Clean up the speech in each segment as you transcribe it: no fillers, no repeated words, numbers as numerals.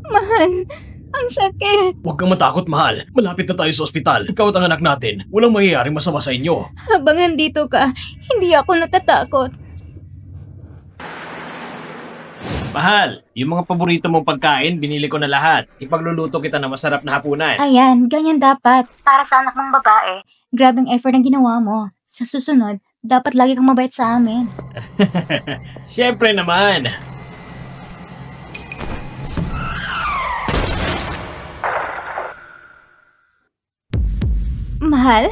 Mahal, ang sakit. Huwag kang matakot, mahal. Malapit na tayo sa ospital. Ikaw at ang anak natin. Walang mangyayaring masama sa inyo. Habang nandito ka, hindi ako natatakot. Mahal, yung mga paborito mong pagkain, binili ko na lahat. Ipagluluto kita ng masarap na hapunan. Ayan, ganyan dapat. Para sa anak mong babae, grabing effort ang ginawa mo. Sa susunod, dapat lagi kang mabait sa amin. Siyempre naman. Mahal?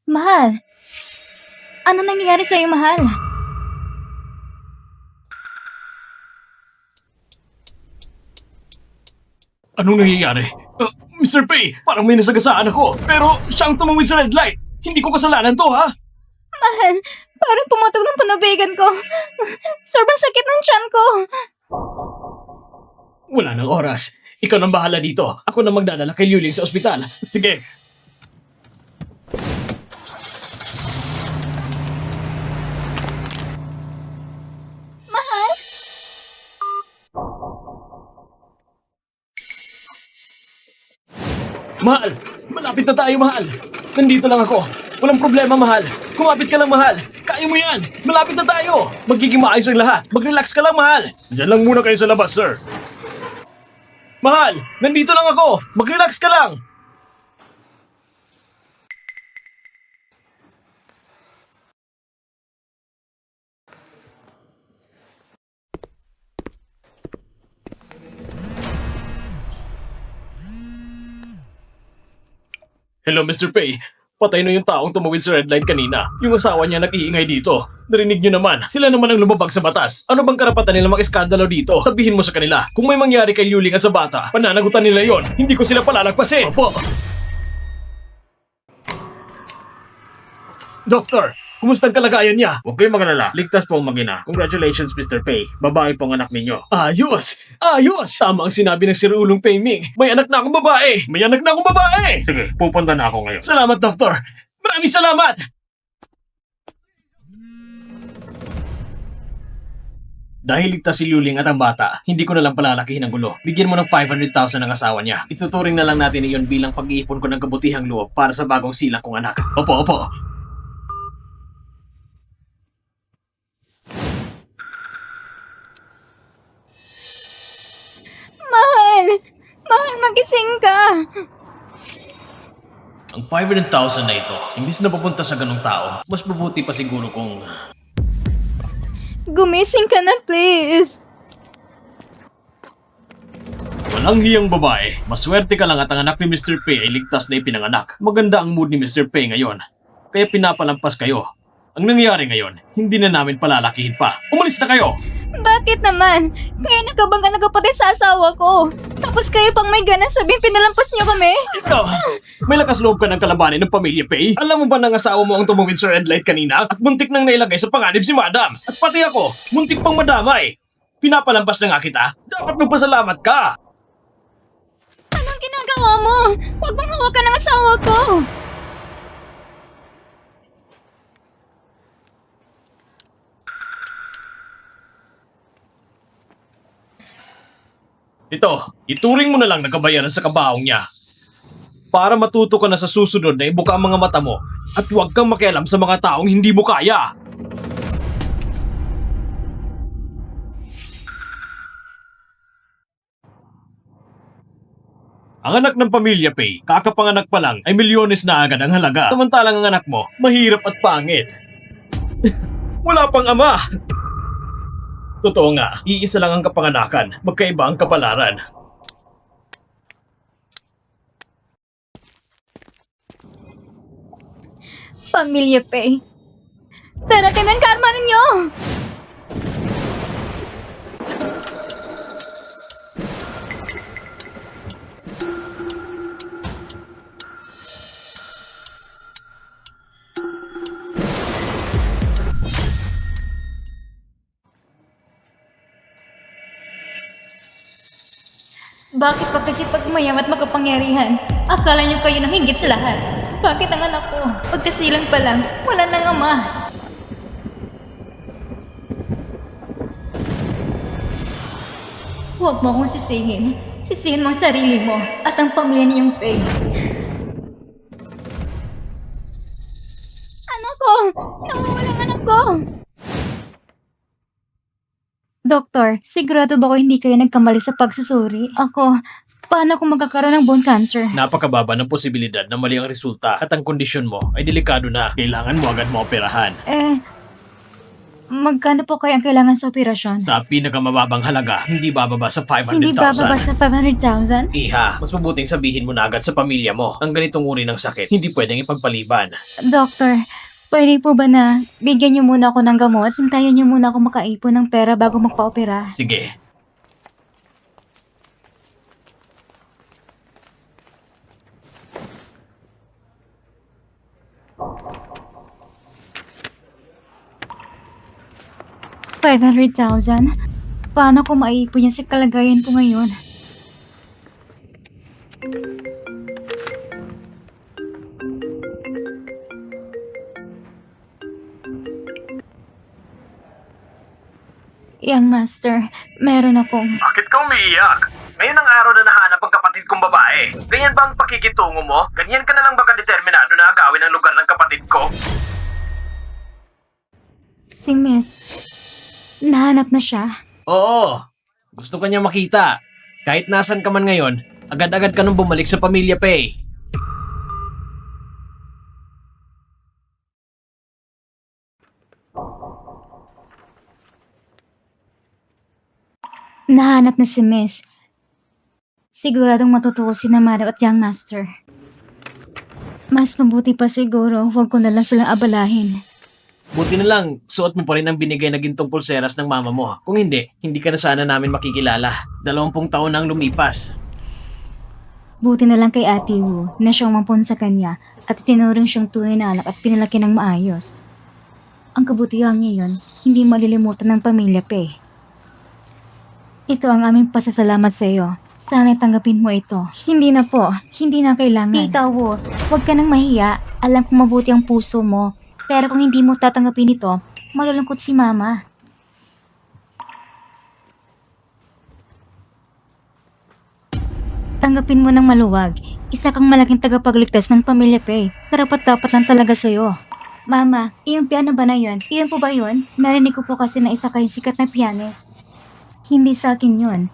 Mahal? Ano nangyayari sa'yo, mahal? Anong nangyayari? Mr. Pei, parang may nasagasaan ako. Pero siyang tumawid sa red light. Hindi ko kasalanan to, ha? Mahal, parang pumutok ng panubigan ko. Sobrang sakit ng tiyan ko. Wala nang oras. Ikaw nang bahala dito. Ako na magdadala kay Liuling sa ospital. Sige. Mahal! Malapit na tayo, mahal! Nandito lang ako. Walang problema, mahal. Kumapit ka lang, mahal. Kaya mo yan. Malapit na tayo. Magiging maayos ang lahat. Mag-relax ka lang, mahal. Diyan lang muna kayo sa labas, sir. Mahal! Nandito lang ako. Mag-relax ka lang. Hello, Mr. Pei. Patay na yung taong tumawid sa red light kanina. Yung asawa niya nag-iingay dito. Narinig niyo naman, sila naman ang lumabag sa batas. Ano bang karapatan nila mag-eskandalo dito? Sabihin mo sa kanila, kung may mangyari kay Liuling at sa bata, pananagutan nila yon. Hindi ko sila palalagpasin. Opo. Doktor, kumusta ang kalagayan niya? Huwag kayong magalala. Ligtas po ang mag-ina. Congratulations, Mr. Pei. Babae po ang anak ninyo. Ayos! Ayos! Tama ang sinabi ng Sir Ulong Pei Ming. May anak na akong babae! May anak na akong babae! Sige, pupunta na ako ngayon. Salamat, Doktor! Maraming salamat! Dahil ligtas si Liuling at ang bata, hindi ko na lang palalakihin ang gulo. Bigyan mo ng 500,000 ang asawa niya. Ituturing na lang natin iyon bilang pag-iipon ko ng kabutihang loob para sa bagong silang kong anak. Opo, opo. Mahal! Mahal, magising ka! Ang 500,000 na ito, imbis na papunta sa ganong tao, mas mabuti pa siguro kung... Gumising ka na, please! Walang hiyang babae. Maswerte ka lang at ang anak ni Mr. Pei ay ligtas na ipinanganak. Maganda ang mood ni Mr. Pei ngayon. Kaya pinapalampas kayo. Ang nangyari ngayon, hindi na namin palalakihin pa. Umalis na kayo! Bakit naman? Kaya nakabangga nagkapatid sa asawa ko. Tapos kayo pang may gana sabihin pinalampas niyo kami? Ikaw, may lakas loob ka ng kalabanin ng pamilya Pei. Alam mo ba nang asawa mo ang tumawid sa red light kanina? At muntik nang nailagay sa panganib si Madam. At pati ako, muntik pang madamay. Pinapalampas na nga kita. Dapat magpasalamat ka. Anong ginagawa mo? Huwag mong hawakan ng asawa ko! Ito, ituring mo na lang na kabayaran sa kabaong niya. Para matuto ka na sa susunod na ibuka ang mga mata mo at huwag kang makialam sa mga taong hindi mo kaya. Ang anak ng pamilya Pei, kakapanganak pa lang ay milyones na agad ang halaga. Samantalang ang anak mo, mahirap at pangit. Wala pang ama. Totoo nga, iisa lang ang kapanganakan, magkaiba ang kapalaran. Pamilya Pei. Darating ang karma ninyo! Bakit pa kasi pag mayam at makapangyarihan, akala niyo kayo nang higit sa lahat? Bakit ang anak ko, pagkasilang pa lang, wala nang ama? Huwag mo akong sisihin. Sisihin mo ang sarili mo at ang pamilya niyong Peg. Anak ko! Nawawala ang anak ko! Doktor, sigurado ba ko hindi kayo nagkamali sa pagsusuri? Ako, paano kung magkakaroon ng bone cancer? Napakababa ng posibilidad na mali ang resulta at ang kondisyon mo ay delikado na. Kailangan mo agad maoperahan. Magkano po kaya ang kailangan sa operasyon? Sa pinakamababang halaga, hindi bababa sa 500,000. Hindi bababa sa 500,000? Iha, mas mabuting sabihin mo na agad sa pamilya mo. Ang ganitong uri ng sakit, hindi pwedeng ipagpaliban. Doktor, pwede po ba na bigyan niyo muna ako ng gamot? Hintayin niyo muna ako makaipon ng pera bago magpa-opera. Sige. $500,000? Paano ko maiipon yan sa kalagayan ko ngayon? Young Master, meron akong... Bakit ka umiiyak? Ngayon ang araw na nahanap ang kapatid kong babae. Ganyan ba ang pakikitungo mo? Ganyan ka na lang ba kadeterminado na agawin ang lugar ng kapatid ko? Si Miss. Nahanap na siya. Oo. Gusto ka niya makita. Kahit nasan ka man ngayon, agad-agad ka nung bumalik sa pamilya Pei. Nahanap na si Miss. Siguradong matutuwa si na Madam at Young Master. Mas mabuti pa siguro, huwag ko na lang silang abalahin. Buti na lang, suot mo pa rin ang binigay na gintong pulseras ng mama mo. Kung hindi, hindi ka na sana namin makikilala. 20 taon na ang lumipas. Buti na lang kay Ate Wu na siyang mampun sa kanya at tinuring siyang tunay na anak at pinalaki ng maayos. Ang kabutihan niya yun, hindi malilimutan ng pamilya Pei. Ito ang aming pasasalamat sa iyo. Sana'y tanggapin mo ito. Hindi na po. Hindi na kailangan. Tita Wu, huwag ka nang mahiya. Alam kong mabuti ang puso mo. Pero kung hindi mo tatanggapin ito, malulungkot si Mama. Tanggapin mo ng maluwag. Isa kang malaking tagapagligtas ng pamilya Pei. Karapat-dapat lang talaga sa'yo. Mama, iyong piano ba na yun? Iyon po ba yun? Narinig ko po kasi na isa kayong sikat na pianist. Hindi sa akin yun.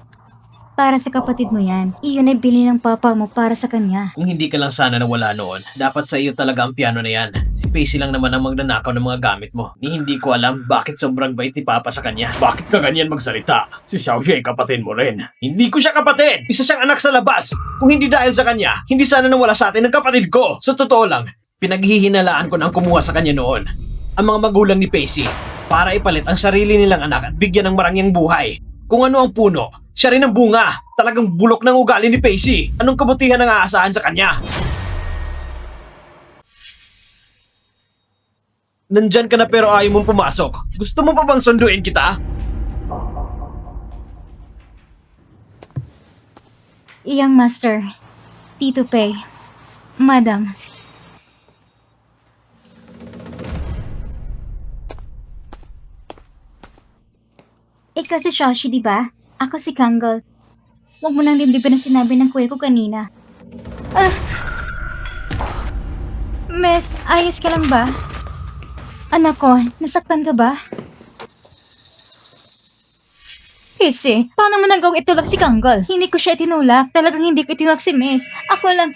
Para sa kapatid mo yan. Iyon ay bili ng papa mo para sa kanya. Kung hindi ka lang sana nawala noon, dapat sa iyo talaga ang piano na yan. Si Pacey lang naman ang magnanakaw ng mga gamit mo. Ni hindi ko alam bakit sobrang bait ni Papa sa kanya. Bakit ka ganyan magsalita? Si Xiaoxi ay kapatid mo rin. Hindi ko siya kapatid! Isa siyang anak sa labas! Kung hindi dahil sa kanya, hindi sana nawala sa atin ang kapatid ko! Sa totoo lang, pinaghihinalaan ko na ang kumuha sa kanya noon. Ang mga magulang ni Pacey, para ipalit ang sarili nilang anak at bigyan ng marangyang buhay. Kung ano ang puno, siya rin ang bunga. Talagang bulok ng ugali ni Pacey. Anong kabutihan ang aasahan sa kanya? Nandyan ka na pero ayaw mong pumasok. Gusto mo pa bang sunduin kita? Young Master, Tito Pei, Madam. Ikaw si Xiaoxi, di ba? Ako si Kangol. Huwag mo nang dibdibin ang sinabi ng kuya ko kanina. Miss, ayos ka lang ba? Anak ko, nasaktan ka ba? Kasi, paano mo nagawang itulak si Kangol? Hindi ko siya itinulak. Talagang hindi ko itinulak si Miss. Ako lang...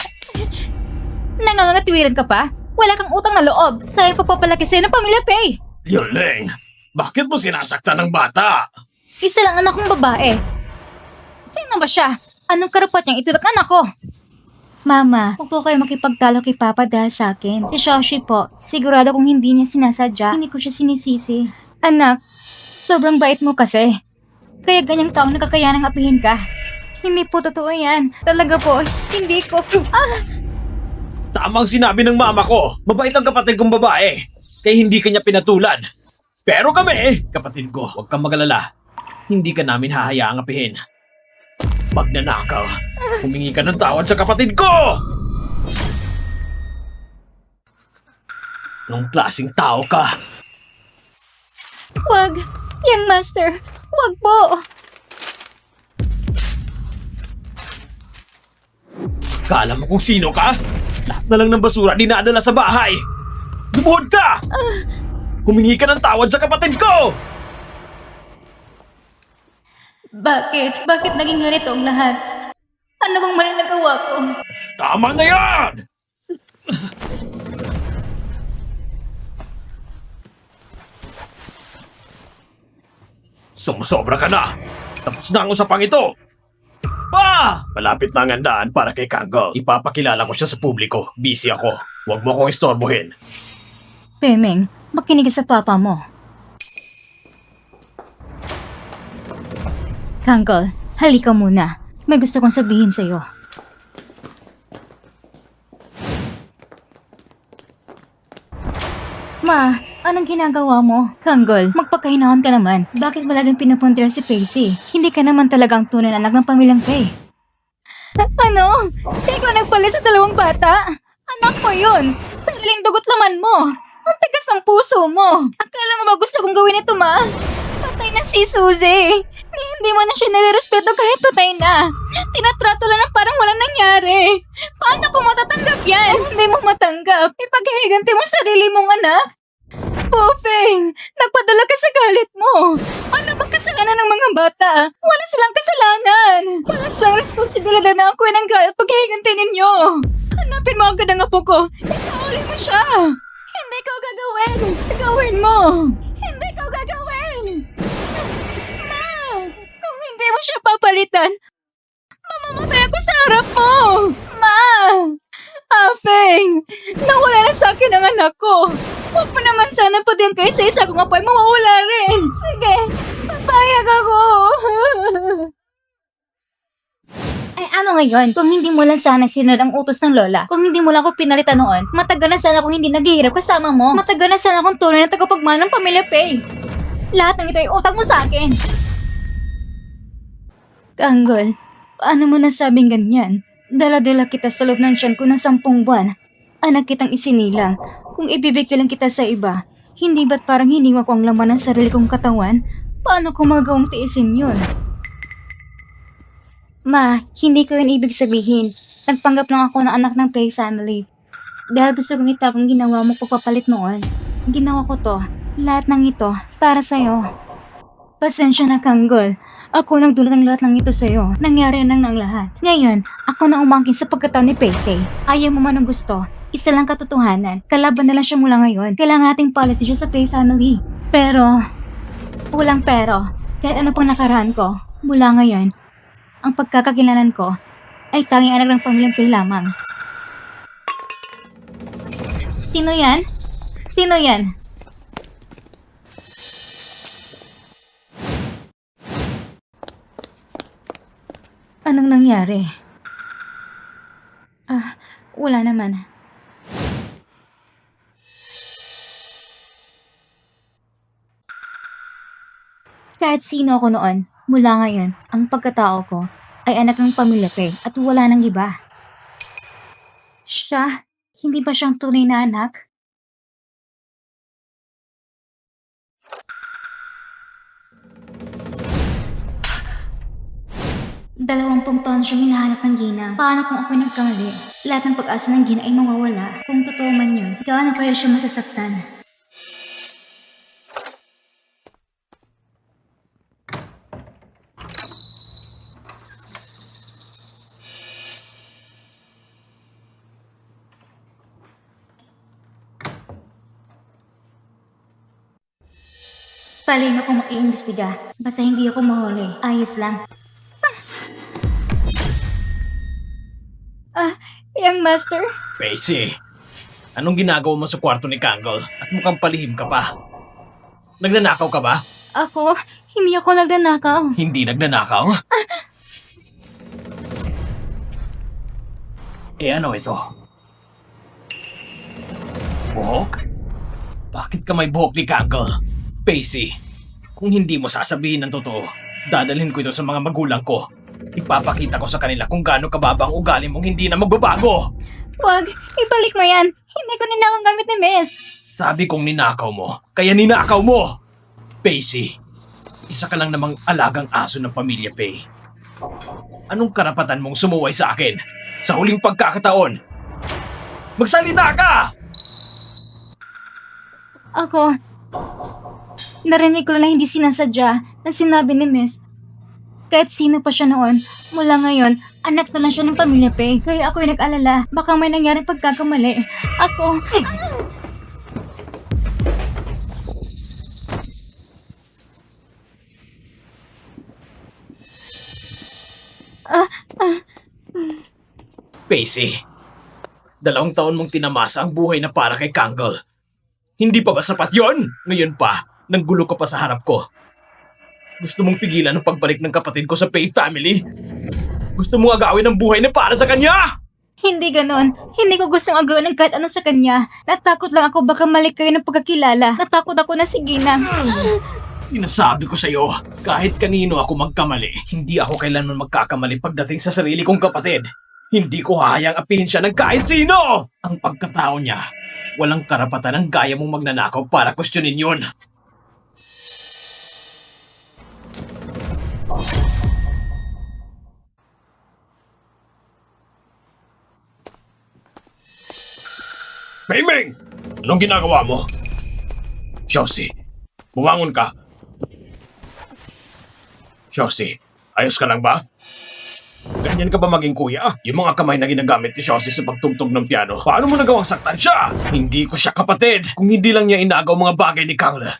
Nangangatwiran ka pa? Wala kang utang na loob. Sa'yo papapalaki sa'yo ng pamilya Pei. Yoleng, bakit mo sinasaktan ng bata? Isa lang anak kong babae. Sino ba siya? Anong karapat niyang itulak anak ko? Mama, huwag po kayo makipagtalo kay Papa dahil sa akin. Si Xiaoxi po, sigurado kung hindi niya sinasadya, hindi ko siya sinisisi. Anak, sobrang bait mo kasi. Kaya ganyang taong nakakayanang apihin ka. Hindi po totoo yan. Talaga po, hindi ko. Tamang sinabi ng mama ko, mabait ang kapatid kong babae. Kaya hindi kanya pinatulan. Pero kami, kapatid ko, huwag kang magalala. Hindi ka namin hahayaang apihin. Magnanakaw, humingi ka ng tawad sa kapatid ko! Anong klaseng tao ka? Wag, Young Master, wag po. Kala mo kung sino ka? Lahat na lang ng basura dinadala sa bahay! Lumuhod ka! Humingi ka ng tawad sa kapatid ko! Bakit? Bakit naging ganito ang lahat? Ano bang mali nagawa ko? Tama na yan! Sumusobra ka na! Tapos na ang usapang ito! Pa! Malapit na ang handaan para kay Kangol. Ipapakilala ko siya sa publiko. Busy ako. Huwag mo akong istorbohin. Pemeng, makinig ka sa papa mo. Kangol, halika muna. May gusto kong sabihin sa'yo. Ma, anong ginagawa mo? Kangol, magpakahinahon ka naman. Bakit mo laging pinupuntir si Pacey? Hindi ka naman talagang tunay na anak ng pamilyang Pay. Ano? Ikaw nagpalit sa dalawang bata? Anak ko yun! Sariling dugot laman mo! Ang tigas ng puso mo! Akala mo ba gusto kong gawin ito, ma? Patay na si Suzy! Hindi mo na siya nare-respeto kahit patay na! Tinatrato lang ng parang walang nangyari! Paano ko matatanggap yan? Hindi mo matanggap! Ipaghihiganti mo sarili mong anak! Pofeng! Nagpadala ka sa galit mo! Ano bang kasalanan ng mga bata? Wala silang kasalanan! Wala silang responsibilidad na ako ng galit paghihiganti ninyo! Hanapin mo agad ang apo ko! Isauli mo siya! Hindi ko gagawin! Gawin mo! Hindi ko gagawin! Ma! Kung hindi mo siya papalitan, mamamatay ako sa harap mo! Ma! Afeng! Nawala na sa akin ang anak ko! Huwag mo naman sana pati ang kaisa-isa kung apoy mawawala rin! Sige! Papayag ako! Ay ano ngayon, kung hindi mo lang sana sinunod ang utos ng lola, kung hindi mo lang ako pinalitan noon, matagal na sana akong hindi naghihirap kasama mo. Matagal na sana akong tunay na tagapagmana ng pamilya Pay. Lahat ng ito ay utang mo sa akin. Kanggol, paano mo nasabing ganyan? Dala-dala kita sa loob ng tiyan ko ng 10 buwan. Anak kitang isinilang. Kung ibibigay lang kita sa iba, hindi ba't parang hiniwa ko ang laman ng sarili kong katawan? Paano ko magawang tiisin yun? Ma, hindi ko yun ibig sabihin. Nagpanggap lang ako ng anak ng Pay family. Dahil gusto kong itapang ginawa mo pagpapalit noon. Ginawa ko to. Lahat ng ito, para sa'yo. Pasensya na, Kanggol. Ako nagdulot ng lahat ng ito sa'yo. Nangyari nang ng lahat. Ngayon, ako na umangkin sa pagkatao ni Pacey. Ayaw mo man ang gusto. Isa lang katotohanan. Kalaban na lang siya mula ngayon. Kailangan ating policy siya sa Pay family. Pero, walang pero. Kahit ano pang nakaraan ko, mula ngayon, ang pagkakakilalan ko ay tanging anak ng pamilyang Pay lamang. Sino yan? Sino yan? Anong nangyari? Wala naman. Kahit sino ako noon, mula ngayon, ang pagkatao ko ay anak ng pamilya Pay at wala nang iba. Siya, hindi ba siyang tunay na anak? Dalawampung taon siyang hinahanap ng ginang. Paano kung ako'y nagkamali? Lahat ng pag-asa ng ginang ay mawawala. Kung totoo man yun, gaano kaya siya masasaktan? Palino kung makiimbestiga. Basta hindi ako mahuli. Ayos lang. Young master? Pacey, anong ginagawa mo sa kwarto ni Kangol at mukhang palihim ka pa? Nagnanakaw ka ba? Ako? Hindi ako nagnanakaw. Hindi nagnanakaw? Ano ito? Buhok? Bakit ka may buhok ni Kangol? Pacey, kung hindi mo sasabihin ng totoo, dadalhin ko ito sa mga magulang ko. Ipapakita ko sa kanila kung gaano kababa ang ugali mong hindi na magbabago. Wag, ibalik mo yan. Hindi ko ninakang gamit ni Miss. Sabi kong ninakaw mo, kaya ninakaw mo! Pacey, isa ka lang namang alagang aso ng pamilya Pay. Anong karapatan mong sumuway sa akin? Sa huling pagkakataon, magsalita ka! Ako, narinig ko lang na hindi sinasadya na sinabi ni Miss. Kahit sino pa siya noon, mula ngayon, anak na lang siya ng pamilya Pei. Kaya ako'y nag-alala, baka may nangyaring pagkakamali. Ako, Pacey, 2 taon mong tinamasa ang buhay na para kay Kangol. Hindi pa ba sapat yon? Ngayon pa, nanggulo ka pa sa harap ko. Gusto mong pigilan ang pagbalik ng kapatid ko sa Pei family? Gusto mong agawin ang buhay na para sa kanya? hindi ganon. Hindi ko gustong agawin ng kahit ano sa kanya. Natakot lang ako baka mali kayo ng pagkakilala. Natakot ako na si Ginang. Sinasabi ko sa'yo, kahit kanino ako magkamali, hindi ako kailanman magkakamali pagdating sa sarili kong kapatid. Hindi ko hahayang apihin siya ng kahit sino! Ang pagkatao niya, walang karapatan ang gaya mong magnanakaw para kwestiyonin yun. Peiming! Anong ginagawa mo? Xiaoxi, bumangon ka. Xiaoxi, ayos ka lang ba? Ganyan ka ba maging kuya? Yung mga kamay na ginagamit ni Xiaoxi sa pagtugtog ng piano, paano mo nagawang saktan siya? Hindi ko siya kapatid. Kung hindi lang niya inagaw mga bagay ni Kangla,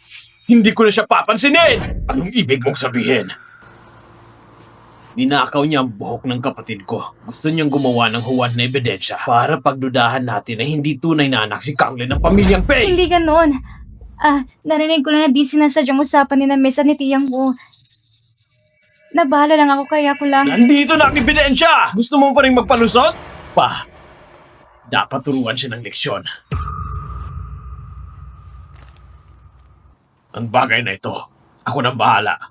hindi ko na siya papansinin. Anong ibig mong sabihin? Ninakaw niya ang buhok ng kapatid ko. Gusto niyang gumawa ng huwad na ebidensya para pagdudahan natin na hindi tunay na anak si Kangla ng pamilyang Pei. Hindi ganon. Narinig ko lang na di sinasadyang usapan ni na Miss at ni tiyang ko. Nabahala lang ako kaya ko lang. Nandito na ang ebidensya! Gusto mo pa rin magpalusot? Pa, dapat turuan siya ng leksyon. Ang bagay na ito, ako nang bahala.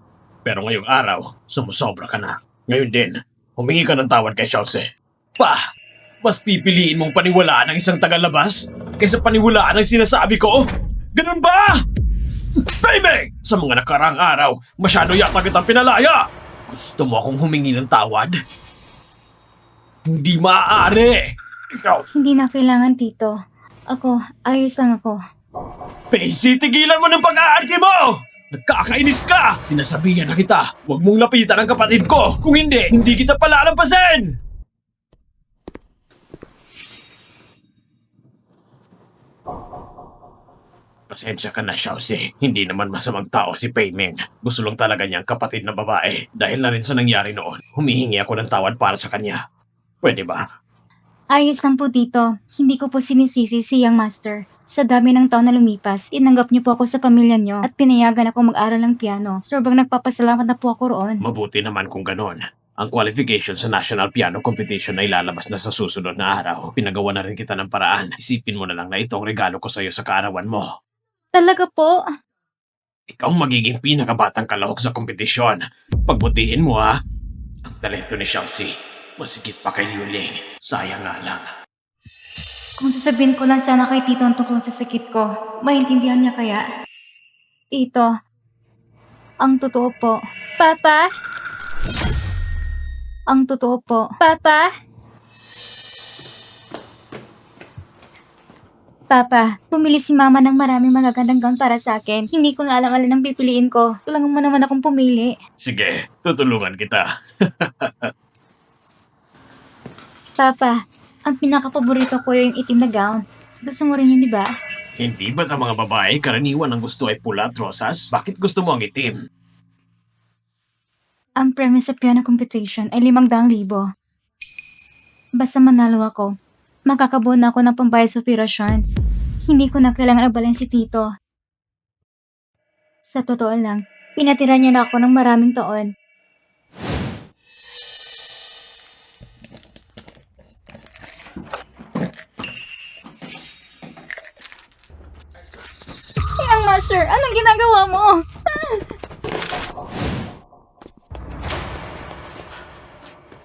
Pero ngayong araw, sumusobra ka na. Ngayon din, humingi ka ng tawad kay Xiaoxi. Pa, mas pipiliin mong paniwalaan ng isang tagalabas kaysa paniwalaan ang sinasabi ko? Ganun ba? Peiming! Sa mga nakaraang araw, masyado yata kitang pinalaya! Gusto mo akong humingi ng tawad? Hindi maaari! Ikaw, Hindi na kailangan, Tito. Ako, ayos lang ako. Pacey, tigilan mo ng pag-aarti mo! Nagkakainis ka! Sinasabihan na kita, huwag mong lapitan ang kapatid ko! Kung hindi, hindi kita palalampasin! Pasensya ka na, Xiaoxi. Hindi naman masamang tao si Pei Ming. Gusto lang talaga niya ang kapatid na babae. Dahil na rin sa nangyari noon, humihingi ako ng tawad para sa kanya. Pwede ba? Ayos lang po, Tito. Hindi ko po sinisisi si Young Master. Sa dami ng taon na lumipas, inanggap niyo po ako sa pamilya niyo at pinayagan ako mag-aral ng piano. Sobrang nagpapasalamat na po ako roon. Mabuti naman kung ganon. Ang qualification sa National Piano Competition ay lalabas na sa susunod na araw. Pinagawa na rin kita ng paraan. Isipin mo na lang na itong regalo ko sa'yo sa kaarawan mo. Talaga po? Ikaw ang magiging pinakabatang kalahok sa kompetisyon. Pagbutihin mo ha. Ang talento ni Xiaoxi, masigit pa kay Liu Ling. Sayang nga lang. Kung sasabihin ko lang sana kay Tito ang tungkol sa sakit ko, maintindihan niya kaya? Tito, ang totoo po. Papa? Ang totoo po. Papa? Papa, pumili si Mama ng maraming magagandang gown para sa akin. Hindi ko nga alam alin ang pipiliin ko. Tulungan mo naman akong pumili. Sige, tutulungan kita. Papa, ang pinaka-paborito ko yung itim na gown. Gusto mo rin yun, di ba? Hindi ba sa mga babae karaniwan ang gusto ay pula at rosas? Bakit gusto mo ang itim? Ang premise sa piano competition ay 500,000. Basta manalo ako, makakabuo na ako ng pambayad sa operasyon. Hindi ko na kailangan abalan si Tito. Sa totoo lang, pinatira niya na ako ng maraming taon. Young Master, anong ginagawa mo?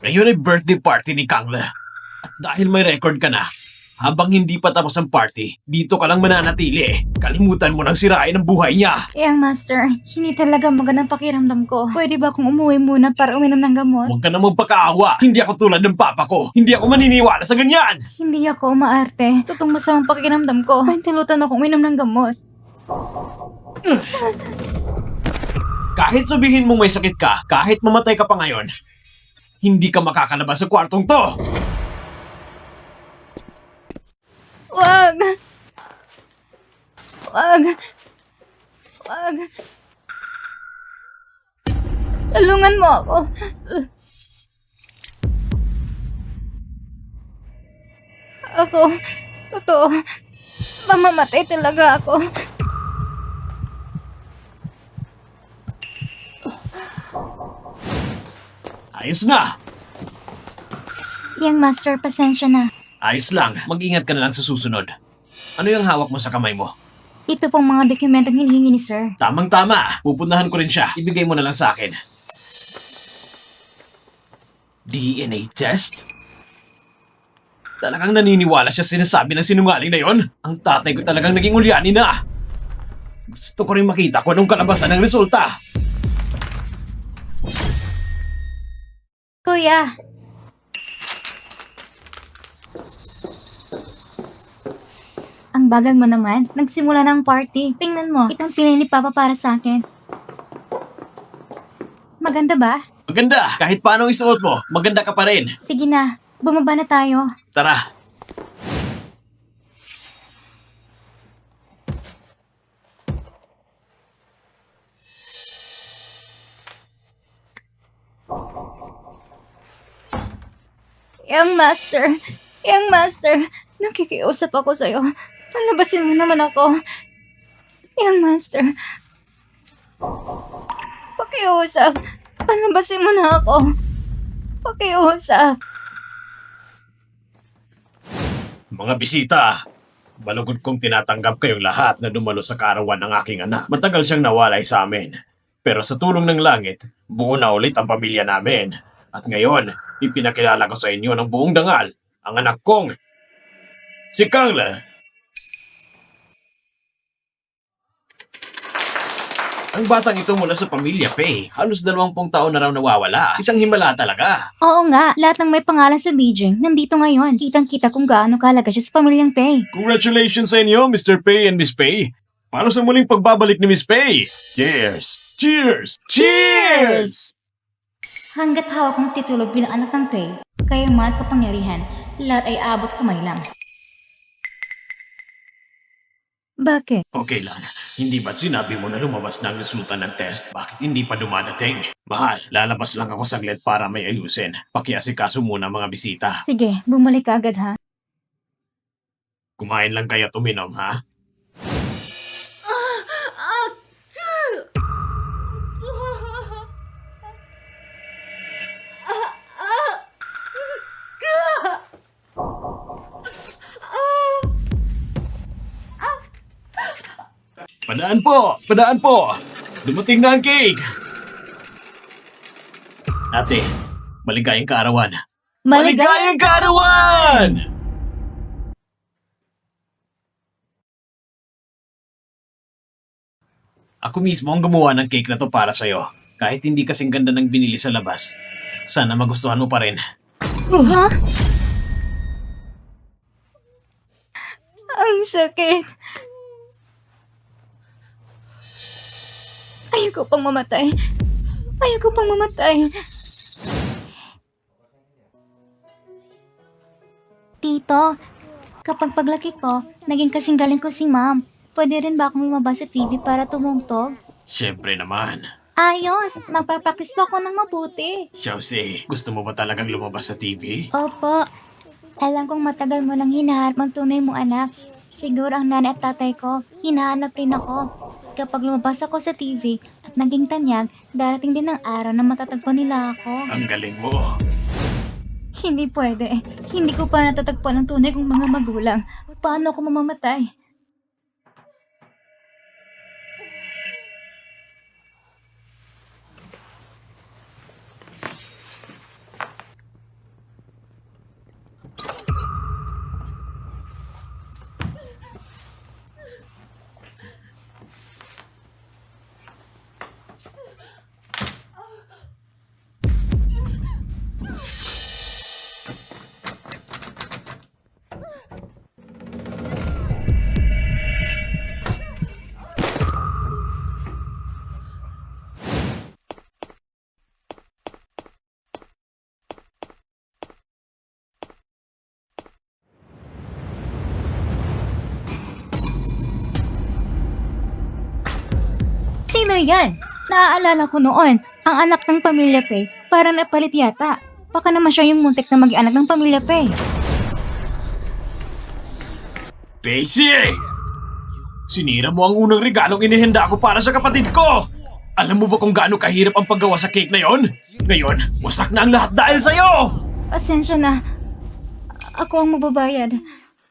Ngayon ay birthday party ni Kangla. At dahil may record ka na, Habang hindi pa tapos ang party, dito ka lang mananatili. Kalimutan mo nang sirain ang buhay niya. Young Master, hindi talaga magandang pakiramdam ko. Pwede ba akong umuwi muna para uminom ng gamot? Huwag ka namang pagkaawa. Hindi ako tulad ng papa ko. Hindi ako maniniwala sa ganyan. Hindi ako umaarte. Totoong masamang pakiramdam ko. Pahintulutan akong uminom ng gamot. Kahit sabihin mong may sakit ka, kahit mamatay ka pa ngayon, hindi ka makakalabas sa kwartong to. Wag! Wag! Wag! Tulungan mo ako. Ako, totoo, mamamatay talaga ako. Ayos na. Young Master, pasensya na. Ayos lang. Mag-ingat ka na lang sa susunod. Ano yung hawak mo sa kamay mo? Ito pong mga dokumentong hinihingi ni Sir. Tamang-tama. Pupuntahan ko rin siya. Ibigay mo na lang sa akin. DNA test? Talagang naniniwala siya sinasabi ng sinungaling na yon? Ang tatay ko talagang naging ulyani na. Gusto ko rin makita kung anong kalabasan ng resulta. Kuya! Ang bagal mo naman. Nagsimula na ang party. Tingnan mo, itong pinili ni Papa para sa akin. Maganda ba? Maganda. Kahit paano isuot mo, maganda ka pa rin. Sige na, bumaba na tayo. Tara. Young Master, nakikiusap ako sa'yo. Palabasin mo naman ako. Young Master, pakiusap. Palabasin mo na ako. Pakiusap. Mga bisita, balugod kong tinatanggap kayong lahat na dumalo sa kaarawan ng aking anak. Matagal siyang nawalay sa amin. Pero sa tulong ng langit, buo na ulit ang pamilya namin. At ngayon, ipinakilala ko sa inyo ng buong dangal ang anak kong, si Carla. Ang batang ito mula sa pamilya Pei. Halos 20 taon na raw nawawala. Isang himala talaga. Oo nga, lahat ng may pangalan sa Beijing nandito ngayon. Kitang-kita kung gaano kahalaga siya sa pamilyang Pei. Congratulations sa inyo, Mr. Pei and Miss Pei. Para sa muling pagbabalik ni Miss Pei. Cheers! Cheers! Cheers! Hanggat hawak mong titulo bilang anak ng Pei, kayaman at kapangyarihan, lahat ay abot kamay lang. Bakit? Okay lang. Hindi ba't sinabi mo na lumabas na ang resulta ng test? Bakit hindi pa dumadating? Mahal, lalabas lang ako saglit para may ayusin. Pakiasikaso muna mga bisita. Sige, bumalik ka agad ha. Kumain lang kayo at uminom, ha? Padaan po! Padaan po! Dumating na ang cake! Ate, maligayang kaarawan. Maligayang kaarawan! Ako mismo ang gumawa ng cake na to para sa'yo. Kahit hindi kasing ganda ng binili sa labas. Sana magustuhan mo pa rin. Ha? Ang sakit. Ayoko pang mamatay. Ayoko pang mamatay. Tito, kapag paglaki ko, naging kasing galing ko si Ma'am. Pwede rin ba akong lumabas sa TV para tumungtog? Siyempre naman. Ayos! Magpapractice po ako ng mabuti. Chelsea, gusto mo ba talagang lumabas sa TV? Opo. Alam kong matagal mo nang hinahanap ang tunay mong anak. Siguro ang nanay at tatay ko, hinahanap rin ako. Kapag lumabas ako sa TV at naging tanyag, darating din ang araw na matatagpo nila ako. Ang galing mo. Hindi pwede. Hindi ko pa natatagpuan ang tunay kong mga magulang. Paano ako mamamatay? Sino yan? Naaalala ko noon, ang anak ng pamilya Pei, parang napalit yata. Baka naman siya yung muntik na maging anak ng pamilya Pei. Pacey! Sinira mo ang unang regalong inihanda ko para sa kapatid ko! Alam mo ba kung gaano kahirap ang paggawa sa cake na yon? Ngayon, wasak na ang lahat dahil sa'yo! Pasensya na. Ako ang magbabayad.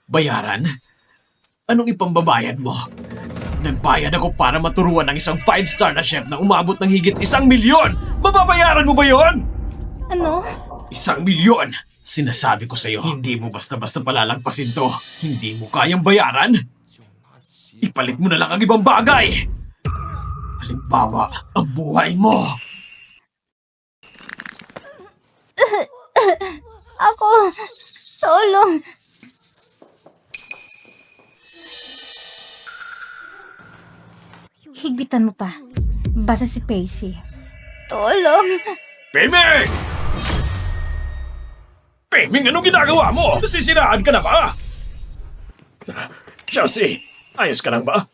Bayaran? Anong ipambabayad mo? Nagbayad ako para maturuan ng isang 5-star na chef na umabot ng higit 1,000,000! Mababayaran mo ba yon? Ano? 1,000,000! Sinasabi ko sa'yo, hindi mo basta-basta palalagpasin to. Hindi mo kayang bayaran. Ipalit mo na lang ang ibang bagay. Halimbawa, ang buhay mo. Ako! Tulong! Higpitan mo pa. Basta si Pacey. Tulong! Peming! Peming, anong ginagawa mo? Nasisiraan ka na ba? Chelsea, ayos ka lang ba?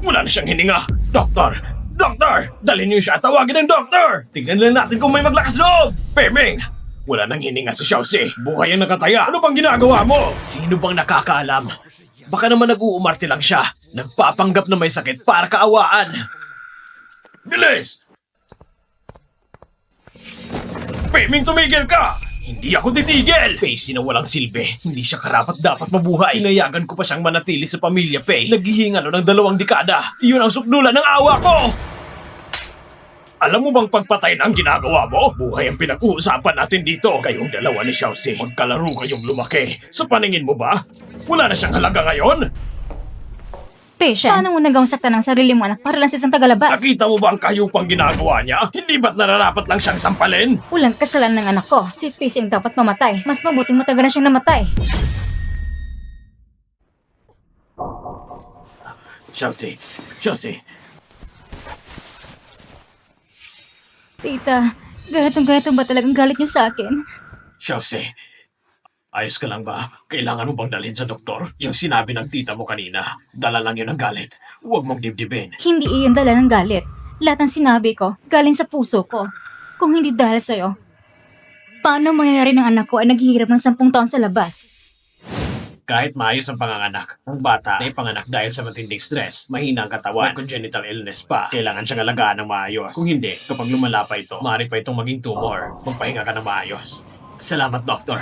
Wala na siyang hininga. Doktor! Doktor! Dalhin niyo siya. Tawagin ng doktor! Tignan lang natin kung may maglakas loob! Peming! Wala nang hininga si Chelsea. Buhay ang nakataya. Ano bang ginagawa mo? Sino bang nakakaalam? Baka naman nag-uumarte lang siya. Nagpapanggap na may sakit para kaawaan. Bilis! Peming, tumigil ka! Hindi ako titigil! Pacey na walang silbi. Hindi siya karapat dapat mabuhay. Inayagan ko pa siyang manatili sa pamilya Pei. Naghihingalo ng 2 dekada. Iyon ang sukdulan ng awa ko! Alam mo bang pagpatay na ang ginagawa mo? Buhay ang pinag-uusapan natin dito. Kayong dalawa ni Chelsea, magkalaro kayong lumaki. Sa paningin mo ba? Wala na siyang halaga ngayon? Patient, paano mo nagawang sakta ng sarili mo anak para lang sa isang tagalabas? Nakita mo ba ang kayupang ginagawa niya? Hindi ba't nararapat lang siyang sampalin? Walang kasalanan ng anak ko. Si Pacey ang dapat mamatay. Mas mabuting matagal na siyang namatay. Chelsea, Chelsea. Tita, galit ba talagang galit niyo sa akin? Chelsea, ayos ka lang ba? Kailangan mo bang dalhin sa doktor? Yung sinabi ng tita mo kanina, dala lang yun ng galit. Huwag mong dibdibin. Hindi iyon dala ng galit. Lahat ng sinabi ko, galing sa puso ko. Kung hindi dahil sa'yo, paano mangyayari ng anak ko ay naghihirap ng 10 taon sa labas? Kahit maayos ang panganganak, ang bata ay panganak dahil sa matinding stress, mahina ang katawan, may congenital illness pa, kailangan siyang alagaan ng maayos. Kung hindi, kapag lumala pa ito, maaari pa itong maging tumor. Magpahinga ka ng maayos. Salamat, Doktor.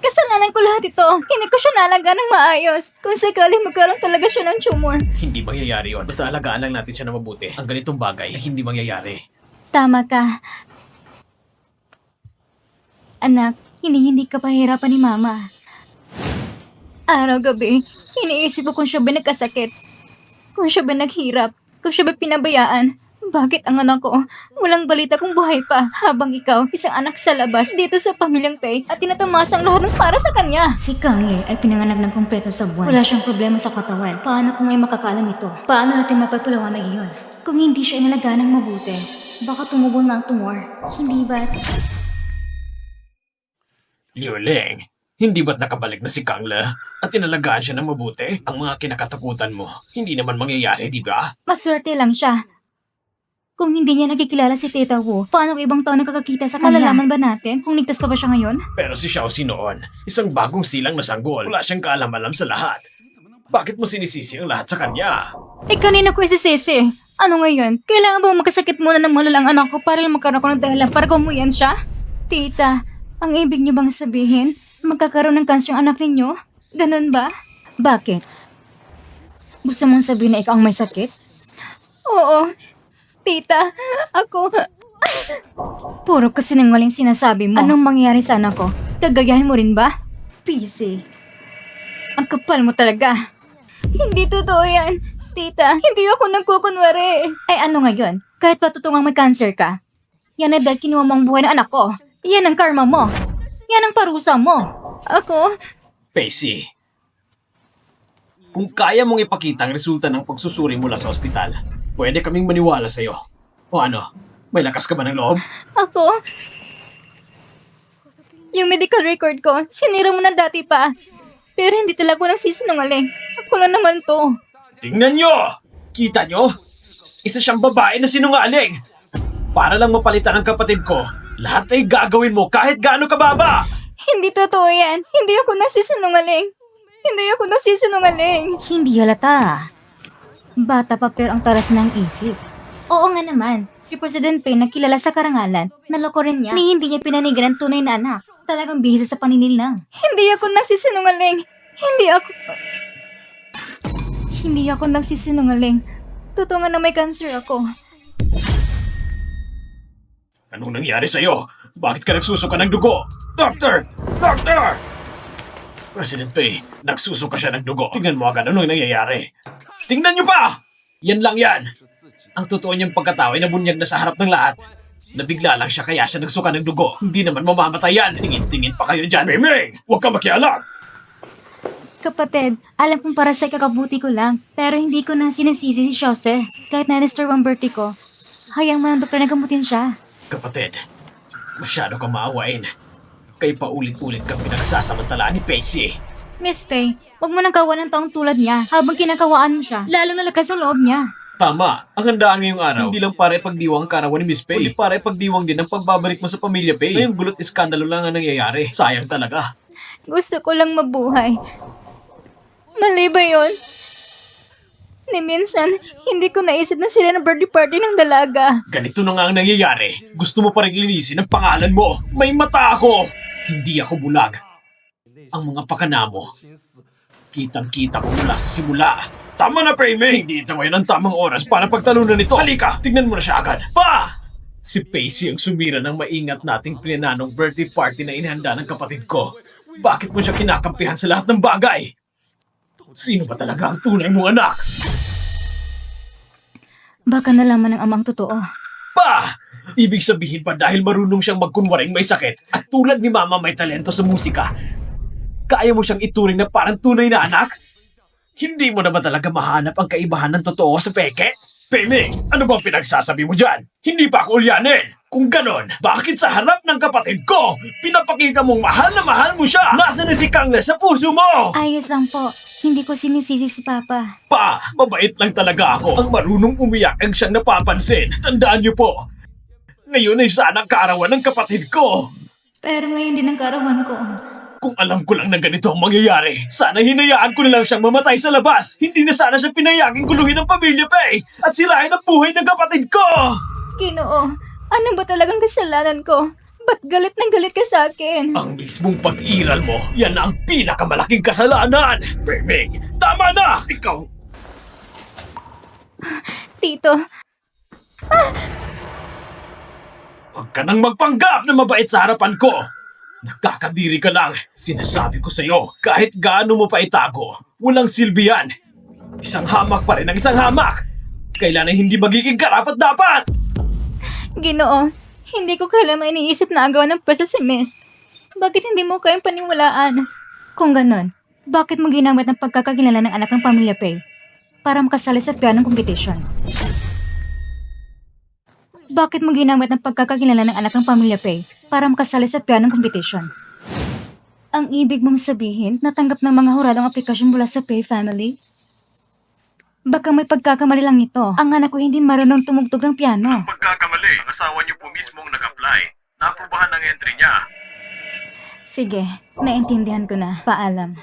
Kasalanan ko lahat ito. Hindi ko siya nalagaan ng maayos. Kung sakali magkaroon talaga siya ng tumor. Hindi mangyayari yon. Basta alagaan lang natin siya na mabuti. Ang ganitong bagay ay hindi mangyayari. Tama ka. Anak, hindi ka pahirapan ni Mama. Araw-gabi, iniisip ko kung siya ba nagkasakit, kung siya ba naghirap, kung siya ba pinabayaan. Bakit ang anak ko, walang balita kung buhay pa, habang ikaw, isang anak sa labas, dito sa pamilyang Pei, at tinatamasang lahat ng para sa kanya. Si Kang Le ay pinanganak ng kumpleto sa buwan. Wala siyang problema sa katawan. Paano kung may makakalam ito? Paano natin mapapalawanag iyon? Kung hindi siya inalagaan ng mabuti, baka tumubong na ang tumor. Hindi ba? Liu Ling, hindi ba't nakabalik na si Kang Le at inalagaan siya ng mabuti? Ang mga kinakatakutan mo, hindi naman mangyayari, di ba? Maswerte lang siya. Kung hindi niya nakikilala si Tita Wu, paano kung ibang tao nakakakita sa kanya? Malalaman ba natin kung ligtas pa ba siya ngayon? Pero si Xiaoxi noon, isang bagong silang na sanggol. Wala siyang kaalam-alam sa lahat. Bakit mo sinisisi ang lahat sa kanya? Eh kanina ko isisisi. Ano ngayon? Kailangan ba magkasakit muna ng malalang anak ko para lang magkaroon ko ng dahilan para gumuyan siya? Tita, ang ibig niyo bang sabihin, magkakaroon ng kanser ang anak ninyo? Ganun ba? Bakit? Gusto mong sabihin na ikaw ang may sakit? Oo. Tita, ako... Puro kasinungaling sinasabi mo. Anong mangyayari sa anak ko? Gagayahin mo rin ba? PC. Ang kapal mo talaga. Hindi totoo yan. Tita, hindi ako nagkukunwari. Ay ano ngayon? Kahit patutungang may cancer ka. Yan ay dahil kinuha mo ang buhay ng anak ko. Yan ang karma mo. Yan ang parusa mo. Ako? Pacey, kung kaya mong ipakita ang resulta ng pagsusuri mula sa ospital, pwede kaming maniwala sa'yo. O ano, may lakas ka ba ng loob? Ako? Yung medical record ko, sinira mo na dati pa. Pero hindi talaga ako nagsisinungaling. Ako lang naman to. Tingnan nyo! Kita nyo? Isa siyang babae na sinungaling. Para lang mapalitan ang kapatid ko, lahat ay gagawin mo kahit gaano kababa. Hindi totoo yan. Hindi ako nagsisinungaling. Hindi ako nagsisinungaling. Hindi halata. Bata pa pero ang taras ng isip. Oo nga naman, si President Payne nagkilala sa karangalan. Naloko rin niya. Ni hindi niya pinanigan ang tunay na anak. Talagang bihis sa paninil lang. Hindi ako nagsisinungaling. Hindi ako nagsisinungaling. Totoo nga na may cancer ako. Anong nangyari sa'yo? Bakit ka nagsusuka ng dugo? Doctor! Doctor! President Pay, nagsusuka siya ng dugo. Tingnan mo agad anong nangyayari. Tingnan niyo pa! Yan lang yan. Ang totoo niyang pagkatao ay nabunyag na sa harap ng lahat. Nabigla lang siya kaya siya nagsuka ng dugo. Hindi naman mamamatay yan. Tingin-tingin pa kayo dyan. Miming! Huwag ka makialam! Kapatid, alam kong para sa kakabuti ko lang, pero hindi ko na sinisisi si Jose. Kahit na-disturb ang birthday ko, hayang mo ng doktor na gamutin siya. Kapatid, masyado kang maawain. Kay paulit-ulit kang pinagsasamantalaan ni Pacey. Miss Faye, huwag mo nang kawan ng taong tulad niya habang kinakawaan mo siya, lalong nalakas ang loob niya. Tama, ang handaan ngayong araw, hindi lang para ipagdiwang ang karawan ni Miss Pay, kundi para ipagdiwang din ang pagbabalik mo sa pamilya Pay. Ngayong gulot iskandalo lang ang nangyayari. Sayang talaga. Gusto ko lang mabuhay. Mali ba yun? Ni minsan, hindi ko naisip na sila ng birthday party ng dalaga. Ganito na nga ang nangyayari. Gusto mo pa rin linisin ang pangalan mo. May mata ako. Hindi ako bulag. Ang mga pakana mo, kitang-kita ko mula sa simula. Tama na, Paymay! Hindi ito ngayon ang tamang oras para pagtalunan nito. Halika, tignan mo na siya agad. Pa! Si Pacey ang sumira ng maingat nating pinananong birthday party na inihanda ng kapatid ko. Bakit mo siya kinakampihan sa lahat ng bagay? Sino ba talaga ang tunay mong anak? Baka nalaman ng amang totoo. Pa! Ibig sabihin pa dahil marunong siyang magkunwaring may sakit at tulad ni Mama may talento sa musika, kaya mo siyang ituring na parang tunay na anak? Hindi mo na ba talaga mahanap ang kaibahan ng totoo sa peke? Peming, ano bang pinagsasabi mo dyan? Hindi pa ako ulyanin! Kung ganon, bakit sa harap ng kapatid ko, pinapakita mong mahal na mahal mo siya? Nasaan na si Kangle sa puso mo? Ayos lang po. Hindi ko sinisisi si Papa. Pa, mabait lang talaga ako. Ang marunong umiyak ang siyang napapansin. Tandaan niyo po, ngayon ay sana ang kaarawan ng kapatid ko. Pero ngayon din ang karawan ko. Kung alam ko lang na ganito ang mangyayari, sana hinayaan ko na lang siyang mamatay sa labas. Hindi na sana siya pinayaging guluhin ng pamilya, Pay, at sirain ang buhay ng kapatid ko! Ginoo, ano ba talagang kasalanan ko? Ba't galit na galit ka sa akin? Ang mismong pag-iral mo, yan na ang pinakamalaking kasalanan! Peming, tama na! Ikaw... Tito, Huwag ka nang magpanggap na mabait sa harapan ko! Nakakadiri ka lang. Sinasabi ko sa'yo, kahit gaano mo pa itago, walang silbi yan. Isang hamak pa rin ang isang hamak. Kailan ay hindi magiging karapat-dapat? Ginoo, hindi ko kailanman iniisip na agawan ng pwesto si Miss. Bakit hindi mo kayang paniwalaan? Kung ganon, bakit mo ginamit ang pagkakakilala ng anak ng pamilya Pay para makasali sa pianong competition? Bakit mo ginamit ang pagkakakilala ng anak ng pamilya Pay para makasali sa pianong competition? Ang ibig mong sabihin, natanggap ng mga huradong aplikasyon mula sa Pay family? Baka may pagkakamali lang ito. Ang anak ko hindi marunong tumugtog ng piano. Pagkakamali, ang asawa niyo po mismo ang nag-apply. Naaprubahan ang entry niya. Sige, naintindihan ko na. Paalam.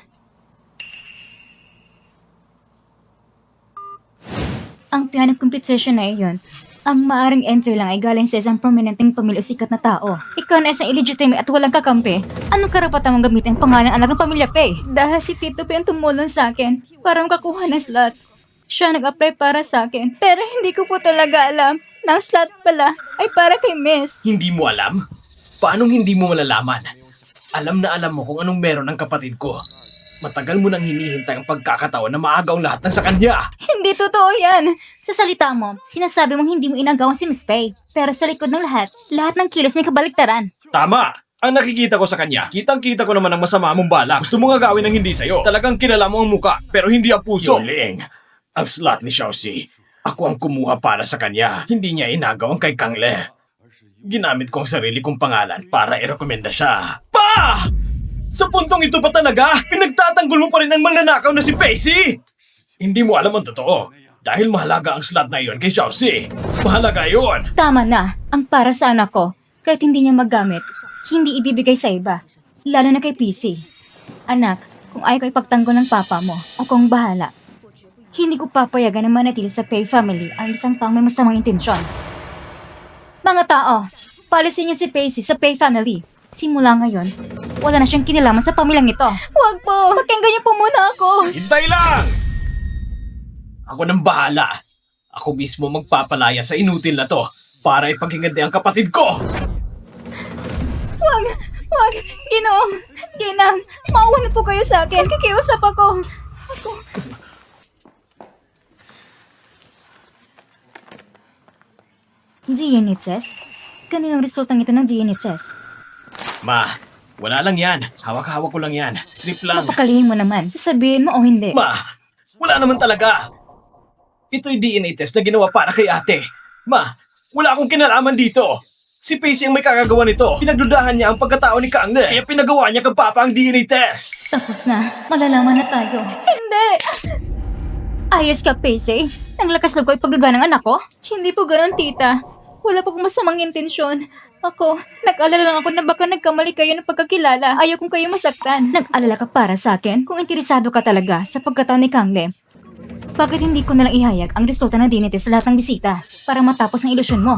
Ang piano competition na iyon, ang maaring entry lang ay galing sa isang prominenteng pamilya o sikat na tao. Ikaw na isang illegitimate at walang kakampi. Anong karapatan mong gamitin ang pangalan ng anak ng pamilya Pay? Dahil si Tito Pay ang tumulong sa akin para makakuha ng slot. Siya nag-apply para sa akin. Pero hindi ko po talaga alam na ang slot pala ay para kay Miss. Hindi mo alam? Paanong hindi mo malalaman? Alam na alam mo kung anong meron ng kapatid ko. Matagal mo nang hinihintay ang pagkakataon na maagaw lahat ng sa kanya. Hindi totoo yan. Sa salita mo, sinasabi mong hindi mo inagawan si Miss Pay. Pero sa likod ng lahat ng kilos may kabaliktaran. Tama! Ang nakikita ko sa kanya, kitang-kita ko naman ang masama mong balak. Gusto mo nga gawin ng hindi sa'yo. Talagang kilala mo ang muka, pero hindi ang puso. Yuling, ang slot ni Xiaoxi, ako ang kumuha para sa kanya. Hindi niya inagaw ang kay Kangle. Ginamit ko ang sarili kong pangalan para irekomenda siya. Pa! Sa puntong ito pa talaga, pinagtatanggol mo pa rin ang magnanakaw na si Pacey? Hindi mo alam ang totoo. Dahil mahalaga ang slot na iyon kay Xiaoxi. Mahalaga yun. Tama na. Ang para sa anak ko, kahit hindi niya magamit, hindi ibibigay sa iba. Lalo na kay PC. Anak, kung ayaw ko ipagtanggol ng papa mo, akong bahala. Hindi ko papayagan na manatili sa Pei family ang isang taong may masamang intensyon. Mga tao, palisin niyo si Pacey sa Pei family. Simula ngayon, wala na siyang kinalaman sa pamilyang ito. Huwag po! Pakinggan niyo po muna ako! Hintay lang! Ako nang bahala. Ako mismo magpapalaya sa inutil na to para ipaghinganti ang kapatid ko. Huwag! Huwag! Ginoong! Ginang! Maawa na po kayo sa akin. Kikiusap ako. DNA test? Kaninong resultang ito ng DNA test? Ma, wala lang yan. Hawak-hawak ko lang yan. Trip lang. Napakalihin mo naman. Sasabihin mo o hindi. Ma, wala naman talaga. Ito'y DNA test na ginawa para kay ate. Ma, wala akong kinalaman dito. Si Pacey ang may kakagawa nito. Pinagdudahan niya ang pagkatao ni Kangle. Kaya pinagawa niya kay Papa ang DNA test. Tapos na. Malalaman na tayo. Hindi! Ayos ka, Pacey. Ang lakas loob ko ipagduda ng anak ko? Hindi po ganun, tita. Wala po pong masamang intensyon. Ako, nag-alala lang ako na baka nagkamali kayo ng pagkakilala. Ayaw kong kayo masaktan. Nag-alala ka para sa akin kung interesado ka talaga sa pagkatao ni Kangle. Bakit hindi ko nalang ihayag ang resulta ng DNA test sa lahat ng bisita para matapos ng ilusyon mo?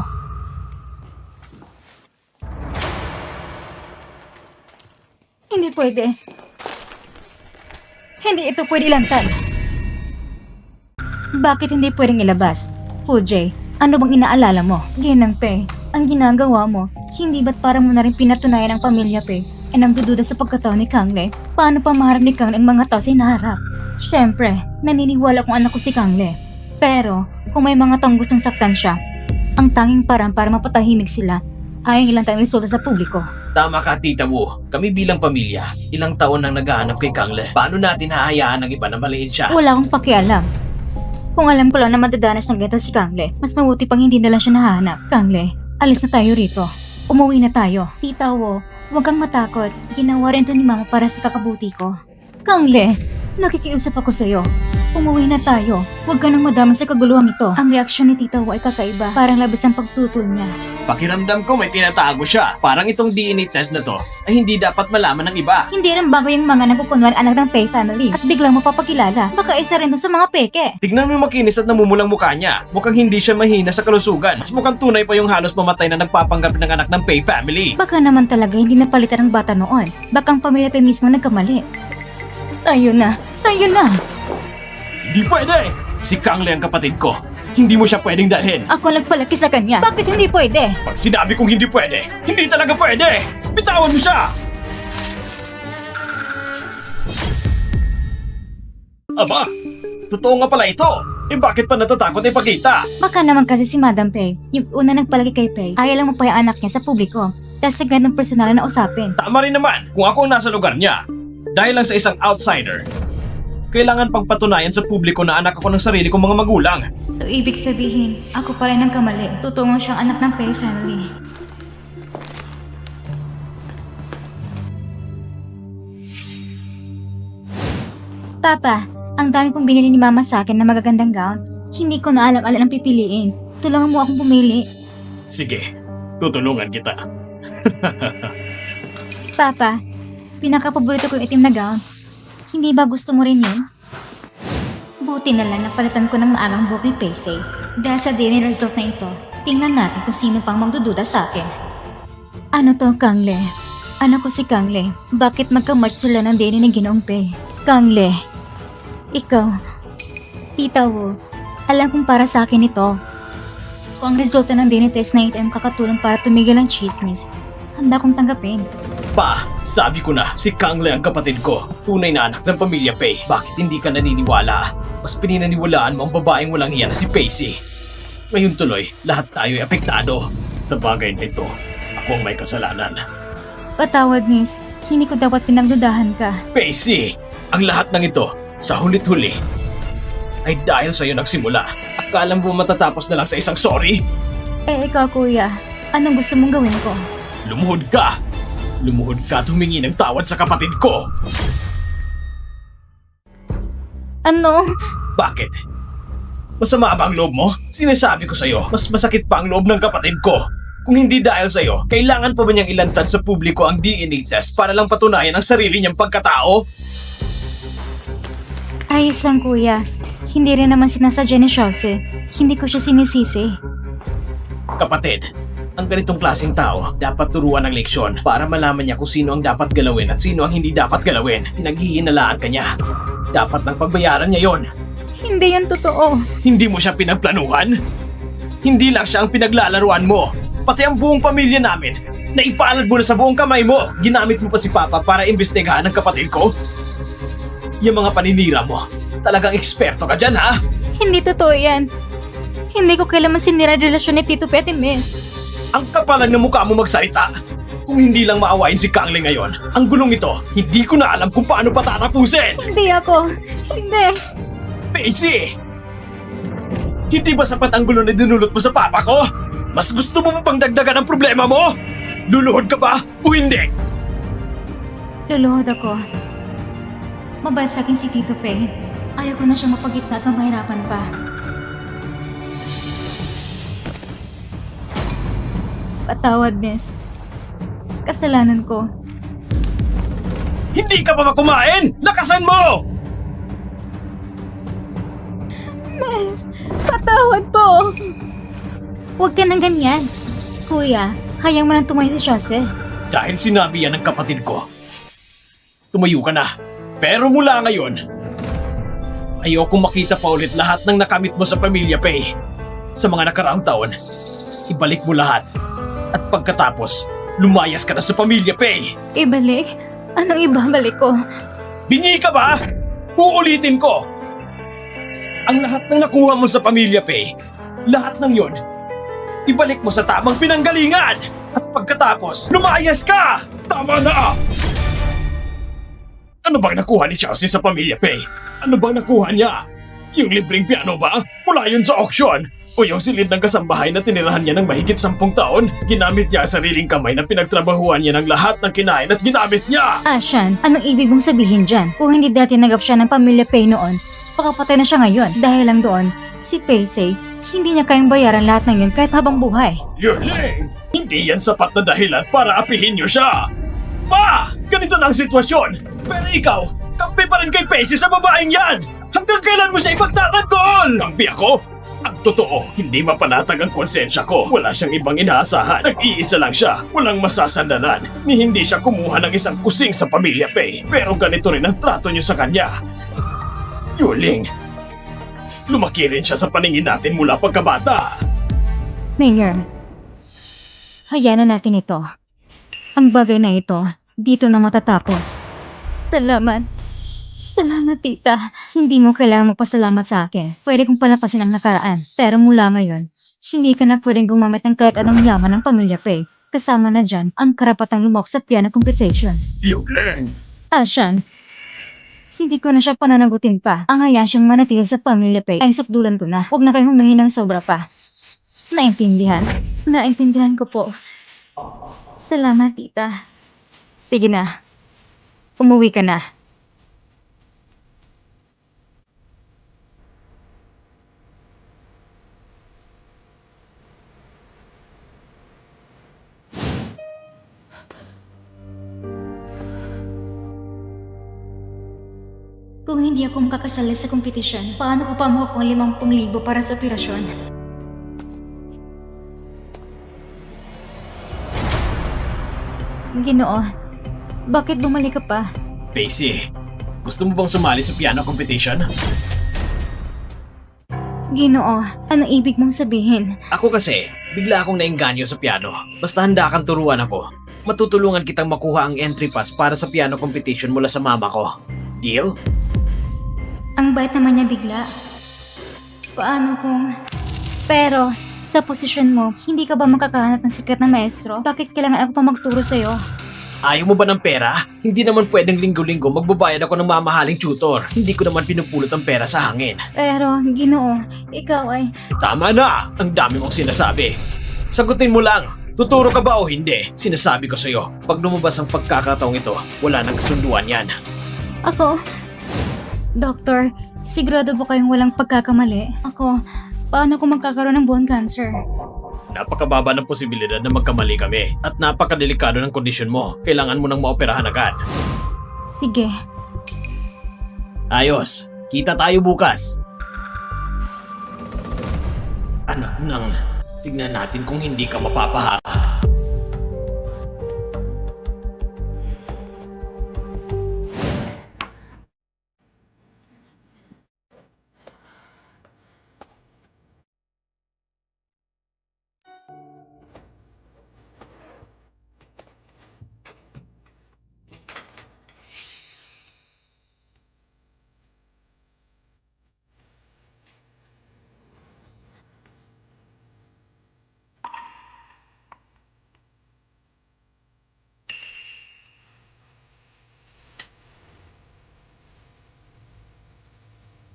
Hindi pwede. Hindi ito pwede ilantad. Bakit hindi pwedeng ilabas? Pujay, ano bang inaalala mo? Ginang Pe, ang ginagawa mo, hindi ba't parang mo na rin pinatunayan ang pamilya Pe? E nang dududa sa pagkatao ni Kangle, paano pa maharap ni Kangle ang mga tao sa hinaharap? Siyempre, naniniwala kong anak ko si Kangle. Pero, kung may mga taong gustong saktan siya, ang tanging parang para mapatahimik sila ay ang ilang taong resulta sa publiko. Tama ka, Tita Wu. Kami bilang pamilya, ilang taon nang naghahanap kay Kangle. Paano natin hahayaan ang iba na maliin siya? Wala akong pakialam. Kung alam ko lang na madadanas ng ganito si Kangle, mas mabuti pang hindi na lang siya nahanap. Kangle, alis na tayo rito. Umuwi na tayo. Tita Wu, huwag kang matakot. Ginawa rin to ni Mama para sa kakabuti ko. Kangle, nakikiusap ako sa'yo. Umuwi na tayo. Huwag ka nang madama sa kaguluhan ito. Ang reaksyon ni Tita Wu ay kakaiba. Parang labis ang pagtutol niya. Pakiramdam ko may tinatago siya. Parang itong DNA test na to ay hindi dapat malaman ng iba. Hindi rin bago yung mga nagkukunwari anak ng Pei family at biglang mapapakilala. Baka isa rin to sa mga peke. Tignan mo yung makinis at namumulang mukha niya. Mukhang hindi siya mahina sa kalusugan. Mas mukhang tunay pa yung halos mamatay na nagpapanggap ng anak ng Pei family. Baka naman talaga hindi napalitan ng bata noon. Baka ang pamilya Pei mismo nagkamali. Tayo na! Tayo na! Hindi pwede! Si Kangle ang kapatid ko. Hindi mo siya pwedeng dalhin. Ako nagpalaki sa kanya. Bakit hindi pwede? Pag sinabi kong hindi pwede, hindi talaga pwede! Bitawan mo siya! Aba, totoo nga pala ito. Eh bakit pa natatakot ipakita? Baka naman kasi si Madam Pei, yung una nagpalaki kay Pei, ayaw lang mapaya anak niya sa publiko. Dahil sa ganong personal na usapin. Tama rin naman kung ako ang nasa lugar niya. Dahil lang sa isang outsider, kailangan pagpatunayan sa publiko na anak ako ng sarili kong mga magulang. So ibig sabihin, ako pa rin ang kamali. Tutungo siyang anak ng Pei family. Papa, ang dami pong binili ni Mama sa akin na magagandang gown. Hindi ko na alam ang pipiliin. Tulungan mo akong pumili. Sige, tutulungan kita. Papa, pinakapaborito ko yung itim na gown. Hindi ba gusto mo rin yun? Buti na lang napalitan ko ng maagang buhok ni Pacey. Dahil sa DNA result na ito, tingnan natin kung sino pang magdududa sa akin. Ano to, Kangle? Anak ko si Kangle. Bakit magka-match sila ng DNA ni Ginoong Pei? Kangle, ikaw, Tita Wu, alam kong para sa akin ito. Kung ang resulta ng DNA test na ito ay makakatulong para tumigil ang chismis, handa kong tanggapin. Pa, sabi ko na, si Kangle ang kapatid ko. Tunay na anak ng pamilya Pei. Bakit hindi ka naniniwala? Mas pinaniniwalaan mo ang babaeng walang hiya na si Pacey. Ngayon tuloy, lahat tayo ay apektado. Sa bagay na ito, ako ang may kasalanan. Patawad, Miss. Hindi ko dapat pinagdudahan ka. Pacey, ang lahat ng ito, sa hulit-huli, ay dahil sa'yo nagsimula. Akala mo matatapos na lang sa isang sorry? Eh, ikaw, kuya. Anong gusto mong gawin ko? Lumuhod ka! Lumuhod ka at humingi ng tawad sa kapatid ko! Ano? Bakit? Masama ba ang loob mo? Sinasabi ko sa'yo, mas masakit pa ang loob ng kapatid ko. Kung hindi dahil sa'yo, kailangan pa ba niyang ilantad sa publiko ang DNA test para lang patunayan ang sarili niyang pagkatao? Ayos lang kuya. Hindi rin naman sinasadya ni Jose. Hindi ko siya sinisisi. Kapatid, ang ganitong klaseng tao dapat turuan ng leksyon para malaman niya kung sino ang dapat galawin at sino ang hindi dapat galawin. Pinaghihinalaan ka niya. Dapat lang pagbayaran niya yon. Hindi yun totoo. Hindi mo siya pinagplanuhan? Hindi lang siya ang pinaglalaruan mo. Pati ang buong pamilya namin. Naipalad mo na sa buong kamay mo. Ginamit mo pa si Papa para imbestigahan ang kapatid ko. Yung mga paninira mo, talagang eksperto ka dyan, ha? Hindi totoo yan. Hindi ko kailanman sinira ang relasyon ni Tito Petty, miss. Ang kapalan ng mukha mo magsalita. Kung hindi lang maawain si Kangle ngayon, ang gulong ito, hindi ko na alam kung paano patatapusin. Hindi ako. Hindi. Pacey! Hindi ba sapat ang gulo na dinulot mo sa papa ko? Mas gusto mo pa pang dagdagan ang problema mo? Luluhod ka ba o hindi? Luluhod ako. Mabait sa akin si Tito Pe. Ayaw ko na siya mapagitna at mamahirapan pa. Patawad, miss. Kasalanan ko. Hindi ka pa ba kumain? Lakasan mo! Miss, patawad po. Huwag ka nang ganyan. Kuya, hayang mo nang tumayo si Jose. Dahil sinabi yan ng kapatid ko. Tumayo ka na. Pero mula ngayon, ayokong makita pa ulit lahat ng nakamit mo sa Pamilya Pay. Sa mga nakaraang taon, ibalik mo lahat. At pagkatapos, lumayas ka na sa Pamilya Pay. Ibalik? Anong ibabalik ko? Bingi ka ba? Uulitin ko. Ang lahat ng nakuha mo sa Pamilya Pay, lahat ng yon, ibalik mo sa tamang pinanggalingan. At pagkatapos, lumayas ka! Tama na! Ano bang nakuha ni Chelsea sa Pamilya Pay? Ano bang nakuha niya? Yung libreng piano ba? Mula yun sa auction? O yung silid ng kasambahay na tinirahan niya ng mahigit 10 taon? Ginamit niya ang sariling kamay na pinagtrabahuan niya ng lahat ng kinain at ginamit niya! Ashan, anong ibig mong sabihin dyan? Kung hindi dati nagap siya ng Pamilya Pay noon, baka patay na siya ngayon. Dahil lang doon, si Paisay, hindi niya kayang bayaran lahat ng yun kahit habang buhay. Yuling! Hindi yan sapat na dahilan para apihin niyo siya! Pa! Ganito na ang sitwasyon! Pero ikaw, kampi pa rin kay Pacey sa babaeng yan! Hanggang kailan mo siya ipagtatanggol? Kampi ako? Ang totoo, hindi mapanatag ang konsensya ko. Wala siyang ibang inaasahan. Nag-iisa lang siya. Walang masasandalan. Ni hindi siya kumuha ng isang kusing sa Pamilya Pay. Pero ganito rin ang trato niyo sa kanya. Yuling, lumaki rin siya sa paningin natin mula pagkabata. Mayor, hayaan na natin ito. Ang bagay na ito, dito na matatapos. Salamat. Salamat, tita. Hindi mo kailangan magpasalamat sa akin. Pwede kong palapasin ang nakaraan. Pero mula ngayon, hindi ka na pwedeng gumamit ng kahit anong yaman ng Pamilya Pay. Kasama na dyan ang karapatang lumok sa piano competition. Yuling! Ashan, hindi ko na siya pananagutin pa. Ang hayaan siyang manatili sa Pamilya Pay ay sakdulan ko na. Huwag na kayong humingi ng sobra pa. Naintindihan? Naintindihan ko po. Salamat, tita. Sige na. Umuwi ka na. Kung hindi ako makakasali sa kompetisyon, paano ko pa makukuha 50,000 para sa operasyon? Ginoo, bakit bumalik ka pa? Pacey, gusto mo bang sumali sa piano competition? Ginoo, anong ibig mong sabihin? Ako kasi, bigla akong naengganyo sa piano. Basta handa kang turuan ako. Matutulungan kitang makuha ang entry pass para sa piano competition mula sa mama ko. Deal? Ang bait naman niya bigla. Paano kung... Pero, sa posisyon mo, hindi ka ba makakahanap ng sikat na maestro? Bakit kailangan ako pa magturo sa'yo? Ayaw mo ba ng pera? Hindi naman pwedeng linggo-linggo magbabayad ako ng mamahaling tutor. Hindi ko naman pinupulot ang pera sa hangin. Pero, Ginoo, ikaw ay... Tama na! Ang dami mong sinasabi. Sagutin mo lang. Tuturo ka ba o hindi? Sinasabi ko sa'yo, pag lumabas ang pagkakataong ito, wala nang kasunduan yan. Ako... Doktor, Sigurado po kayong walang pagkakamali? Ako, paano kung magkakaroon ng bone cancer? Napakababa ng posibilidad na magkamali kami at napakadelikado ng kondisyon mo. Kailangan mo nang maoperahan agad. Sige. Ayos, kita tayo bukas. Anak nang, tignan natin kung hindi ka mapapahamak.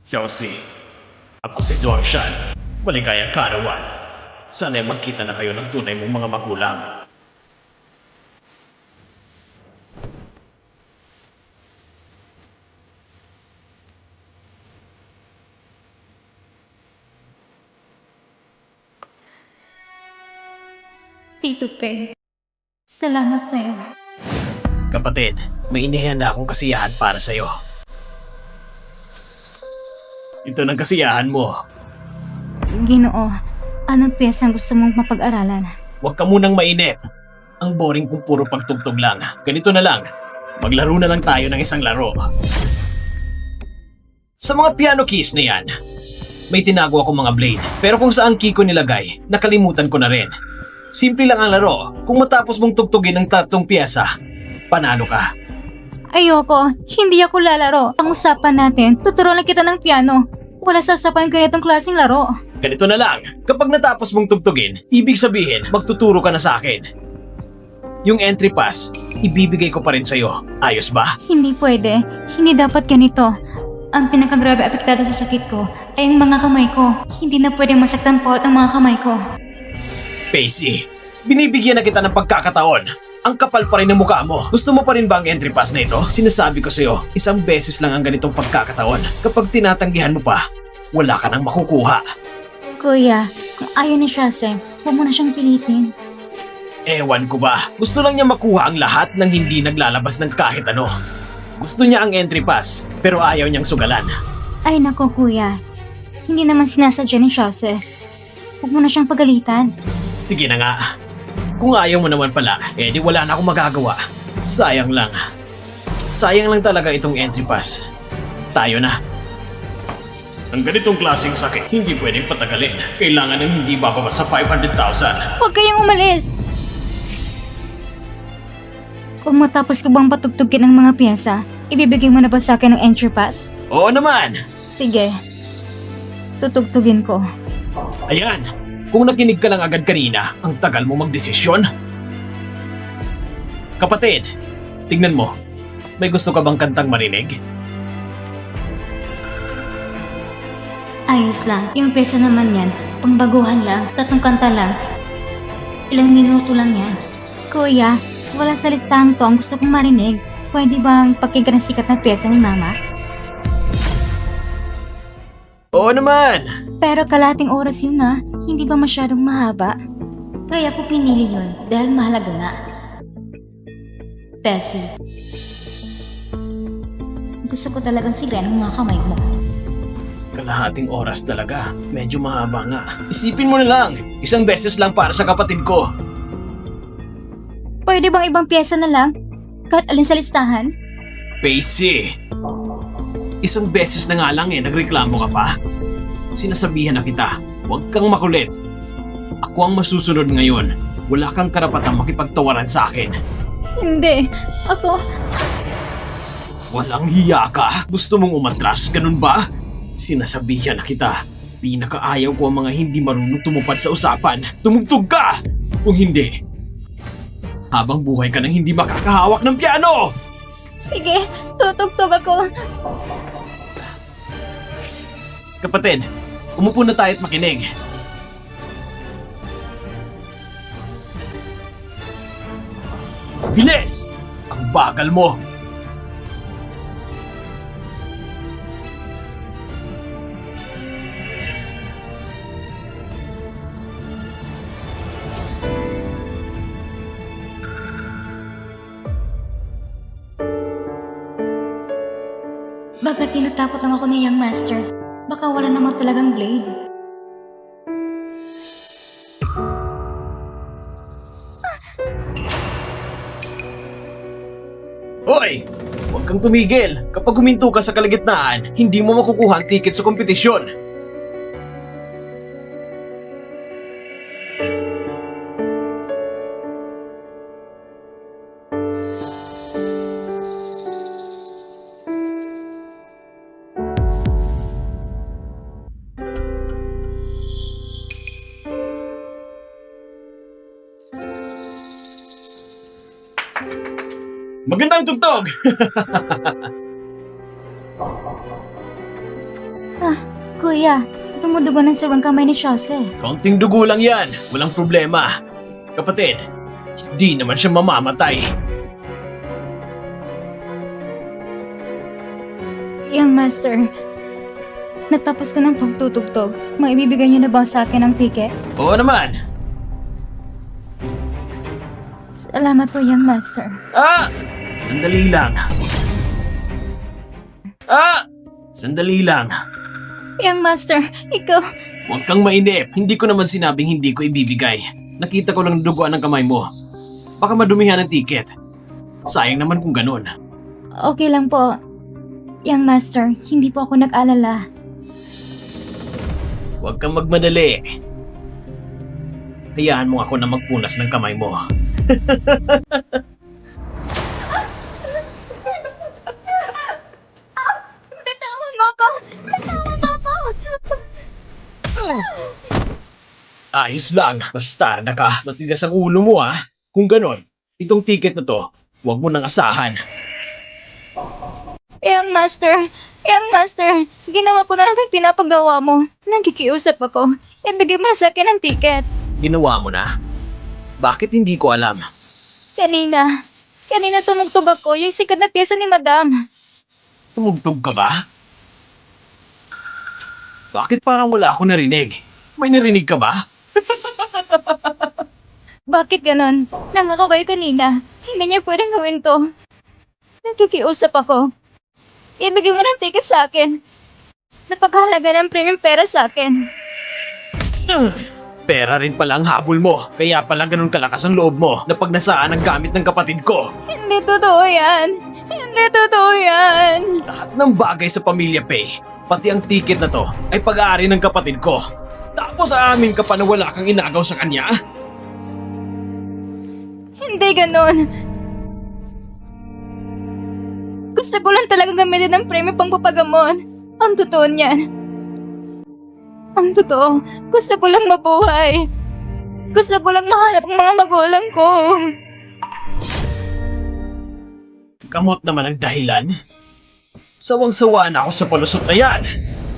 Chelsea, ako si Zhuangshan. Maligayang karawan. Sana'y magkita na kayo ng tunay mong mga magulang. Tito Pe, salamat sa'yo. Kapatid, may inihanda akong kasiyahan para sa'yo. Ito ng kasiyahan mo. Ginoo, anong piyesang gusto mong mapag-aralan? Huwag ka munang mainip. Ang boring kung puro pagtugtog lang. Ganito na lang. Maglaro na lang tayo ng isang laro. Sa mga piano keys na yan, may tinago ako mga blade. Pero kung saan key ko nilagay, nakalimutan ko na rin. Simple lang ang laro. Kung matapos mong tugtugin ng 3 piyesa, panalo ka. Ayoko, hindi ako lalaro. Ang usapan natin, tuturuan kita ng piano. Wala sa usapan ng ganitong klaseng laro. Ganito na lang. Kapag natapos mong tugtugin, ibig sabihin, magtuturo ka na sa akin. Yung entry pass, ibibigay ko pa rin sa'yo. Ayos ba? Hindi pwede. Hindi dapat ganito. Ang pinakagrabe apektado sa sakit ko ay ang mga kamay ko. Hindi na pwedeng masaktan pa ang mga kamay ko. Pacey, binibigyan na kita ng pagkakataon. Ang kapal pa rin ng mukha mo. Gusto mo pa rin ba ang entry pass na ito? Sinasabi ko sa'yo, isang beses lang ang ganitong pagkakataon. Kapag tinatanggihan mo pa, wala ka nang makukuha. Kuya, kung ayaw ni Shase, huwag mo na siyang pilitin. Ewan ko ba, gusto lang niya makuha ang lahat ng hindi naglalabas ng kahit ano. Gusto niya ang entry pass, pero ayaw niyang sugalan. Ay nako kuya, hindi naman sinasadya ni Shase. Huwag mo na siyang pagalitan. Sige na nga. Kung ayaw mo naman pala, di wala na akong magagawa. Sayang lang. Sayang lang talaga itong entry pass. Tayo na. Ang ganitong klaseng sakit, hindi pwedeng patagalin. Kailangan ng hindi bababa sa 500,000. Huwag kayong umalis! Kung matapos ko bang patugtugin ang mga piyesa, ibibigay mo na ba sa akin ng entry pass? Oo naman! Sige. Tutugtugin ko. Ayan, kung nakinig ka lang agad kanina, ang tagal mo magdesisyon. Kapatid, tignan mo. May gusto ka bang kantang marinig? Ayos lang. Yung piyesa naman yan, pangbaguhan lang, 3 kanta lang. Ilang minuto lang yan. Kuya, wala sa listahan to ang gusto kong marinig. Pwede bang pakinggan ang sikat na piyesa ni Mama? Oo naman! Pero kalating oras yun na, hindi ba masyadong mahaba? Kaya ko pinili yun dahil mahalaga nga. Bessie. Gusto ko talagang siren ang mga kamay mo. Kalahating oras talaga. Medyo mahaba nga. Isipin mo na lang, isang beses lang para sa kapatid ko. Pwede bang ibang piyesa na lang? Kahit alin sa listahan? Pacey! Isang beses na nga lang nagreklamo ka pa. Sinasabihan na kita, huwag kang makulit. Ako ang masusunod ngayon. Wala kang karapatang makipagtawaran sa akin. Hindi. Ako... Walang hiya ka? Gusto mong umatras, ganun ba? Sinasabihan na kita. Pinakaayaw ko ang mga hindi marunong tumupad sa usapan. Tumugtog ka! Kung hindi, habang buhay ka nang hindi makakahawak ng piano! Sige, tutugtog ako. Kapatid, umupo na tayo at makinig. Bilis! Ang bagal mo! Baka tinatakot lang ako ni Young Master. Baka wala namang talagang blade. Hoy! Huwag kang tumigil. Kapag huminto ka sa kalagitnaan, hindi mo makukuha ang ticket sa kompetisyon. Magandang tugtog! Kuya, dumudugo ng sobrang kamay ni Shase. Kaunting dugo lang yan. Walang problema. Kapatid, hindi naman siya mamamatay. Young Master, natapos ko ng pagtutugtog. Maibibigay niyo na ba sa akin ang ticket? Oo naman. Salamat po, Young Master. Sandali lang. Sandali lang. Young Master, ikaw... Huwag kang mainip. Hindi ko naman sinabing hindi ko ibibigay. Nakita ko lang duguan ng kamay mo. Baka madumihan ang ticket. Sayang naman kung ganun. Okay lang po. Young Master, hindi po ako nag-alala. Huwag kang magmadali. Hayaan mo ako na magpunas ng kamay mo. Bitawan mo ako! Bitawan mo ako! Ayos lang. Basta matigas ang ulo mo ha. Kung ganon, itong ticket na to, huwag mo nang asahan. Young Master, ginawa ko na lang ang pinapagawa mo. Nagkikiusap ako. Ibigay mo sa akin ang ticket. Ginawa mo na? Bakit hindi ko alam? Kanina tumugtog ako yung sikat na pyesa ni Madam. Tumugtog ka ba? Bakit parang wala ako narinig? May narinig ka ba? Bakit ganon? Nangako kayo kanina. Hindi niya pwedeng gawin to. Nagkikiusap ako. Ibigay mo ng ticket sa akin. Napaghalaga ng premium pera sa akin. Pera rin pala ang habol mo. Kaya pala ganun kalakas ang loob mo na pag nasaan ang gamit ng kapatid ko. Hindi totoo yan. Hindi totoo yan. Lahat ng bagay sa Pamilya Pay, pati ang ticket na to, ay pag-aari ng kapatid ko. Tapos aamin ka pa na wala kang inagaw sa kanya? Hindi ganon. Gusto ko lang talaga gamitin ng premium pang papagamot. Ang totoo niyan. Ang totoo, gusto ko lang mabuhay. Gusto ko lang mahanap ang mga magulang ko. Kamot naman ang dahilan. Sawang-sawa na ako sa palusot na yan.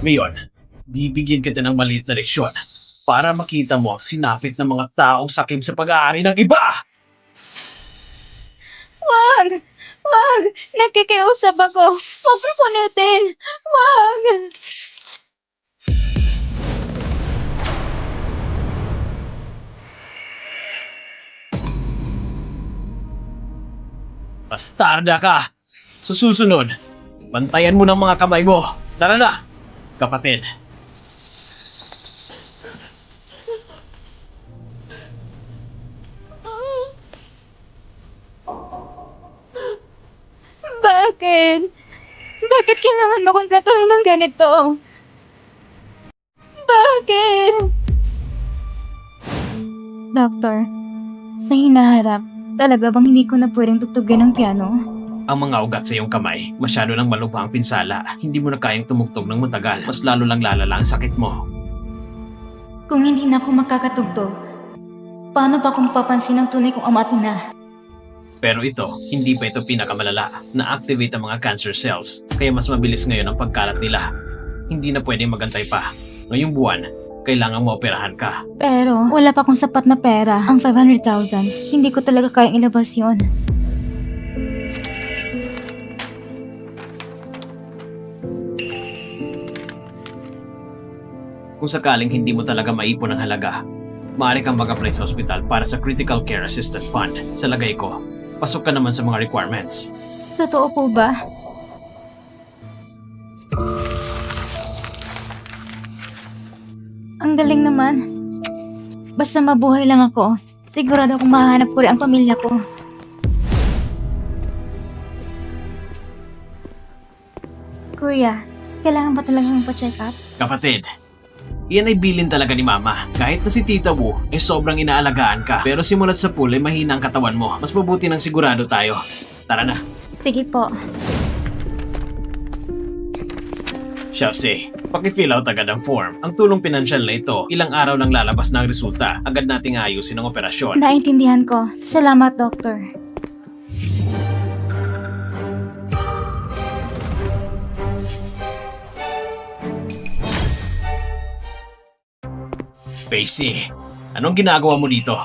Ngayon, bibigyan kita ng maliit na leksyon para makita mo ang sinapit ng mga taong sakim sa pag-aari ng iba. Wag! Wag! Nakikiusap ako. Huwag mo punitin. Wag! Bastarda ka! Sa susunod, bantayan mo ng mga kamay mo. Tara na, kapatid. Bakit? Bakit kailangan mo kontratuhin ng ganito? Bakit? Doctor, sa hinaharap, talaga bang hindi ko na pwedeng tugtugin ng piano? Ang mga ugat sa iyong kamay, masyado nang malubha ang pinsala. Hindi mo na kayang tumugtog ng matagal. Mas lalo lang lalala ang sakit mo. Kung hindi na ako makakatugtog, paano pa kung papansin ng tunay kong ama at ina? Pero ito, hindi pa ito pinakamalala. Na-activate ang mga cancer cells, kaya mas mabilis ngayon ang pagkalat nila. Hindi na pwedeng magantay pa. Ngayong buwan, kailangan maoperahan ka. Pero wala pa akong sapat na pera. Ang 500,000, hindi ko talaga kayang ilabas yon. Kung sakaling hindi mo talaga maipon ang halaga, maaari kang mag-apply sa ospital para sa Critical Care Assistance Fund. Sa lagay ko, pasok ka naman sa mga requirements. Totoo po ba? Ang galing naman. Basta mabuhay lang ako, sigurado akong mahanap ko rin ang pamilya ko. Kuya, kailangan ba talagang pa-check up? Kapatid, iyan ay bilin talaga ni Mama. Kahit na si Tita Wu, sobrang inaalagaan ka. Pero simulat sa pool ay mahina ang katawan mo. Mas mabuti nang sigurado tayo. Tara na. Sige po. Chelsea, paki-fill out agad ang form. Ang tulong pinansyal na ito, ilang araw lang lalabas na ang resulta. Agad nating ayusin ang operasyon. Naintindihan ko. Salamat, Doktor. Pacey, anong ginagawa mo dito?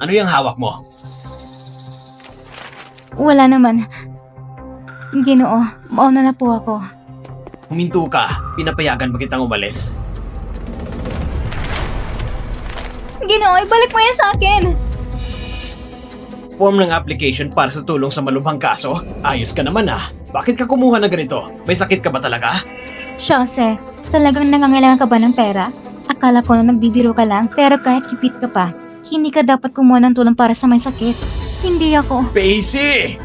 Ano yung hawak mo? Wala naman. Ginoo, mauna na po ako. Huminto ka. Pinapayagan ba kitang umalis? Ginoo, ibalik mo yan sa akin! Form ng application para sa tulong sa malubhang kaso? Ayos ka naman ah. Bakit ka kumuha na ganito? May sakit ka ba talaga? Jose, talagang nangangailangan ka ba ng pera? Akala ko na nagbibiro ka lang, pero kahit kipit ka pa, hindi ka dapat kumuha ng tulong para sa may sakit. Hindi ako. Pacey!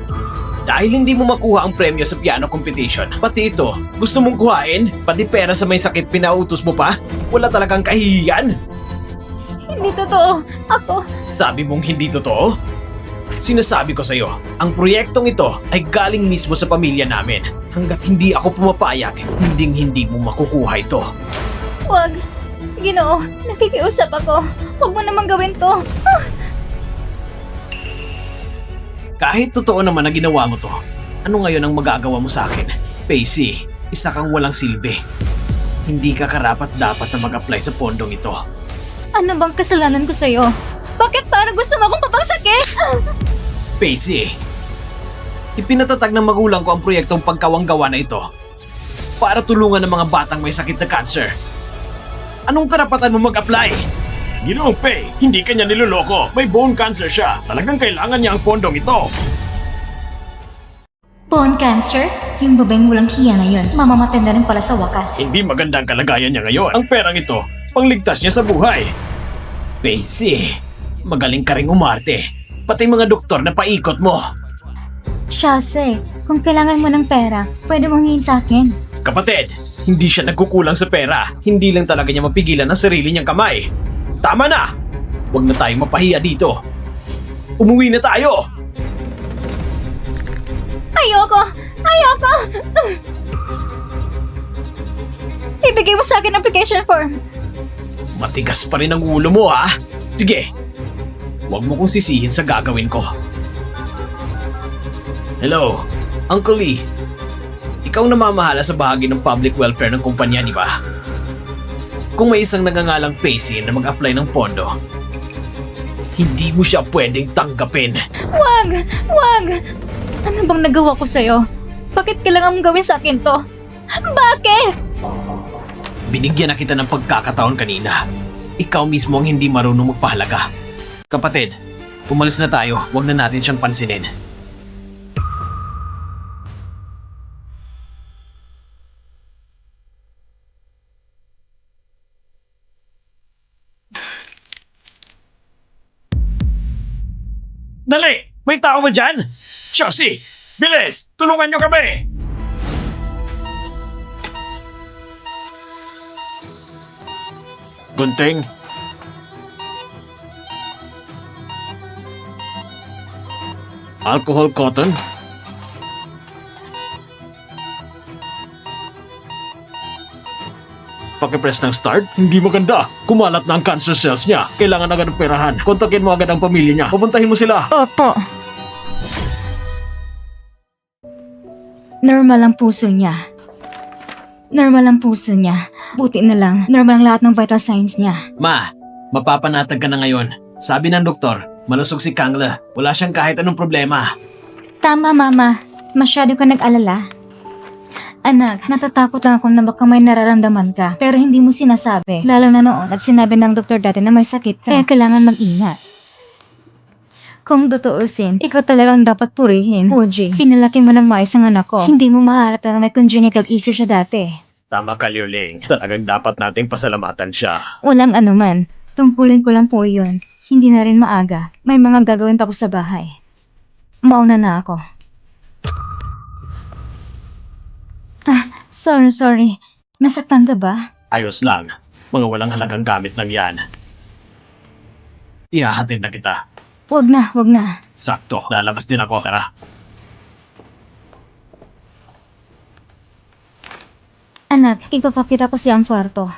Dahil hindi mo makuha ang premyo sa piano competition, pati ito, gusto mong kuhain? Pati pera sa may sakit pinautos mo pa? Wala talagang kahihiyan? Hindi totoo. Ako. Sabi mong hindi totoo? Sinasabi ko sa'yo, ang proyektong ito ay galing mismo sa pamilya namin. Hanggat hindi ako pumapayag, hindi mo makukuha ito. Wag. Ginoo, nakikiusap ako. Huwag mo naman gawin to. Kahit totoo naman na ginawa mo to, ano ngayon ang magagawa mo sa akin? Pacey, isa kang walang silbi. Hindi ka karapat-dapat na mag-apply sa pondong ito. Ano bang kasalanan ko sa'yo? Bakit parang gusto mo akong papagsakin? Pacey, ipinatatag ng magulang ko ang proyektong pagkawanggawa na ito para tulungan ng mga batang may sakit na cancer. Anong karapatan mo mag-apply? Ginoong Pei, hindi kanya niloloko. May bone cancer siya. Talagang kailangan niya ang pondong ito. Bone cancer? Yung babaeng walang hiya na yun. Mamamatay na rin pala sa wakas. Hindi maganda ang kalagayan niya ngayon. Ang perang ito, pangligtas niya sa buhay. Pacey, magaling ka ring umarte. Pati mga doktor na paikot mo. Jose, kung kailangan mo ng pera, pwede mong hingin sa akin. Kapatid, hindi siya nagkukulang sa pera. Hindi lang talaga niya mapigilan ang sarili niyang kamay. Tama na! Huwag na tayong mapahiya dito. Umuwi na tayo! Ayoko! Ayoko! Ibigay mo sa akin ang application form. Matigas pa rin ang ulo mo ha? Sige, huwag mo kong sisihin sa gagawin ko. Hello, Uncle Lee. Ikaw namamahala sa bahagi ng public welfare ng kumpanya, di ba? Kung may isang nagangalang Pacey na mag-apply ng pondo, hindi mo siya pwedeng tanggapin. Wag! Wag! Ano bang nagawa ko sa'yo? Bakit kailangan mong gawin sa akin to? Bakit? Binigyan na kita ng pagkakataon kanina. Ikaw mismo ang hindi marunong magpahalaga. Kapatid, pumalis na tayo. Huwag na natin siyang pansinin. Dali! May tao ba dyan? Chelsea! Bilis! Tulungan niyo kami! Gunting? Alcohol cotton? Pakipress ng start? Hindi maganda. Kumalat na ang cancer cells niya. Kailangan agad ng perahan. Kontakin mo agad ang pamilya niya. Pupuntahin mo sila. Opo. Normal ang puso niya. Normal ang puso niya. Buti na lang, normal ang lahat ng vital signs niya. Ma, mapapanatag ka na ngayon. Sabi ng doktor, malusog si Kangla. Wala siyang kahit anong problema. Tama, Mama. Masyado ka nag-alala. Anak, natatakot lang ako na baka may nararamdaman ka, pero hindi mo sinasabi. Lalo na noon at sinabi ng doktor dati na may sakit ka, kaya kailangan mag-ingat. Kung tutuusin, ikaw talagang dapat purihin. Oji, pinalaki mo ng maayos ang anak ko. Hindi mo maharap na may congenital issue siya dati. Tama ka, Liu Ling. Talagang dapat nating pasalamatan siya. Walang anuman. Tungkulin ko lang po yun. Hindi na rin maaga. May mga gagawin pa ko sa bahay. Mauna na ako. Sorry. Nasaktan ka ba? Ayos lang. Mga walang halagang gamit lang yan. Ihahatid na kita. Wag na. Sakto. Lalabas din ako. Tara. Anak, ipapakita ko siyang kwarto.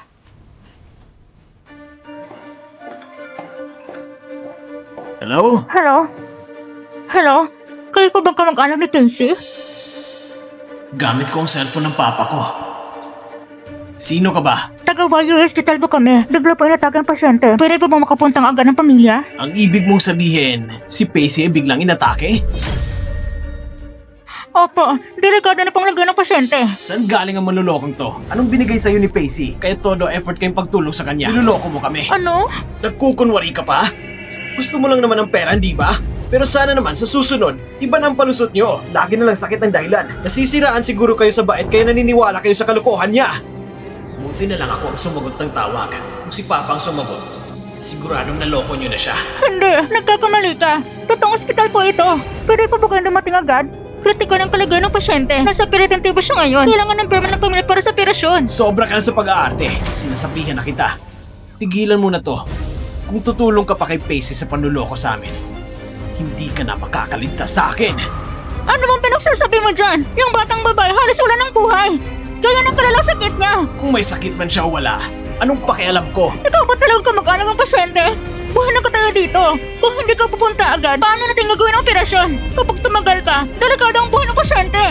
Hello? Hello? Kayo po bang kamag-anak ni Casey? Gamit ko ang cellphone ng papa ko. Sino ka ba? Taga-Wayo Hospital po kami. Bigla po inatake ang pasyente. Pwede po bang makapuntang agad ng pamilya? Ang ibig mong sabihin, si Pacey ay biglang inatake? Opo, delikado na pong lagay ng pasyente. Saan galing ang manlulokong to? Anong binigay sa'yo ni Pacey? Kaya todo effort kayong pagtulong sa kanya. Niloloko mo kami. Ano? Nagkukunwari ka pa? Gusto mo lang naman ng pera, di ba? Pero sana naman sa susunod, iba na ang palusot nyo. Lagi na lang sakit ang dahilan. Nasisiraan siguro kayo sa bait kaya naniniwala kayo sa kalokohan niya. Buti na lang ako ang sumagot ng tawag. Kung si Papa ang sumagot, siguradong naloko nyo na siya. Hindi, nagkakamali ka. Totoong ospital po ito. Pwede po ba kayo dumating agad? Kritiko ng kalagayan ng pasyente. Nasa peritentibo siya ngayon. Kailangan ng perma ng pamilya para sa operasyon. Sobra ka na sa pag-aarte. Sinasabihan na kita. Tigilan mo na to. Kung tutulong ka pa kay Pacey sa panluloko sa amin, hindi ka na makakaligtas sa akin. Ano bang pinagsasabi mo dyan? Yung batang babae halos wala ng buhay. Kaya ng kalalang sakit niya. Kung may sakit man siya o wala, anong pakialam ko? Ikaw ba talagang kamag-anak ng pasyente? Buhay na ka tayo dito. Kung hindi ka pupunta agad, paano natin gagawin ang operasyon? Kapag tumagal pa, delikado ang buhay ng pasyente.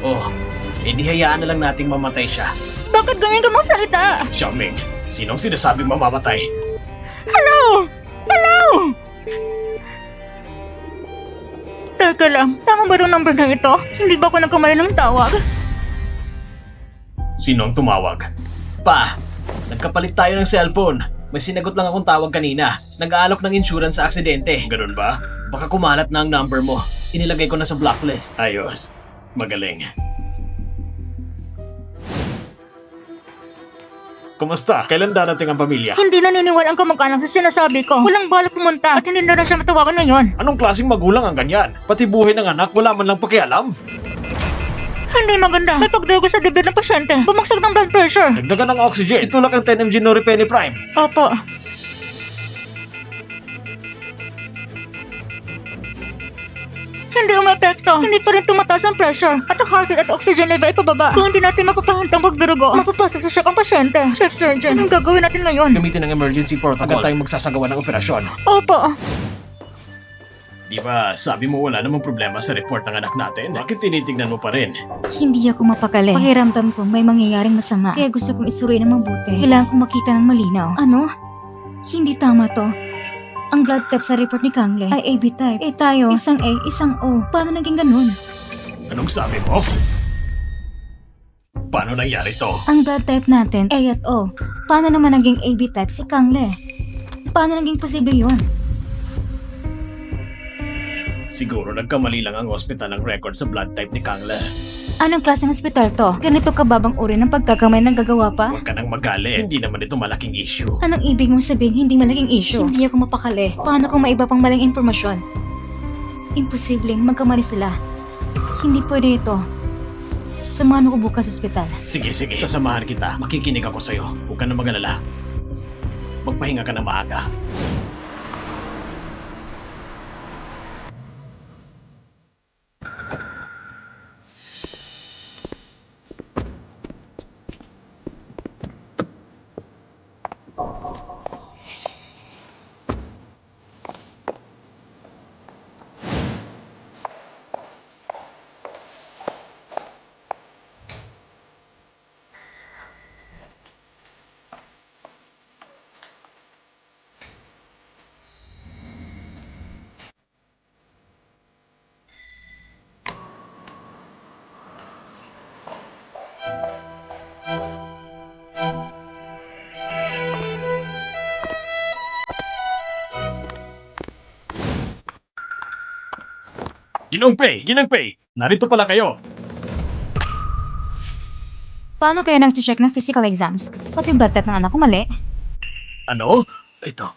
Oh, edi hayaan na lang nating mamatay siya. Bakit ganyan ka magsalita? Xiaoming, sinong sinasabing mamamatay? Hello! Teka lang, tama ba itong number na ito? Hindi ba ako nagkamali ng tawag? Sino ang tumawag? Pa, nagkapalit tayo ng cellphone. May sinagot lang akong tawag kanina. Nag-aalok ng insurance sa aksidente. Ganun ba? Baka kumalat na ang number mo. Inilagay ko na sa blacklist. Ayos. Magaling. Kumusta? Kailan darating ang pamilya? Hindi naniniwala ang kamag-anak sa sinasabi ko. Walang balak pumunta at hindi na siya matawagan ngayon. Anong klaseng magulang ang ganyan? Pati buhay ng anak wala man lang pakialam. Hindi maganda. May pagdugo sa dibdib ng pasyente. Bumagsak ng blood pressure. Dagdagan ng oxygen. Itulak ang 10 mg Noripene-Prime. Opo. Hindi umepekto. Hindi pa rin tumataas ang pressure. At ang heart rate at oxygen level ay pababa. Kung hindi natin mapapahantang pagdurugo, mapapasok sa shock ang pasyente. Chief Surgeon, anong gagawin natin ngayon? Gamitin ang emergency protocol. Agad tayong magsasagawa ng operasyon. Opo. Di ba, sabi mo wala namang problema sa report ng anak natin? Bakit tinitignan mo pa rin? Hindi ako mapakali. Pakiramdam ko may mangyayaring masama. Kaya gusto kong isuroy ng mabuti. Kailangan kong makita ng malinaw. Ano? Hindi tama to. Ang blood type sa report ni Kangle ay AB type. Eh tayo, isang A, isang O. Paano naging ganun? Anong sabi mo? Paano nangyari to? Ang blood type natin, A at O. Paano naman naging AB type si Kangle? Paano naging posible yun? Siguro nagkamali lang ang hospital ng record sa blood type ni Kangle. Anong klaseng ospital to? Ganito kababang uri ng pagkakamay ng gagawa pa? Huwag ka nang magalit. Hindi naman ito malaking issue. Anong ibig mong sabihin hindi malaking issue? Hindi ako mapakali. Paano kung may iba pang maling impormasyon? Imposibleng magkamali sila. Hindi pwede ito. Samahan mo ko bukas sa ospital. Sige, sasamahan kita. Makikinig ako sa'yo. Huwag ka na mag-alala. Magpahinga ka na maaga. Ginong Pei! Narito pala kayo! Paano kaya nag-check ng physical exams? Pati blood test ng anak ko mali. Ano? Ito.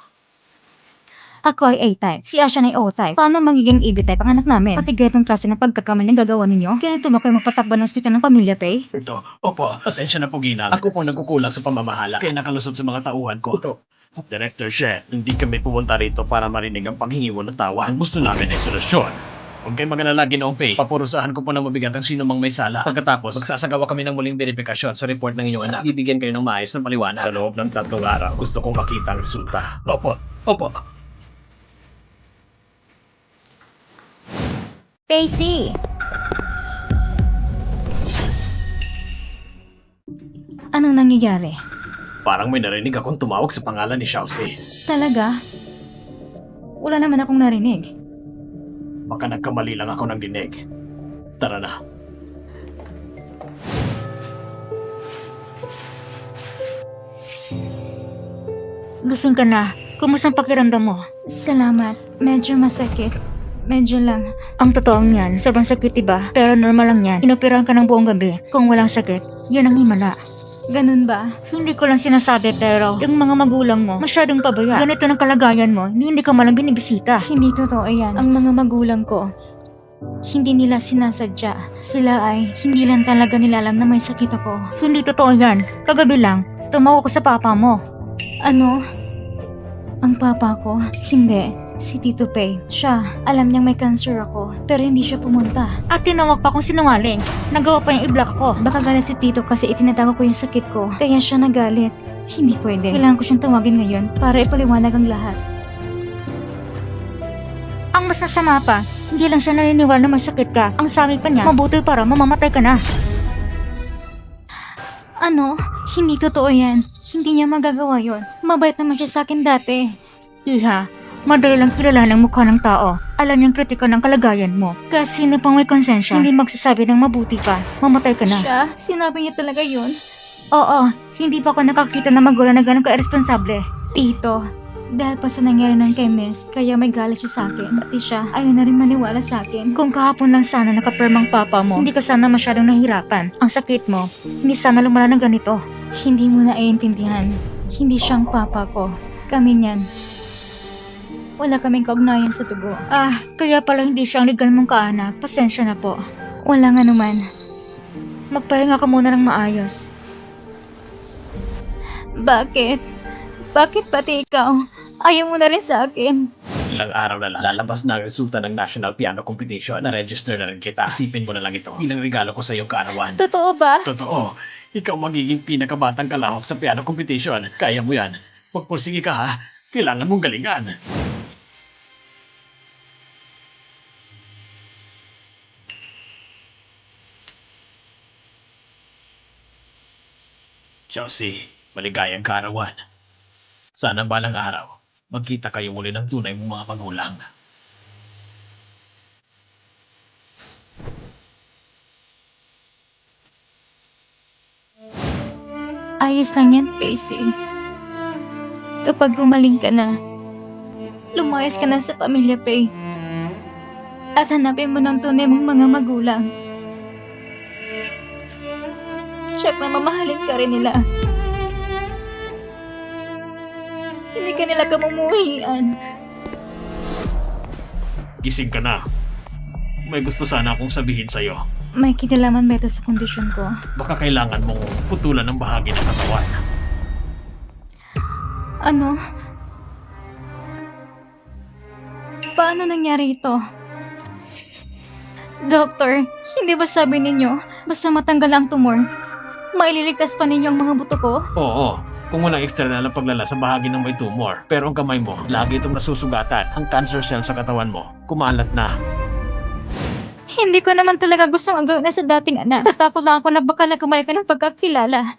Ako ay A-type, si Asha ay O-type. Paano magiging AB-type ang anak namin? Pati ganitong klase ng pagkakamali ang gagawa ninyo? Ganito ba kayo magpatakbo ng ospital ng pamilya, Pay? Ito. Opo, pasensya na po ginang. Ako po nagkukulang sa pamamahala. Kaya nakalusot sa mga tauhan ko. Ito. Director Shen, hindi kami pumunta rito para marinig ang panghingi mo ng tawa. Ang gusto namin ay solusyon. Huwag kayong mag-alala, Ginoong Pay. Papurusahan ko po ng mabigat ang sino mang may sala. Pagkatapos, magsasagawa kami ng muling verifikasyon sa report ng inyong anak. Bibigyan kayo ng maayos na paliwanag. Sa loob ng 3 araw, gusto kong makita ang resulta. Opo. Opo. Pacey! Anong nangyayari? Parang may narinig akong tumawag sa pangalan ni Xiaoxi. Talaga? Wala naman akong narinig. Baka nagkamali lang ako ng dinig. Tara na. Gising ka na. Kumusta ang pakiramdam mo? Salamat. Medyo masakit. Medyo lang. Ang totoo niyan, sobrang sakit diba? Pero normal lang yan. Inoperahan ka ng buong gabi. Kung walang sakit, yun ang himala. Ganun ba? Hindi ko lang sinasabi pero yung mga magulang mo, masyadong pabaya. Ganito ng kalagayan mo, hindi ka malang binibisita. Hindi totoo yan. Ang mga magulang ko, hindi nila sinasadya. Sila ay hindi lang talaga nila alam na may sakit ako. Hindi totoo yan. Kagabi lang, tumawag ko sa papa mo. Ano? Ang papa ko? Hindi. Si Tito Pay. Siya, alam niyang may cancer ako, pero hindi siya pumunta. At tinawag pa akong sinungaling. Nagawa pa niyang i-block ko. Baka galit si Tito kasi itinatago ko yung sakit ko. Kaya siya nagalit. Hindi pwede. Kailangan ko siyang tawagin ngayon para ipaliwanag ang lahat. Ang mas nasama pa, hindi lang siya naniniwala na masakit ka. Ang sabi pa niya, mabuti para mamamatay ka na. Ano? Hindi totoo yan. Hindi niya magagawa yon. Mabait naman siya sa akin dati. Iha, madali lang kilala ng mukha ng tao. Alam niyang kritika ng kalagayan mo. Kahit sino pang may konsensya, hindi magsasabi ng mabuti ka. Mamatay ka na. Siya? Sinabi niya talaga yun? Oo, hindi pa ako nakakita na magulang na ganun ka-irresponsable. Tito, dahil pa sa nangyari ng kay Miss, kaya may galit siya sa akin. Pati siya, ayaw na rin maniwala sa akin. Kung kahapon lang sana nakapirmang papa mo, hindi ka sana masyadong nahirapan. Ang sakit mo, hindi sana lumala ng ganito. Hindi mo na iintindihan. Hindi siyang papa ko. Kami niyan. Wala kaming kaugnayan sa dugo. Kaya pala hindi siyang legal mong kaanak. Pasensya na po. Wala nga naman. Magpahinga ka muna ng maayos. Bakit? Bakit pati ikaw? Ayaw mo na rin sa akin. Ilang araw na lang, lalabas na ang resulta ng National Piano Competition. Na-register na rin kita. Isipin mo na lang ito. Bilang regalo ko sa iyong kaarawan. Totoo ba? Totoo. Ikaw magiging pinakabatang kalahok sa piano competition. Kaya mo yan. Magpursige ka ha. Kailangan mong galingan. Chelsea, maligayang kaarawan. Sana balang araw, magkita kayo muli ng tunay mong mga magulang. Ayos lang yan, Pacey. Kapag gumaling ka na, lumayas ka na sa pamilya, Pay. At hanapin mo ng tunay mong mga magulang. Check na mamahalin ka rin nila. Hindi ka nila kamumuhian. Gising ka na. May gusto sana akong sabihin sa'yo. May kinalaman ba ito sa kondisyon ko? Baka kailangan mong putulan ng bahagi ng katawan. Ano? Paano nangyari ito? Doktor, hindi ba sabi ninyo, basta matanggal ang tumor, maililigtas pa ninyo ang mga buto ko? Oo, kung walang external ang paglala sa bahagi ng may tumor. Pero ang kamay mo, lagi itong nasusugatan. Ang cancer cell sa katawan mo, kumalat na. Hindi ko naman talaga gusto ang gawin na sa dating anak. Tatakot lang ako na baka nagkamali ka ng pagkakilala.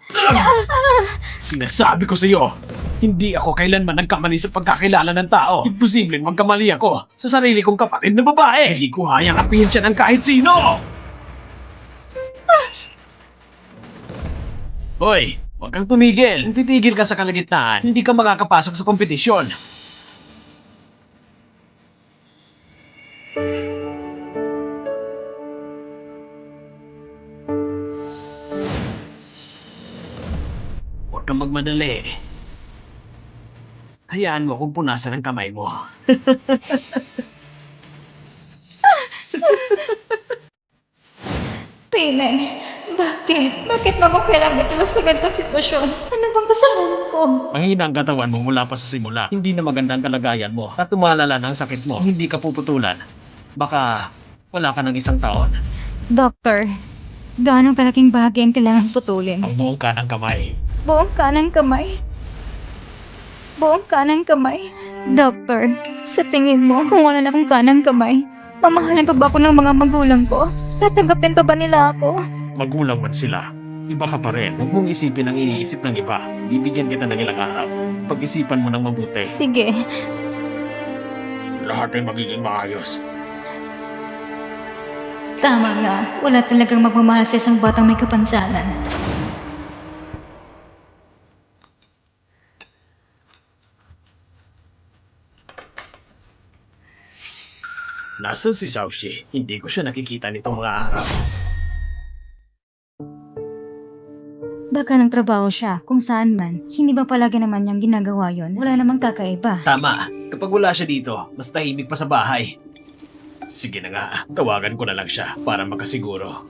Sinasabi ko sa iyo, hindi ako kailanman nagkamali sa pagkakilala ng tao. Imposibleng magkamali ako sa sarili kong kapatid na babae. Hindi ko hayang apihin siya ng kahit sino. Hoy, huwag kang tumigil. Kung titigil ka sa kalagitnaan, hindi ka makakapasok sa kompetisyon. Mali. Hayaan mo kung punasan ang kamay mo. Payman, bakit? Bakit mo ako kailangan ito sa ganitong sitwasyon? Ano bang kasalanan ko? Mahina ang katawan mo mula pa sa simula. Hindi na maganda ang kalagayan mo. At tumalala na ang sakit mo. Hindi ka puputulan. Baka wala ka ng 1 taon. Doktor, gaano kalaking bahagi ang kailangan putulin? Ang buong kanang kamay. Buong kanang kamay? Buong kanang kamay? Doktor, sa tingin mo, kung wala na akong kanang kamay, mamahalan pa ba ako ng mga magulang ko? Tatanggapin pa ba nila ako? Magulang man sila. Iba ka pa rin. Huwag mong isipin ang iniisip ng iba. Bibigyan kita ng ilang araw. Pag-isipan mo ng mabuti. Sige, Lahat ay magiging maayos. tama nga. Wala talagang magmamahal sa isang batang may kapansanan. Nasaan si Xiaoxi? Hindi ko siya nakikita nitong mga araw. Baka ng trabaho siya, kung saan man. Hindi ba palagi naman niyang ginagawa yon? Wala namang kakaiba. Tama. Kapag wala siya dito, mas tahimik pa sa bahay. Sige na nga, tawagan ko na lang siya para makasiguro.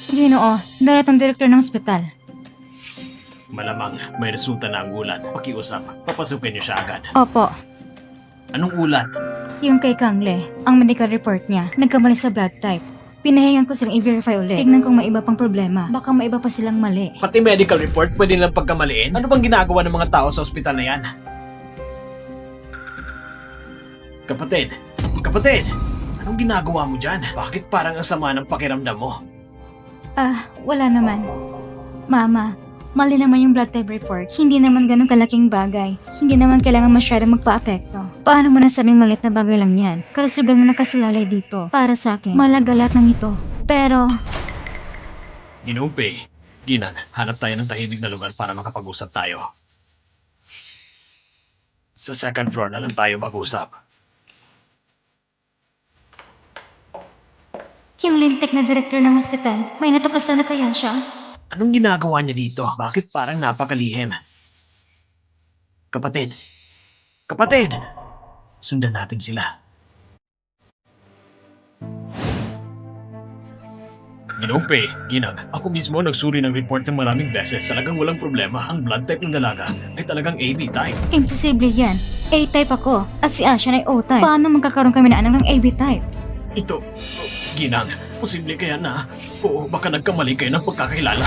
Ginoo, darat ang direktor ng ospital. Malamang may resulta na ang ulat. Pakiusap, papasukin niyo siya agad. Opo, Anong ulat? yung kay Kangle, ang medical report niya, nagkamali sa blood type. Pinahingan ko silang i-verify ulit. Tignan kung may iba pang problema. Baka may iba pa silang mali. Pati medical report pwede nilang pagkamaliin? Ano bang ginagawa ng mga tao sa ospital na yan? Kapatid! Anong ginagawa mo dyan? Bakit parang ang sama ng pakiramdam mo? Wala naman. Mama, mali naman yung blood type report. Hindi naman ganun kalaking bagay. Hindi naman kailangan masyadong magpa-apekto. Paano mo nasabing malit na bagay lang yan? Kalusugan na nakasalalay dito. Para sa akin, malagalat ng ito. Pero, Ginumpi. Ginan, hanap tayo ng tahimik na lugar para makapag-usap tayo. Sa second floor na lang tayo mag-usap. yung lintik na direktor ng hospital, may natuklasan na kaya siya? Anong ginagawa niya dito? Bakit parang napakalihim? Kapatid! Sundan natin sila. Ginumpi, Ginang, ako mismo nagsuri ng report ng maraming beses. Talagang walang problema. Ang blood type ng dalaga ay talagang AB type. Imposible yan. A-type ako, at si Ashan ay O-type. Paano magkakaroon kami na anak ng AB type? Ito, Ginang, posible kaya na, oo, baka nagkamali kayo ng pagkakilala.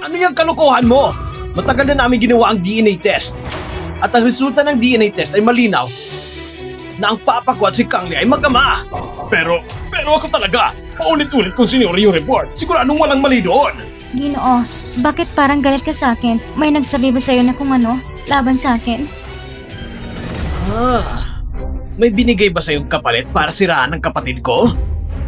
Ano yung kalokohan mo? Matagal na namin ginawa ang DNA test. At ang resulta ng DNA test ay malinaw na ang papa ko at si Kangli ay magkama. Pero ako talaga, paulit-ulit kong sinuri yung report. Siguradong walang mali doon. Ginoo, bakit parang galit ka sa akin? May nagsabi ba sa'yo na kung ano, laban sa akin? May binigay ba sa'yong kapalit para siraan ng kapatid ko?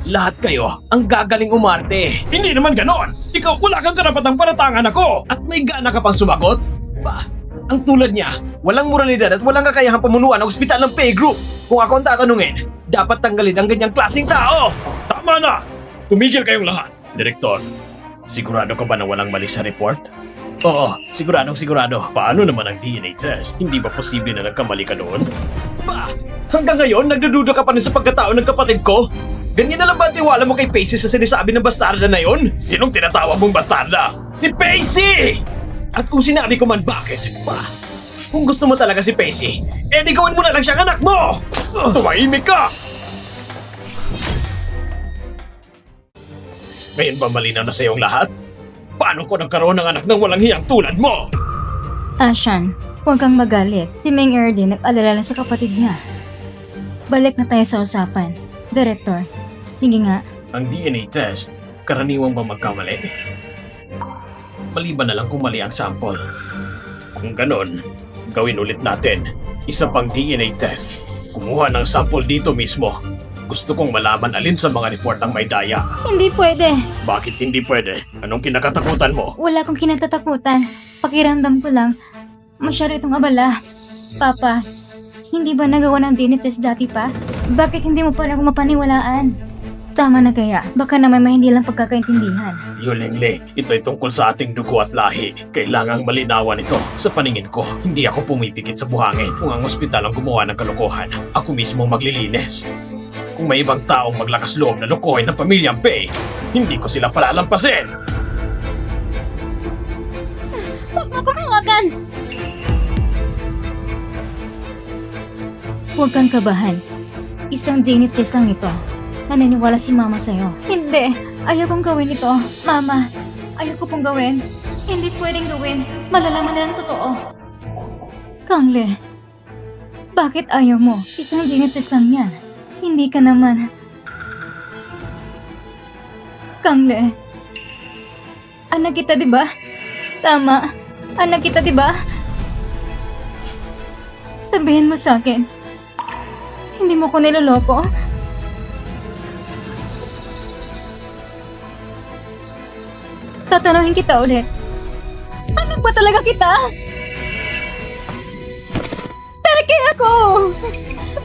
Lahat kayo ang gagaling umarte. Hindi naman ganon! Ikaw wala kang karapatang panatangan ako! At may gana ka pang sumagot? Ang tulad niya, walang moralidad at walang kakayahang pamunuan ng ospital ng Pay Group. Kung ako ang tatanungin, dapat tanggalin ang ganyang klaseng tao! Tama na! Tumigil kayong lahat. Direktor, sigurado ka ba na walang mali sa report? Oo, sigurado. Paano naman ang DNA test? Hindi ba posible na nagkamali ka doon? Hanggang ngayon, nagdududa ka pa rin sa pagkatao ng kapatid ko? Ganyan na lang ba ang tiwala mo kay Pacey sa sinasabi ng bastarda na yon? Sinong tinatawag mong bastarda? Si Pacey! At kung sinabi ko man bakit, kung gusto mo talaga si Pacey, edi gawin mo na lang siyang anak mo! Tumahimik ka! Ngayon ba malinaw na sa iyong lahat? Paano ko nagkaroon ng anak ng walang hiyang tulad mo? Ashan, huwag kang magalit. Si Meng Erdin nag-alala lang sa kapatid niya. Balik na tayo sa usapan. Director, sige nga. Ang DNA test, karaniwang ba magkamali? Maliban na lang kung mali ang sample. Kung ganon, gawin ulit natin. Isa pang DNA test. Kumuha ng sample dito mismo. Gusto kong malaman alin sa mga report ang may daya. Hindi pwede. Bakit hindi pwede? Anong kinakatakutan mo? Wala akong kinatatakutan. Pakiramdam ko lang. Masyado itong abala. Papa, hindi ba nagawa ng DNA test dati pa? Bakit hindi mo pa ako mapaniwalaan? Tama na kaya, baka naman may hindi lang pagkakaintindihan. Yulingling, ito ay tungkol sa ating dugo at lahi. Kailangang malinawan ito. Sa paningin ko, hindi ako pumipikit sa buhangin. Kung ang ospital ang gumawa ng kalokohan, ako mismo ang maglilinis. Kung may ibang taong maglakas loob na lokohin ng pamilyang Pei, hindi ko sila palalampasin! Huwag mo akong hawakan! Huwag kang kabahan. Isang DNA test lang ito. Naniniwala si Mama sa'yo. Hindi! Ayaw kong gawin ito. Mama, ayaw ko pong gawin. Hindi pwedeng gawin. Malalaman na ang totoo. Kangle, bakit ayaw mo? Isang DNA test lang yan. Hindi ka naman. Kangle, anak kita, di ba? Tama. Anak kita, di ba? Sabihin mo sa akin. Hindi mo ko niloloko. Tatanungin kita ulit. Anak ba talaga kita? Peke ako!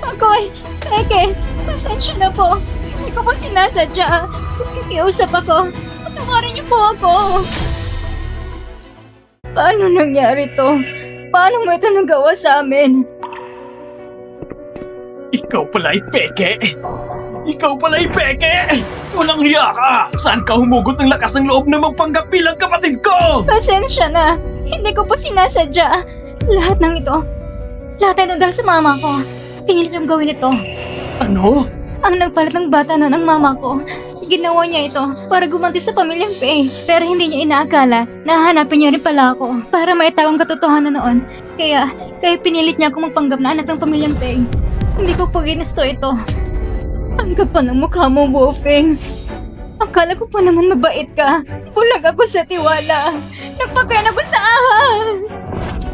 Ako'y peke. Pasensya na po. Hindi ko po sinasadya. Nakikiusap ako. Patawarin niyo po ako. Paano nangyari to? Paano mo ito nagawa sa amin? Ikaw pala ay peke! Ikaw pala ay peke! Walang hiya ka! Saan ka humugot ng lakas ng loob na magpanggap bilang kapatid ko? Pasensya na. Hindi ko po sinasadya. Lahat ng ito dahil sa mama ko. Pinilit yung gawin ito. Ano? Ang nagpalit ng bata na ng mama ko. Ginawa niya ito para gumanti sa pamilyang Pei. Pero hindi niya inaakala na hahanapin niya rin pala ako para maitaw ang katotohanan noon. Kaya pinilit niya akong magpanggap na anak ng pamilyang Pei. Hindi ko pa ginusto ito. Ang kapal ng mukha mo, Wolfing. Akala ko pa naman mabait ka. Bulag ako sa tiwala. Nagpakain ako sa ahas.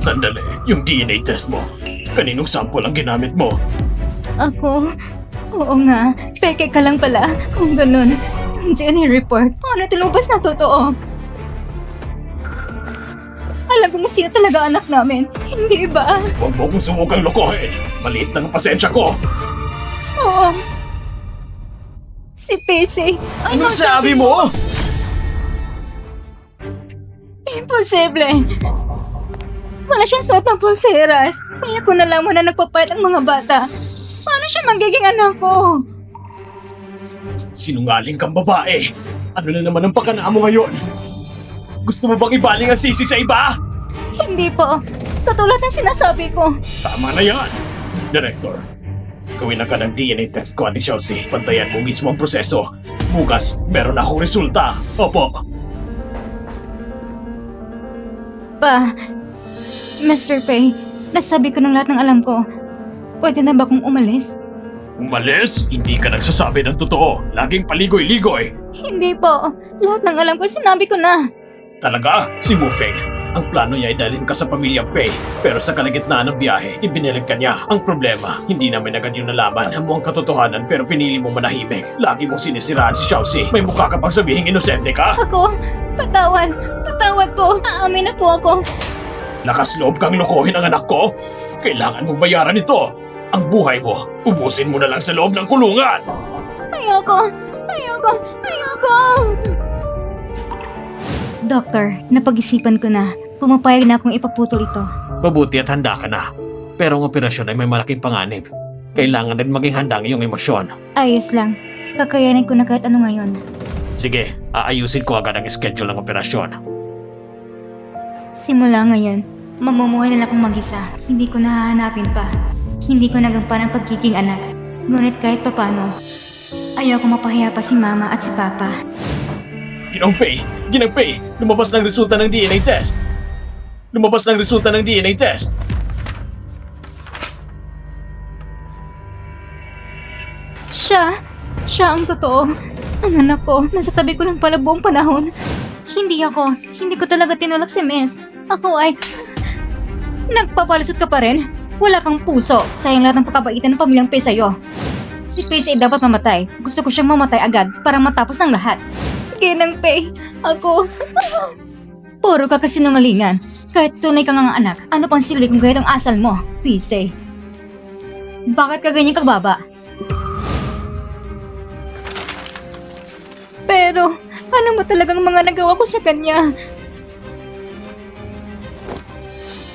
Sandali, yung DNA test mo. Kaninong sample ang ginamit mo? Ako? Oo nga. Peke ka lang pala. Kung ganun, yung DNA report, paano ito lumabas na totoo? Alam kong sino talaga anak namin. Hindi ba? Huwag mo kong sumukang lokohin. Maliit lang ang pasensya ko. Oo. Si PC. Anong sabi mo? Imposible. Wala siyang suot ng pulseras. Kaya ko nalaman na nagpapayat ang mga bata. Paano siya magiging anak ko? Sinungaling kang babae. Ano na naman ang pagkanaa mo ngayon? Gusto mo bang ibaling ang sisi sa iba? Hindi po. Katulad ng sinasabi ko. Tama na yan. Director, gawin na ka ng DNA test ko ni Chelsea. Pantayan mo mismo ang proseso. Bukas, meron akong resulta. Opo. Mr. Pei, nasabi ko ng lahat ng alam ko. Pwede na ba akong umalis? Umalis? Hindi ka nagsasabi ng totoo. Laging paligoy-ligoy. Hindi po. Lahat ng alam ko, sinabi ko na. Talaga? Si Mufeng. Ang plano niya ay dalhin ka sa pamilyang Pei. Pero sa kalagitnaan ng biyahe, ibinilig ka niya. Ang problema, hindi namin agad yung nalaman. Alam mo ang katotohanan pero pinili mong manahimik. Lagi mong sinisiraan si Xiaoxi. May mukha ka pang sabihing inosente ka? Ako, patawad. Patawad po. Aamin na po ako. Lakas loob kang lokohin ang anak ko? Kailangan mong bayaran ito. Ang buhay mo, ubusin mo na lang sa loob ng kulungan. Ayoko. Ayoko. Ayoko. Doktor, napag-isipan ko na. Pumapayag na akong ipaputol ito. Mabuti at handa ka na. Pero ang operasyon ay may malaking panganib. Kailangan din maging handa ang iyong emosyon. Ayos lang. Kakayanin ko na kahit ano ngayon. Sige, aayusin ko agad ang schedule ng operasyon. Simula ngayon, mamumuhay na lang akong mag-isa. Hindi ko nahahanapin pa. Hindi ko nagampan ang pagiging anak. Ngunit kahit papano, ayaw ko mapahiya pa si Mama at si Papa. Ginang Pei, lumabas ng resulta ng DNA test. Lumabas ng resulta ng DNA test. Siya ang totoo. Ang anak ko, nasa tabi ko lang pala buong panahon. Hindi ko talaga tinulak si Miss. Ako ay... Nagpapalusot ka pa rin? Wala kang puso. Sayang lahat ng pagkabaitan ng pamilyang Pei sa'yo. Si Pei ay dapat mamatay. Gusto ko siyang mamatay agad para matapos ng lahat. Ginang Pei, ako... Puro ka kasinungalingan. Kahit tunay kang ang anak, ano pang silbi kung gaya ang asal mo, Pei? Bakit ka ganyan kagbaba? Pero, ano mo talagang mga nagawa ko sa kanya?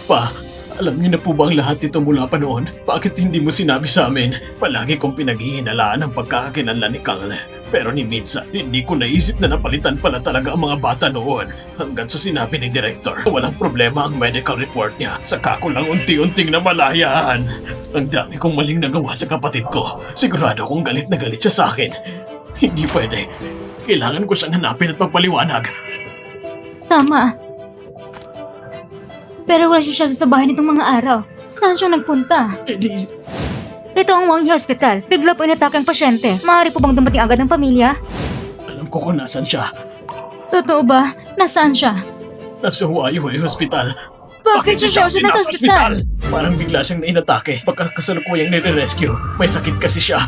Pa, alam niyo na po ba ang lahat ito mula pa noon? Bakit hindi mo sinabi sa amin? Palagi kong pinaghihinalaan ang pagkakakilanlan ni Kang. Pero ni minsan, hindi ko naisip na napalitan pala talaga ang mga bata noon. Hanggang sa sinabi ni Director, walang problema ang medical report niya. Saka ko lang unti-unting namalayan. Ang dami kong maling nagawa sa kapatid ko. Sigurado kong galit na galit siya sa akin. Hindi pwede. Kailangan ko siyang hanapin at magpaliwanag. Tama. Pero wala siya sa bahay nitong mga araw. Saan siya nagpunta? Eh di, Ito ang Wanghi Hospital. Bigla po inatake ang pasyente. Maaari po bang dumating agad ng pamilya? alam ko kung nasan siya. Totoo ba? Nasaan siya? Nasa Huayhuay Hospital. Bakit si Chelsea nasa ospital? Parang bigla siyang nainatake. Pagkakasalukuyang nire-rescue. May sakit kasi siya.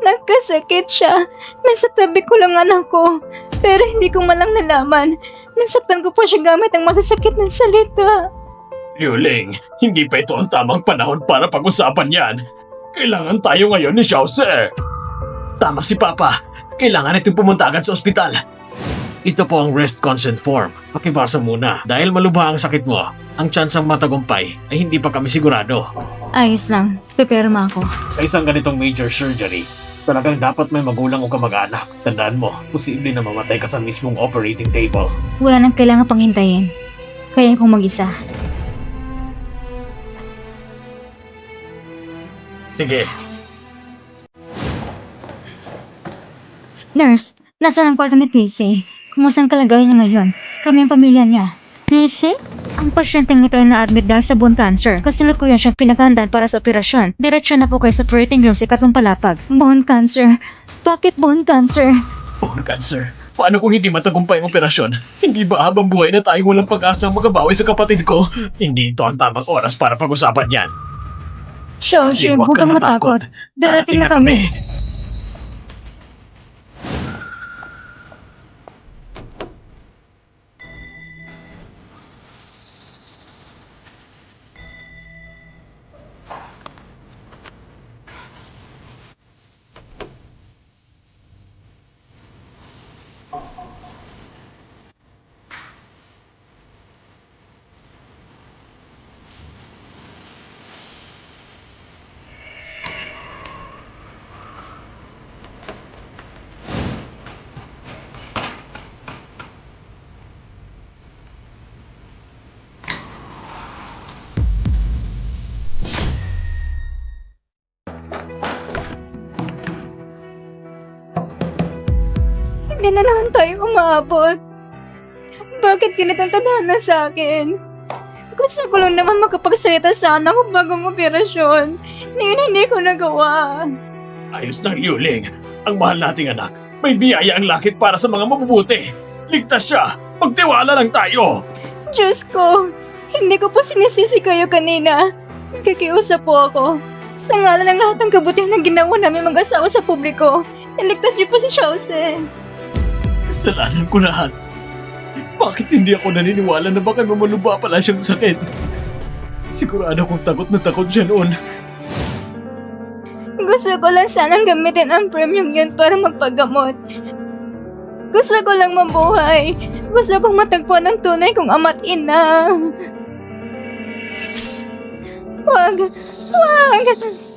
Nagkasakit siya. Nasa tabi ko lang anak ko. Pero hindi ko malang nalaman. Nasaktan ko pa siya gamit ang masasakit na salita. Liuling, hindi pa ito ang tamang panahon para pag-usapan yan. Kailangan tayo ngayon ni Xiaoze. Tama si Papa. Kailangan itong pumunta agad sa ospital. Ito po ang rest consent form. Pakibasa muna. Dahil malubha ang sakit mo, ang tsansang matagumpay ay hindi pa kami sigurado. Ayos lang. Peperma ako. Sa isang ganitong major surgery, talagang dapat may magulang o kamag-anak. Tandaan mo, posible na mamatay ka sa mismong operating table. Wala nang kailangan pang hintayin. Kaya kong mag-isa. Sige, Nurse, nasaan ang kwarto ni PC? Kumusta ang kalagayan niya ngayon? Kami ang pamilya niya. PC? Ang pasyenteng ito ay na-admit dahil sa bone cancer. Kasalukuyan siyang pinaghandaan para sa operasyon. Diretso na po kayo sa operating room sa ikatong palapag. Bone cancer? Bakit bone cancer? bone cancer. Paano kung hindi matagumpay ang operasyon? Hindi ba habang buhay na tayong walang pag-asang magabawi sa kapatid ko? Hindi ito ang tamang oras para pag-usapan yan. Xiaoxi, huwag kang matakot. Darating na kami. Hindi na naman tayo umabot. Bakit ganitong tadhana sa akin? Gusto ko lang naman makapagsalita sa anak ko bagong operasyon. Hindi ko nagawa. Ayos ng Liuling. Ang mahal nating anak. May biyaya ang lakit para sa mga mabubuti. Ligtas siya. Magtiwala lang tayo. Diyos ko, hindi ko po sinisisi kayo kanina. Nakikiusap po ako. Sa ngalan ng lahat ng kabutihan na ginawa namin mag-asawa sa publiko, iligtas niyo po si Xiaoze. Kasalanan ko lahat. Bakit hindi ako naniniwala na baka mamalubha pala siyang sakit? Sigurado kong takot na takot siya noon. Gusto ko lang sanang gamitin ang premium yun para magpagamot. Gusto ko lang mabuhay. Gusto kong matagpuan ang tunay kong ama't ina. Wag!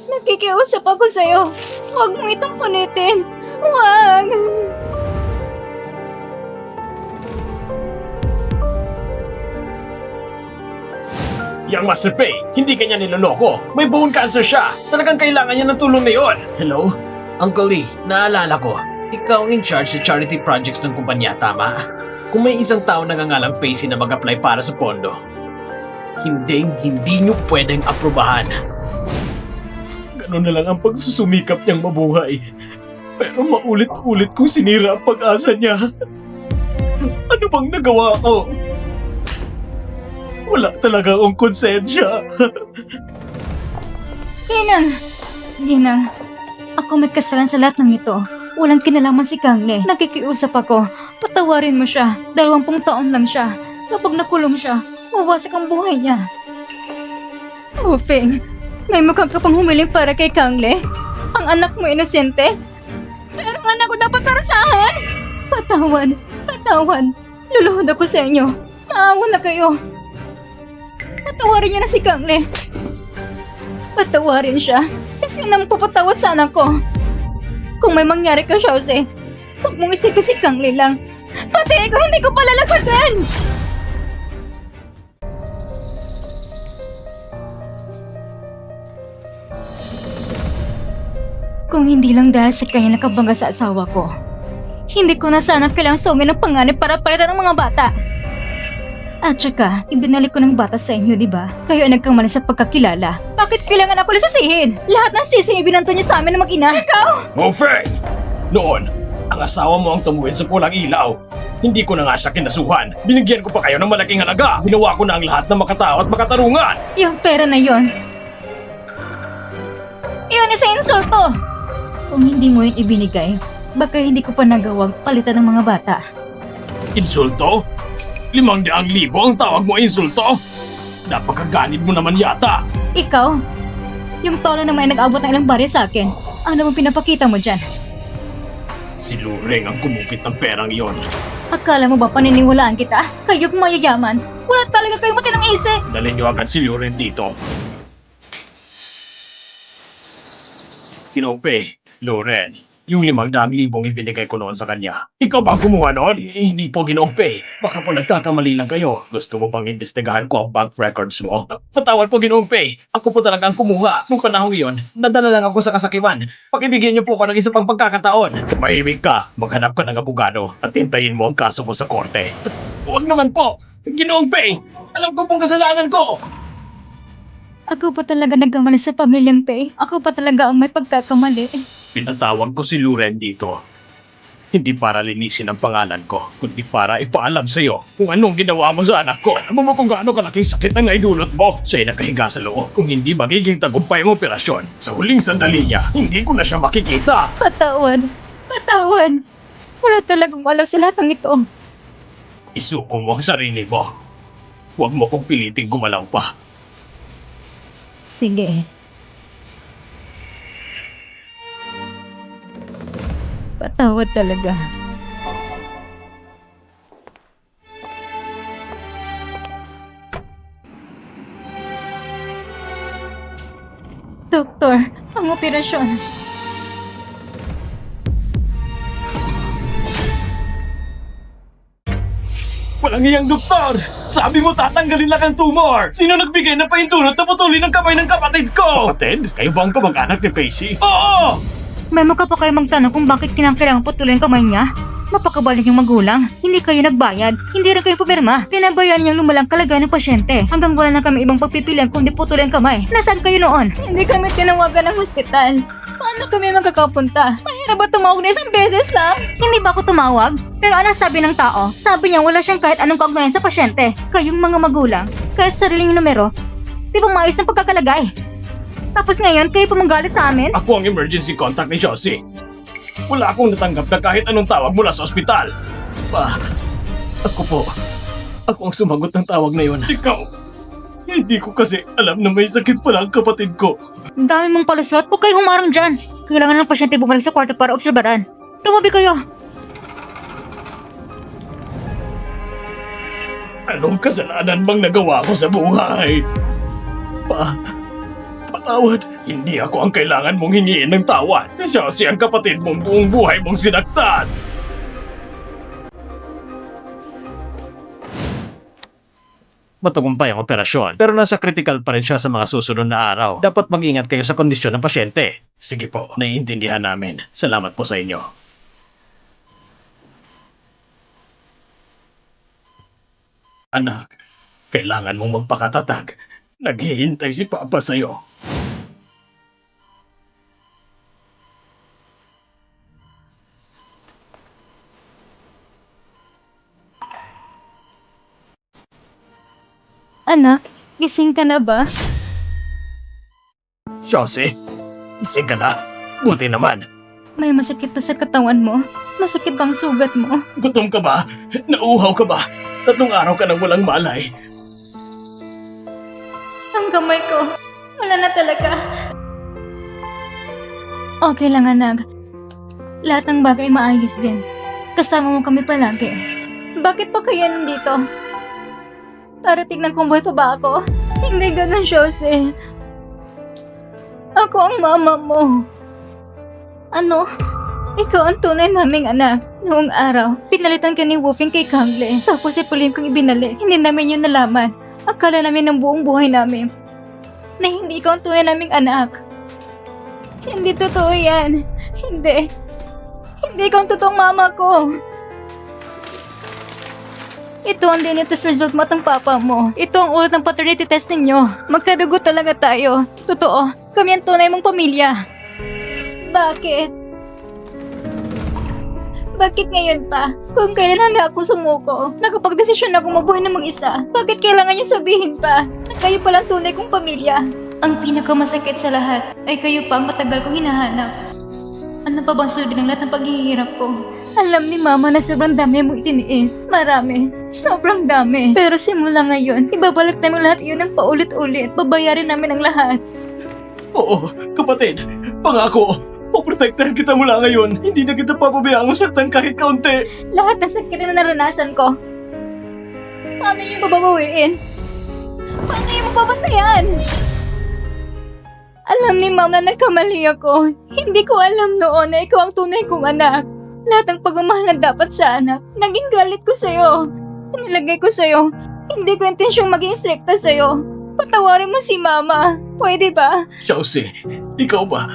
Nakikiusap ako sa'yo. Huwag mo itong punitin. Wag! Yang Master Pei, hindi kanya niloloko. May bone cancer siya. Talagang kailangan niya ng tulong na yon. Hello? Uncle Lee, naalala ko. Ikaw ang in charge sa charity projects ng kumpanya, tama? Kung may isang tao nangangalang Pacey na mag-apply para sa pondo, hindi niyo pwedeng aprubahan. Ganun na lang ang pagsusumikap niyang mabuhay. Pero maulit-ulit kong sinira ang pag-asa niya. Ano bang nagawa ko? Wala talaga akong konsensya. Ginang, ako may kasalan sa lahat ng ito. Walang kinalaman si Kangle. Nakikiusap ako. Patawarin mo siya. 20 taon lang siya. Kapag nakulong siya, mawasak ang buhay niya. Oh, Feng, May mukhang ka pang humiling para kay Kangle. Ang anak mo inosente. Pero ang anak ko dapat parusahan. Patawad. Luluhod ako sa inyo. Maawa na kayo. Patawarin niyo na si Kangle. Patawarin siya. Kasi nang papatawad sa anak ko. Kung may mangyari ka, Xiaozi, huwag mong isipin si Kangle lang. Pati ako hindi ko palalagpasan! Kung hindi lang dahil sa kanya nakabangga sa asawa ko, hindi ko na sana kailangang sungin ng panganib para palitan ng mga bata. At saka, ibinalik ko ng bata sa inyo, di ba? Kayo ay nagkamali sa pagkakilala. Bakit kailangan ako sisihin? Lahat ng sising ibinanto niyo sa amin ng mag-ina. Ikaw! Mo Fei! Noon, ang asawa mo ang tumuwid sa pulang ilaw. Hindi ko na nga siya kinasuhan. Binigyan ko pa kayo ng malaking halaga. Ginawa ko na ang lahat na makatao at makatarungan. Yung pera na yon. Iyon isa insulto! Kung hindi mo yun ibinigay, baka hindi ko pa nagawang palitan ng mga bata. Insulto? 500,000 ang tawag mo insulto? Napakaganid mo naman yata. Ikaw? Yung tolo naman ay nag-abot ng ilang barya sa akin. Ano mo pinapakita mo dyan? Si Lureng ang kumupit ng perang iyon. Akala mo ba paniniwalaan kita? Kayo'y mayayaman. Wala talaga kayong matinang isip. Dalhin niyo agad si Lureng dito. Kinope, Loren, yung 500,000 ibinigay ko noon sa kanya. Ikaw ba ang kumuha noon? Hindi po, Ginope. Baka po nagkakamali lang kayo. Gusto mo bang imbestigahan ko ang bank records mo? Patawad po, Ginope. Ako po talaga ang kumuha. Nung panahon iyon, nadala lang ako sa kasakiman. Pakibigyan niyo po ako ng isa pang pagkakataon. Tumahimik ka, maghanap ka ng abogado at hintayin mo ang kaso mo sa korte. Huwag naman po! Ginope! Alam ko pong kasalanan ko! Ako pa talaga nagkamali sa pamilyang Pei. Ako pa talaga ang may pagkakamali. Pinatawag ko si Luren dito. Hindi para linisin ang pangalan ko, kundi para ipaalam sa iyo kung anong ginawa mo sa anak ko. Alam mo kung gaano kalaking sakit ang naidulot mo. Siya'y nakahiga sa loob. Kung hindi magiging tagumpay ang operasyon, sa huling sandali niya, hindi ko na siya makikita. Patawad. Wala talagang alam sa lahat ng ito. Isuko mo ang sarili mo. Huwag mo kong piliting gumalaw pa. Sige. Patawad talaga. Doktor, ang operasyon. Walang iyang doktor! Sabi mo tatanggalin lang ang tumor! Sino nagbigay ng paintulot na putulin ang kamay ng kapatid ko? Kapatid? Kayo ba ang kamag-anak ni Pacey? Oo! May mukha pa kayo magtanong kung bakit kinakailangan putulin kamay niya? Mapakabalik yung magulang. Hindi kayo nagbayad. Hindi rin kayo pumirma. Pinabayaan niyang lumalang kalagayan ng pasyente. Hanggang wala na kami ibang pagpipilian kundi putulin kamay. Nasaan kayo noon? Hindi kami tinawagan ng hospital. Paano kami magkakapunta? Mahirap ba tumawag na isang beses lang? Hindi ba ako tumawag? Pero anong sabi ng tao? Sabi niya wala siyang kahit anong kaugnayan sa pasyente. Kayong mga magulang, kahit sariling numero, di ba maayos ng pagkakalagay? Tapos ngayon, kayo pa manggalit sa amin? Ako ang emergency contact ni Josie. Wala akong natanggap na kahit anong tawag mula sa ospital. Ako ang sumagot ng tawag na yun. Ikaw, hindi ko kasi alam na may sakit pala ang kapatid ko. Ang dami mong palusot, huwag kayo humarang dyan. Kailangan ng pasyente bumalik sa kwarto para obserbaran. Tumabi kayo. Anong kasalanan bang nagawa ko sa buhay? Patawad. Hindi ako ang kailangan mong hingiin ng tawad. Si Josie ang kapatid mong buong buhay mong sinaktan. Matagumpay ang operasyon, pero nasa critical pa rin siya sa mga susunod na araw. Dapat mag-ingat kayo sa kondisyon ng pasyente. Sige po, naiintindihan namin. Salamat po sa inyo. Anak, kailangan mong magpakatatag. Naghihintay si Papa sa'yo. Anak, gising ka na ba? Josie, ising ka na. Buti naman. May masakit pa sa katawan mo? Masakit bang sugat mo? Gutom ka ba? Nauuhaw ka ba? 3 araw ka nang walang malay. Ang kamay ko. Wala na talaga. Okay lang, anak. Lahat ng bagay maayos din. Kasama mo kami palagi. Bakit pa kaya nandito? Para tignan kung buhay pa ba ako? Hindi ganun, Jose. Ako ang mama mo. Ano? Ikaw ang tunay naming anak. Noong araw, pinalitan ka ni Woofing kay Kangle. Tapos ipulim kong ibinalik. Hindi namin yun nalaman. Akala namin ng buong buhay namin na hindi ikaw ang tunay naming anak. Hindi totoo yan. Hindi. Hindi ikaw ang totoong mama ko. Ito ang DNA test result mo at ng papa mo. Ito ang ulat ng paternity test ninyo. Magkadugo talaga tayo. Totoo, kami ang tunay mong pamilya. Bakit? Bakit ngayon pa? Kung kailan handa ako sumuko, nakapagdesisyon ako mabuhay ng mag-isa, bakit kailangan niyo sabihin pa na kayo palang tunay kong pamilya? Ang pinakamasakit sa lahat ay kayo pa ang matagal kong hinahanap. Ano pa bang silbi ng lahat ng paghihirap ko? Alam ni Mama na sobrang dami mo itiniis. Marami. Sobrang dami. Pero simula ngayon, ibabalik namin lahat iyon ng paulit-ulit. Babayarin namin ang lahat. Oo, kapatid. Pangako. Poprotektahan kita mula ngayon. Hindi na kita papabayaang masaktan kahit kaunti. Lahat ng sakit na naranasan ko. Paano niyo babawiin? Paano niyo mapapantayan? Alam ni Mama na nagkamali ako. Hindi ko alam noon na ikaw ang tunay kong anak. Lahat ng pagmamahal na dapat sa anak, naging galit ko sa'yo. Nilagay ko sa'yo. Hindi ko intensyong maging strikta sa'yo. Patawarin mo si Mama. Pwede ba? Chelsea, ikaw ba?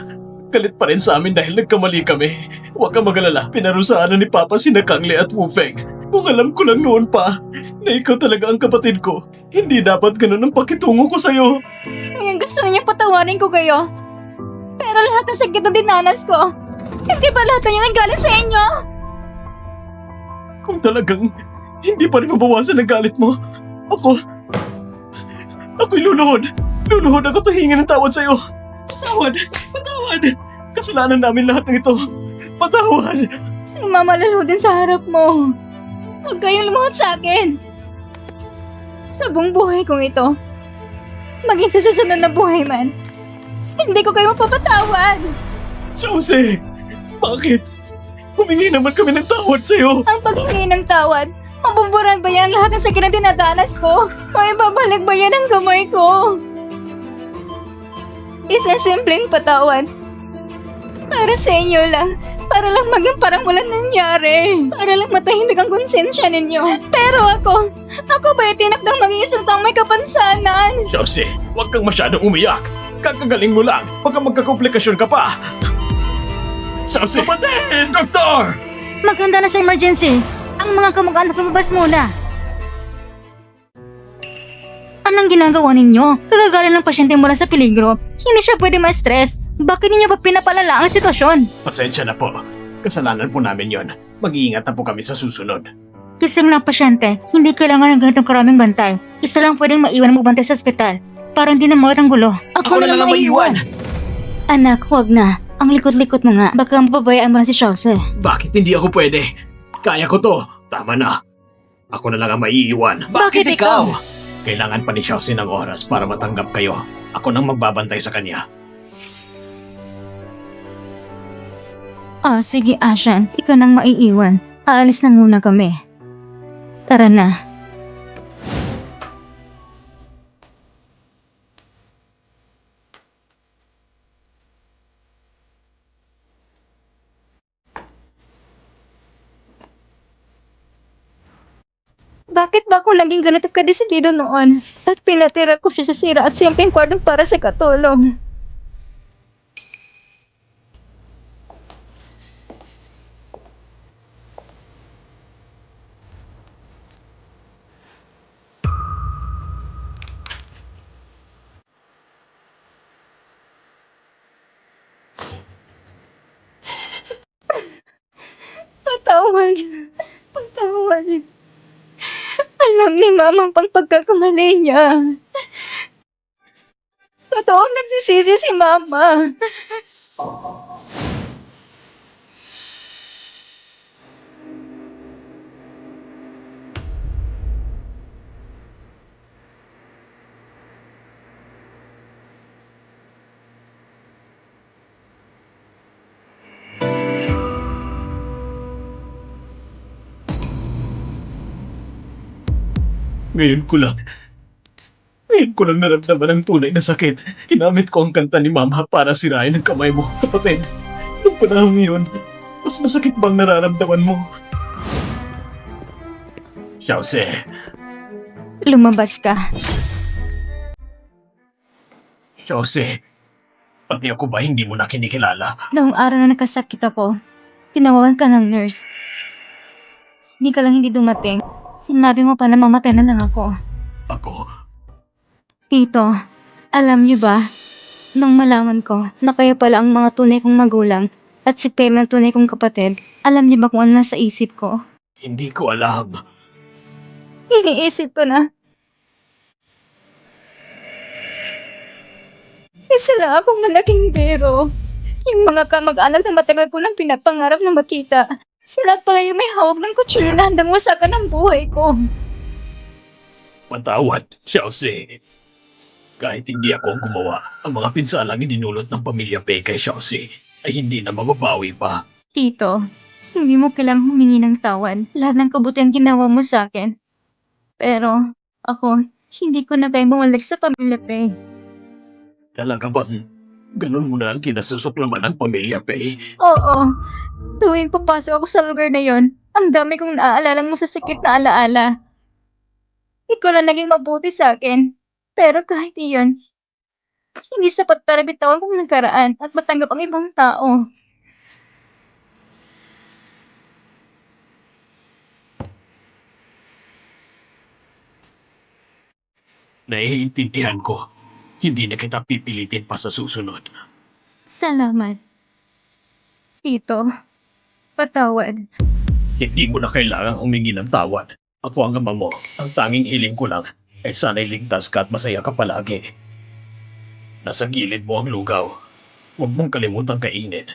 Galit pa rin sa amin dahil nagkamali kami. Huwag kang magalala, pinarusahan na ni Papa sina Kangle at Woofeng. Kung alam ko lang noon pa na ikaw talaga ang kapatid ko, hindi dapat ganun ang pakitungo ko sa'yo. Ngayon gusto niyo patawarin ko kayo. Pero lahat ng sakit na dinanas ko, hindi ba lahat niyo nanggaling sa inyo? Kung talagang hindi pa rin mabawasan ang galit mo, ako'y luluhod. Luluhod ako to hingin ng tawad sa'yo. Patawad! Patawad! Kasalanan namin lahat ng ito. Patawad! Si Mama luluhod din sa harap mo. Huwag kayong lumuhod sa akin. Sa buong buhay kong ito, maging sa susunod na buhay man, hindi ko kayo mapapatawad. Jose! Bakit? Humingi naman kami ng tawad sa'yo. Ang paghingi ng tawad, mabuburan ba yan ang lahat ng sakit na dinadanas ko? O ibabalik ba yan ang kamay ko? Isang simpleng patawad. Para sa inyo lang. Para lang maging parang walang nangyari. Para lang matahimik ang konsensya ninyo. Pero ako ba itinakdang maging isang taong may kapansanan? Jose, huwag kang masyadong umiyak. Kakagaling mo lang. Baka magkakomplikasyon ka pa. Jose! Kapatid! Doktor! Maganda na sa emergency. Ang mga kamag-anak lumabas muna. Anong ginagawa ninyo? Kagagaling ng pasyente mula sa peligro. Hindi siya pwede ma-stress. Bakit ninyo pa pinapalala ang sitwasyon? Pasensya na po. Kasalanan po namin yon. Mag-iingat na po kami sa susunod. Kisang lang pasyente, hindi kailangan ng ganitong karaming bantay. Isa lang pwedeng maiwan mo bantay sa ospital. Para hindi na mawat ang gulo. Ako na lang ang maiwan. Anak, huwag na. Ang likot-likot mo nga. Baka mapabayaan mo na si Chelsea. Bakit hindi ako pwede? Kaya ko to. Tama na. Ako na lang ang maiiwan. Bakit ikaw? Kailangan pa ni Chelsea ng oras para matanggap kayo. Ako nang magbabantay sa kanya. Sige Ashan. Ikaw nang maiiwan. Aalis na muna kami. Tara na. Bakit ba ako laging ganito kadesidido noon? At pinatira ko siya sa sira at simpleng kwartong para sa katulong. Patawad. Patawad. Alam ni Mama ang pagkakamali niya. Totoo nagsisisi si Mama. Ngayon ko lang. Ngayon ko lang naramdaman ang tunay na sakit. Ginamit ko ang kanta ni Mama para sirain ang kamay mo, kapatid. Noong panahon yun, mas masakit bang nararamdaman mo? Xiaoze, Lumabas ka. Xiaoze, pati ako ba hindi mo na kinikilala? Noong araw na nakasakit ako, tinawagan ka ng nurse. Hindi ka lang hindi dumating. Sinabi mo pa na mamatay na lang ako. Ako, Tito, alam niyo ba, nung malaman ko na kayo pala ang mga tunay kong magulang at si Pem ang tunay kong kapatid, alam niyo ba kung ano nasa isip ko? hindi ko alam. Iniisip ko na, isa lang akong malaking biro. Yung mga kamag-anak na matagal ko nang pinapangarap na makita. Sila pala yung may hawak ng kutsilyo na handang wasakan ang buhay ko. Patawad, Xiaoze. Kahit hindi ako ang gumawa, ang mga pinsalang idinulot ng pamilya Pei kay Xiaoze ay hindi na mababawi pa. Tito, hindi mo kailangang humingi ng tawad. Lahat ng kabutihan ginawa mo sa akin. Pero, ako, hindi ko na kaya bumalik sa pamilya Pei. Talaga bang ganun mo na ang kinasusuklaman ng pamilya Pei? Oo, tuwing papasok ako sa lugar na yon, ang dami kong naaalala mo sa sakit na alaala. Ikaw lang naging mabuti sa akin. Pero kahit iyon, hindi sapat para bitawan kong nakaraan at matanggap ang ibang tao. Naiintindihan ko. Hindi na kita pipilitin pa sa susunod. Salamat. Tito, patawad. Hindi mo na kailangang humingi ng tawad. Ako ang ama mo. Ang tanging hiling ko lang ay sana'y ligtas ka at masaya ka palagi. Nasa gilid mo ang lugaw. Huwag mong kalimutang kainin.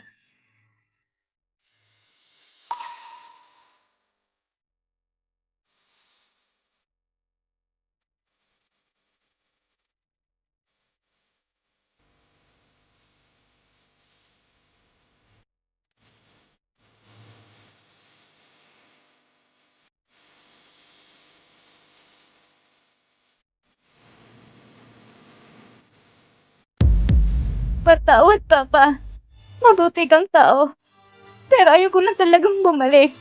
Patawad, Papa. Mabuti kang tao. Pero ayoko na talagang bumalik.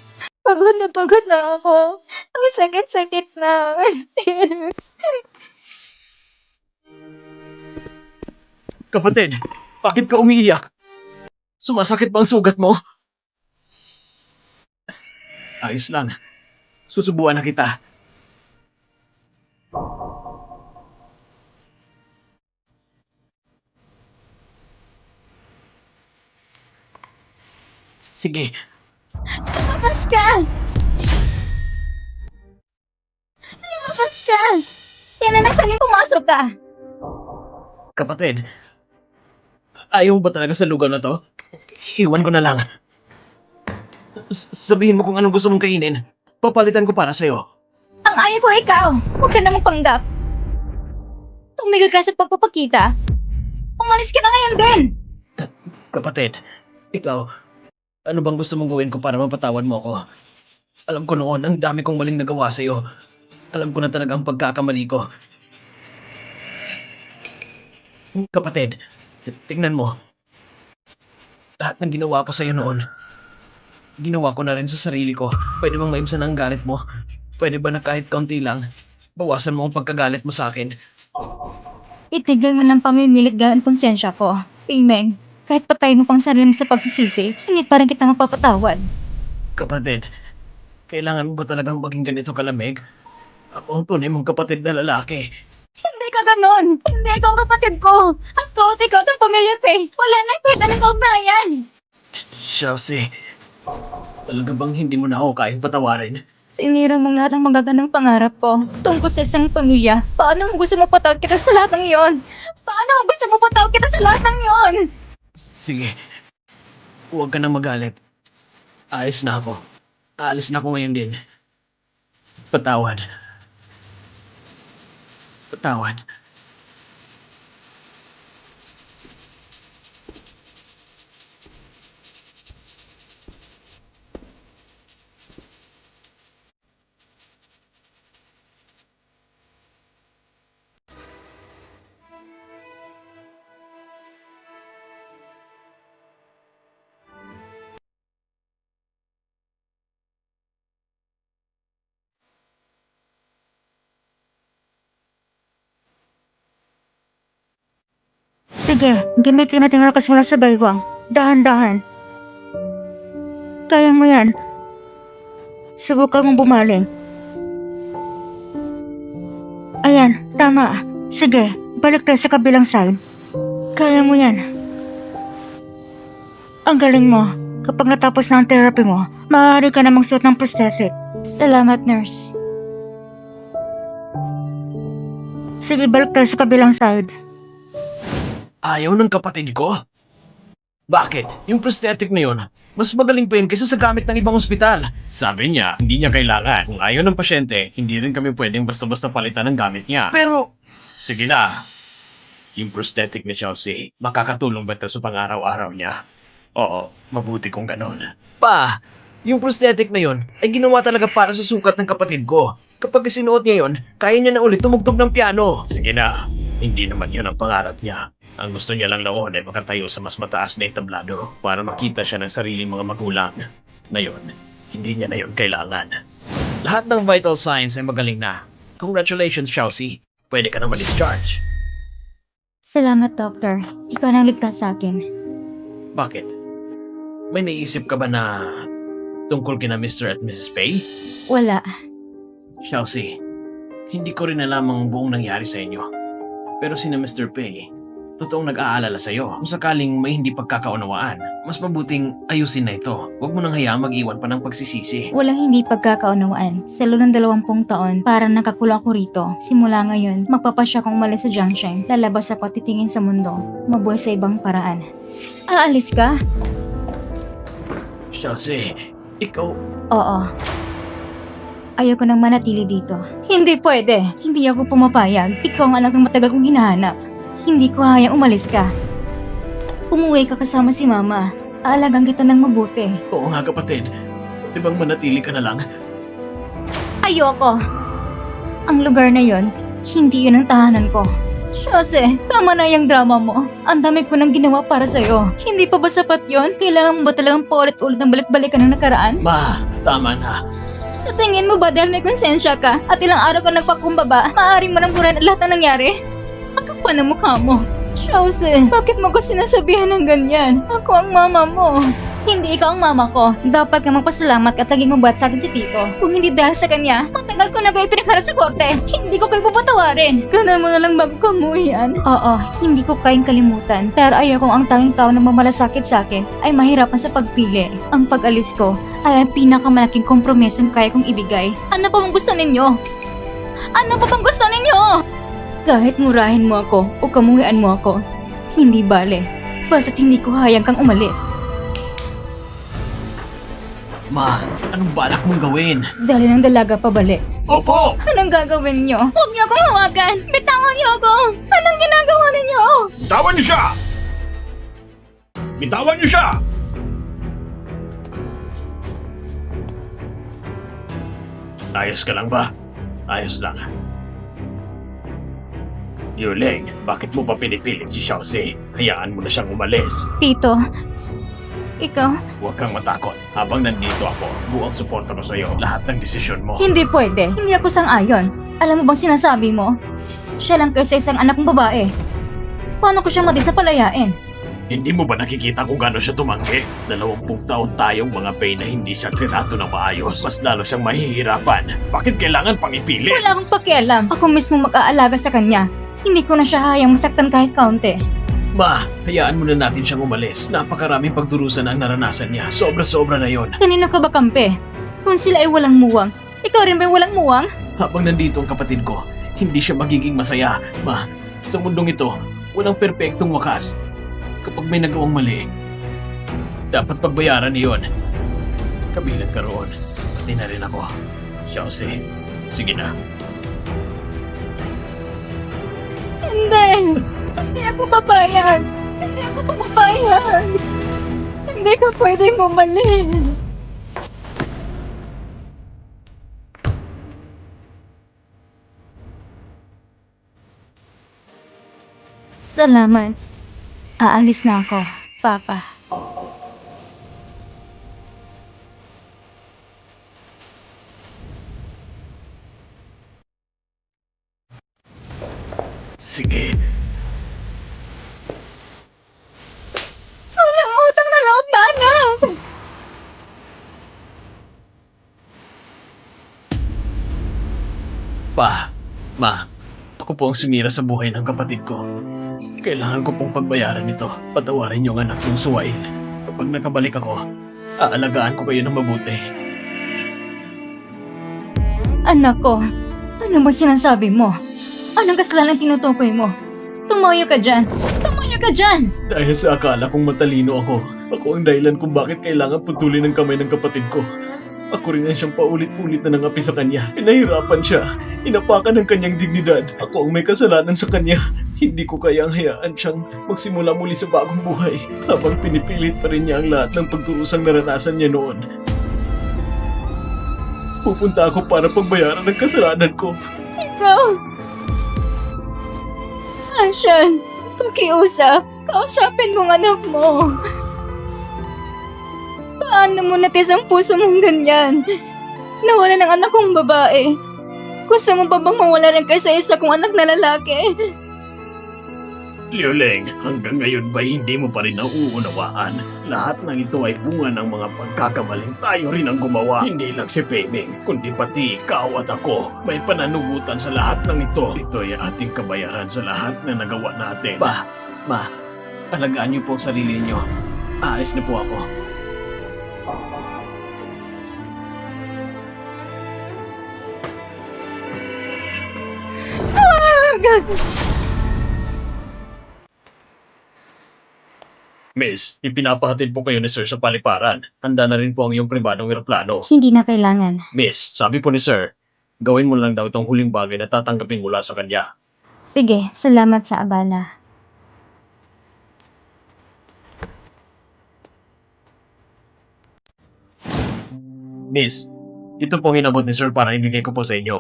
Pagod na ako. Ang sakit-sakit na. Kapatid, bakit ka umiiyak? Sumasakit ba ang sugat mo? Ayos lang. Susubuan na kita. Sige, Lumabas ka! Lumabas ka! Yan na nagsabing pumasok ka. kapatid. Ayaw mo ba talaga sa lugar na to? Iwan ko na lang. Sabihin mo kung anong gusto mong kainin. Papalitan ko para sa'yo. Ang ayaw ko ikaw. Huwag ka namang panggap. Tumigil ka sa pagpapakita. Umalis ka na ngayon din. Kapatid, ikaw, ano bang gusto mong gawin ko para mapatawad mo ako? Alam ko noon, ang dami kong maling nagawa sa'yo. Alam ko na talaga ang pagkakamali ko. Kapatid, tingnan mo. Lahat ng ginawa ko sa'yo noon, ginawa ko na rin sa sarili ko. Pwede bang maibsan ang galit mo? Pwede ba na kahit kaunti lang, bawasan mo ang pagkagalit mo sa akin? Itigil mo ng pamimilit gamit konsensya ko. Amen. Kahit patayin mo pang sarili mo sa pagsisisi, hindi pa rin kita mapapatawad. Kapatid, kailangan mo ba talagang maging ganito kalamig? Ako ang tunay mong kapatid na lalaki. Hindi ka ganon. Hindi ikaw ang kapatid ko. Ako at ikaw at ang pamilya Faye. Wala na kwenta ng kaugnayan. Chelsea, talaga bang hindi mo na ako kayang patawarin? Sinira mo lahat ng magagandang pangarap ko tungkol sa isang pamilya. Paano mo gusto mo patawad kita sa lahat ng iyon? Paano mo gusto mo patawad kita sa lahat ng iyon? Sige, huwag ka nang magalit. Ayos na ako. Aalis na ako ngayon din. Patawad. Patawad. Sige, gamitin natin ang lakas mula sa baywang. Dahan-dahan. Kaya mo yan. Subukan mong bumaling. Ayan, tama. Sige, balik tayo sa kabilang side. Kaya mo yan. Ang galing mo. Kapag natapos na ang therapy mo, maaari ka namang suot ng prosthetic. Salamat, nurse. Sige, balik tayo sa kabilang side. Ayaw ng kapatid ko? Bakit? Yung prosthetic na yun, mas magaling pa yun kaysa sa gamit ng ibang ospital. Sabi niya, hindi niya kailangan. Kung ayaw ng pasyente, hindi rin kami pwedeng basta-basta palitan ng gamit niya. Pero, sige na. Yung prosthetic ni Chelsea, makakatulong ba ito sa pang-araw-araw niya? Oo, mabuti kung ganon. Pa, yung prosthetic na yun ay ginawa talaga para sa sukat ng kapatid ko. Kapag sinuot niya yun, kaya niya na ulit tumugtog ng piano. Sige na, hindi naman yun ang pangarap niya. Ang gusto niya lang noon ay makatayo sa mas mataas na entablado para makita siya ng sariling mga magulang. Na yun, hindi niya na yun kailangan. Lahat ng vital signs ay magaling na. Congratulations, Chelsea. Pwede ka na ma-discharge. Salamat, Doctor. Ikaw nang ligtas sa akin. Bakit? May naisip ka ba na tungkol kina Mr. at Mrs. Pay? Wala. Chelsea, hindi ko rin alam ang buong nangyari sa inyo. Pero sina Mr. Pay, totoong nag-aalala sa'yo. Kung sakaling may hindi pagkakaunawaan, mas mabuting ayusin na ito. Huwag mo nang hayaang mag-iwan pa ng pagsisisi. Walang hindi pagkakaunawaan. Sa loob ng 20 taon, parang nakakulong ako rito. Simula ngayon, magpapasya kong umalis sa junction. Lalabas ako at titingin sa mundo. Mabuhay sa ibang paraan. Aalis ka? Chelsea, ikaw... Oo. Ayoko nang manatili dito. Hindi pwede. Hindi ako pumapayag. Ikaw ang anak ng matagal kong hinahanap. Hindi ko hayang umalis ka. Umuwi ka kasama si Mama. Aalagang kita ng mabuti. Oo nga kapatid, pwede bang manatili ka na lang? Ayoko. Ang lugar na yon, hindi yun ang tahanan ko. Jose, tama na yung drama mo. Ang dami ko nang ginawa para sa'yo. Hindi pa ba sapat yon? Kailangan mo ba talagang paulit-ulit ng balik-balikan ng nakaraan? Ma, tama na. Sa tingin mo ba dahil may konsensya ka at ilang araw ka nagpakumbaba, maaaring mo nang burahin ang lahat ng nangyari? Ang kapal ng mukha mo. Jose, bakit mo ko sinasabihan ng ganyan? Ako ang mama mo. Hindi ikaw ang mama ko. Dapat ka magpasalamat at laging mabuhat sa akin si Tito. Kung hindi dahil sa kanya, matagal ko na kayo pinagharap sa korte. Hindi ko kayo papatawarin. Gana mo na lang bago ka umuwian. Oo, hindi ko kayang kalimutan. Pero ayaw kong ang tanging tao na mamalasakit sa akin ay mahirapan sa pagpili. Ang pag-alis ko ay ang pinakamalaking kompromisong kaya kong ibigay. Ano pa bang gusto ninyo? Ano pa bang gusto ninyo? Kahit murahin mo ako o kamuhian mo ako, hindi bale. Basta't hindi ko hayang kang umalis. Ma, anong balak mong gawin? Dali ng dalaga pabalik. Opo! Anong gagawin nyo? Huwag niyo akong hawakan! Bitawan niyo ako! Anong ginagawa ninyo? Bitawan niyo siya! Bitawan niyo siya! Ayos ka lang ba? Ayos lang. Yuling, bakit mo pa pinipilit si Xiaozi? Hayaan mo na siyang umalis. Tito, ikaw, Huwag kang matakot. Habang nandito ako, buong suporta ko sa'yo. Lahat ng desisyon mo. hindi pwede. Hindi ako sang-ayon. Alam mo bang sinasabi mo? Siya lang kasi isang anak ng babae. Paano ko siya palayain? Hindi mo ba nakikita kung gaano siya tumanggi? 20 taon tayong mga pay na hindi siya trinato ng maayos. Mas lalo siyang mahihirapan. Bakit kailangan pang ipilit? Wala akong pakialam. Ako mismo mag-aalaga sa kanya. Hindi ko na siya hayang masaktan kahit kaunti. Ma, hayaan mo na natin siyang umalis. Napakaraming pagdurusan ang naranasan niya. Sobra-sobra na yon. Kanino ka ba kampe? Kung sila ay walang muwang, ikaw rin ba walang muwang? Habang nandito ang kapatid ko, hindi siya magiging masaya. Ma, sa mundong ito, walang perpektong wakas. Kapag may nagawang mali, dapat pagbayaran niyon. Kabilang ka roon. Pati na rin ako. Xiaozi, sige na. Hindi! Hindi ako papayag! Hindi ako pumapayag! Hindi ka pwedeng umalis! Salamat. Aalis na ako, Papa. Sige. Ma, ako po ang sumira sa buhay ng kapatid ko. Kailangan ko pong pagbayaran ito. Patawarin yung anak yung suwain. Kapag nakabalik ako, aalagaan ko kayo ng mabuti. Anak ko, ano ba sinasabi mo? Anong kasalanan tinutukoy mo? Tumayo ka dyan! Tumayo ka dyan! Dahil sa akala kong matalino ako ang dahilan kung bakit kailangan putulin ang kamay ng kapatid ko. Ako rin ang siyang paulit-ulit na nangapi sa kanya. Pinahirapan siya. Inapakan ang kanyang dignidad. Ako ang may kasalanan sa kanya. Hindi ko kayang hayaan siyang magsimula muli sa bagong buhay habang pinipilit pa rin niya ang lahat ng pagturusang naranasan niya noon. Pupunta ako para pagbayaran ng kasalanan ko. Ikaw! Ashan, pakiusap. Kausapin mong anak mo. Paano mo natis ang puso mong ganyan? Nawala ng anak kong babae. Gusto mo ba bang mawala ng kaysa-isa kong anak na lalaki? Liuleng, hanggang ngayon ba hindi mo pa rin nauunawaan? Lahat ng ito ay bunga ng mga pagkakamaling tayo rin ang gumawa. Hindi lang si Peming, kundi pati ikaw at ako. May pananugutan sa lahat ng ito. Ito ay ating kabayaran sa lahat na nagawa natin. Ma, alagaan niyo po ang sarili niyo. Aalis na po ako. Miss, ipinapahatid po kayo ni Sir sa paliparan. Handa na rin po ang iyong pribadong eroplano. Hindi na kailangan. Miss, sabi po ni Sir, gawin mo lang daw itong huling bagay na tatanggapin mula sa kanya. Sige, salamat sa abala. Miss, ito pong hinabot ni Sir para ibigay ko po sa inyo.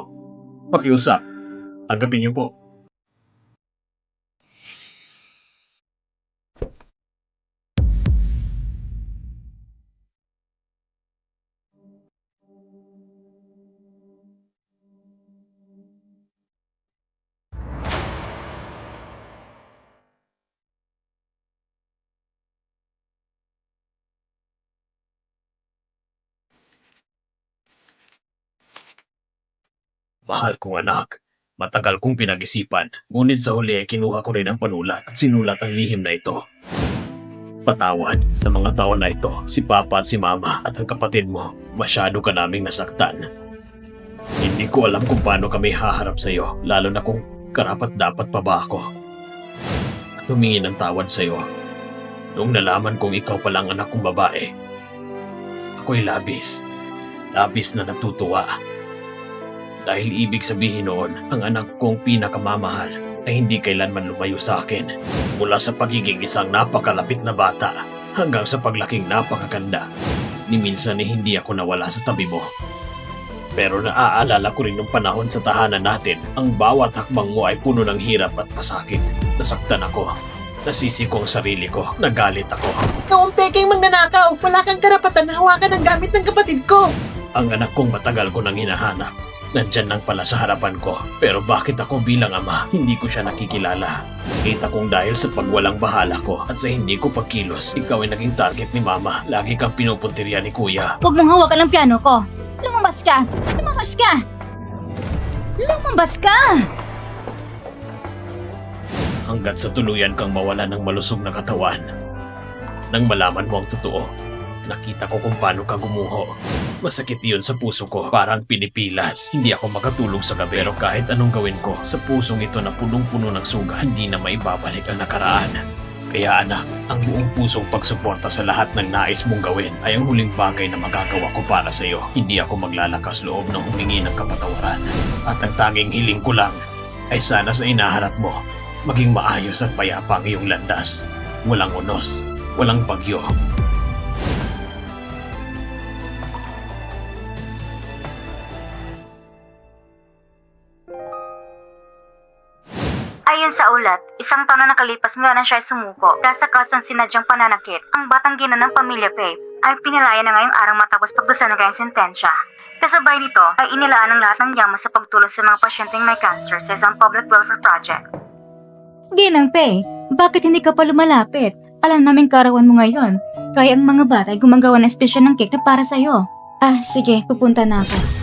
Pakiusap. Tanggapin niyo po. Mahal kong anak, matagal kong pinag-isipan, ngunit sa huli ay kinuha ko rin ang panulat at sinulat ang lihim na ito. Patawad sa mga taon na ito, si Papa at si Mama at ang kapatid mo, masyado ka naming nasaktan. Hindi ko alam kung paano kami haharap sa iyo, lalo na kung karapat-dapat pa ba ako. At humingi ng tawad sa iyo. Noong nalaman kong ikaw palang anak kong babae, ako'y labis na natutuwa. Dahil ibig sabihin noon, ang anak kong pinakamamahal ay hindi kailanman lumayo sa akin. Mula sa pagiging isang napakalapit na bata hanggang sa paglaking napakaganda. Ni minsan hindi ako nawala sa tabi mo. Pero naaalala ko rin nung panahon sa tahanan natin, ang bawat hakbang mo ay puno ng hirap at pasakit. Nasaktan ako. Nasisi ko ang sarili ko. Nagalit ako. Ikaw ang peking magnanakaw. Wala kang karapatan na hawakan ang gamit ng kapatid ko. Ang anak kong matagal ko nang hinahanap. Nandyan lang pala sa harapan ko. Pero bakit ako bilang ama, hindi ko siya nakikilala. Kita kong dahil sa pagwalang bahala ko at sa hindi ko pagkilos, ikaw ay naging target ni Mama. Lagi kang pinupuntirya ni Kuya. Huwag mong hawakan ang piano ko. Lumabas ka! Lumabas ka! Lumabas ka! Hanggat sa tuluyan kang mawala ng malusog na katawan. Nang malaman mo ang totoo, nakita ko kung paano ka gumuho. Masakit iyon sa puso ko, parang pinipilas. Hindi ako makatulog sa gabi. Pero kahit anong gawin ko, sa pusong ito na punong-puno ng suga, hindi na maibabalik ang nakaraan. Kaya anak, ang buong pusong pagsuporta sa lahat ng nais mong gawin ay ang huling bagay na magagawa ko para sa iyo. Hindi ako maglalakas loob ng humingi ng kapatawaran. At ang tanging hiling ko lang ay sana sa inaharap mo, maging maayos at payapa ang iyong landas. Walang unos, walang bagyo. Ayon sa ulat, isang taon na nakalipas mula na siya ay sumuko dahil sa kasang sinadyang pananakit. Ang batang gina ng pamilya Pei ay pinalaya na ngayong araw matapos pagdusa ng kanyang sentensya. Kasabay nito ay inilaan ang lahat ng yaman sa pagtulong sa mga pasyenteng may cancer sa isang public welfare project. Ginang Pei, bakit hindi ka pa lumalapit? Alam namin karawan mo ngayon. Kaya ang mga bata ay gumagawa ng espesyal ng cake na para sa'yo. Ah, sige, pupunta na ako.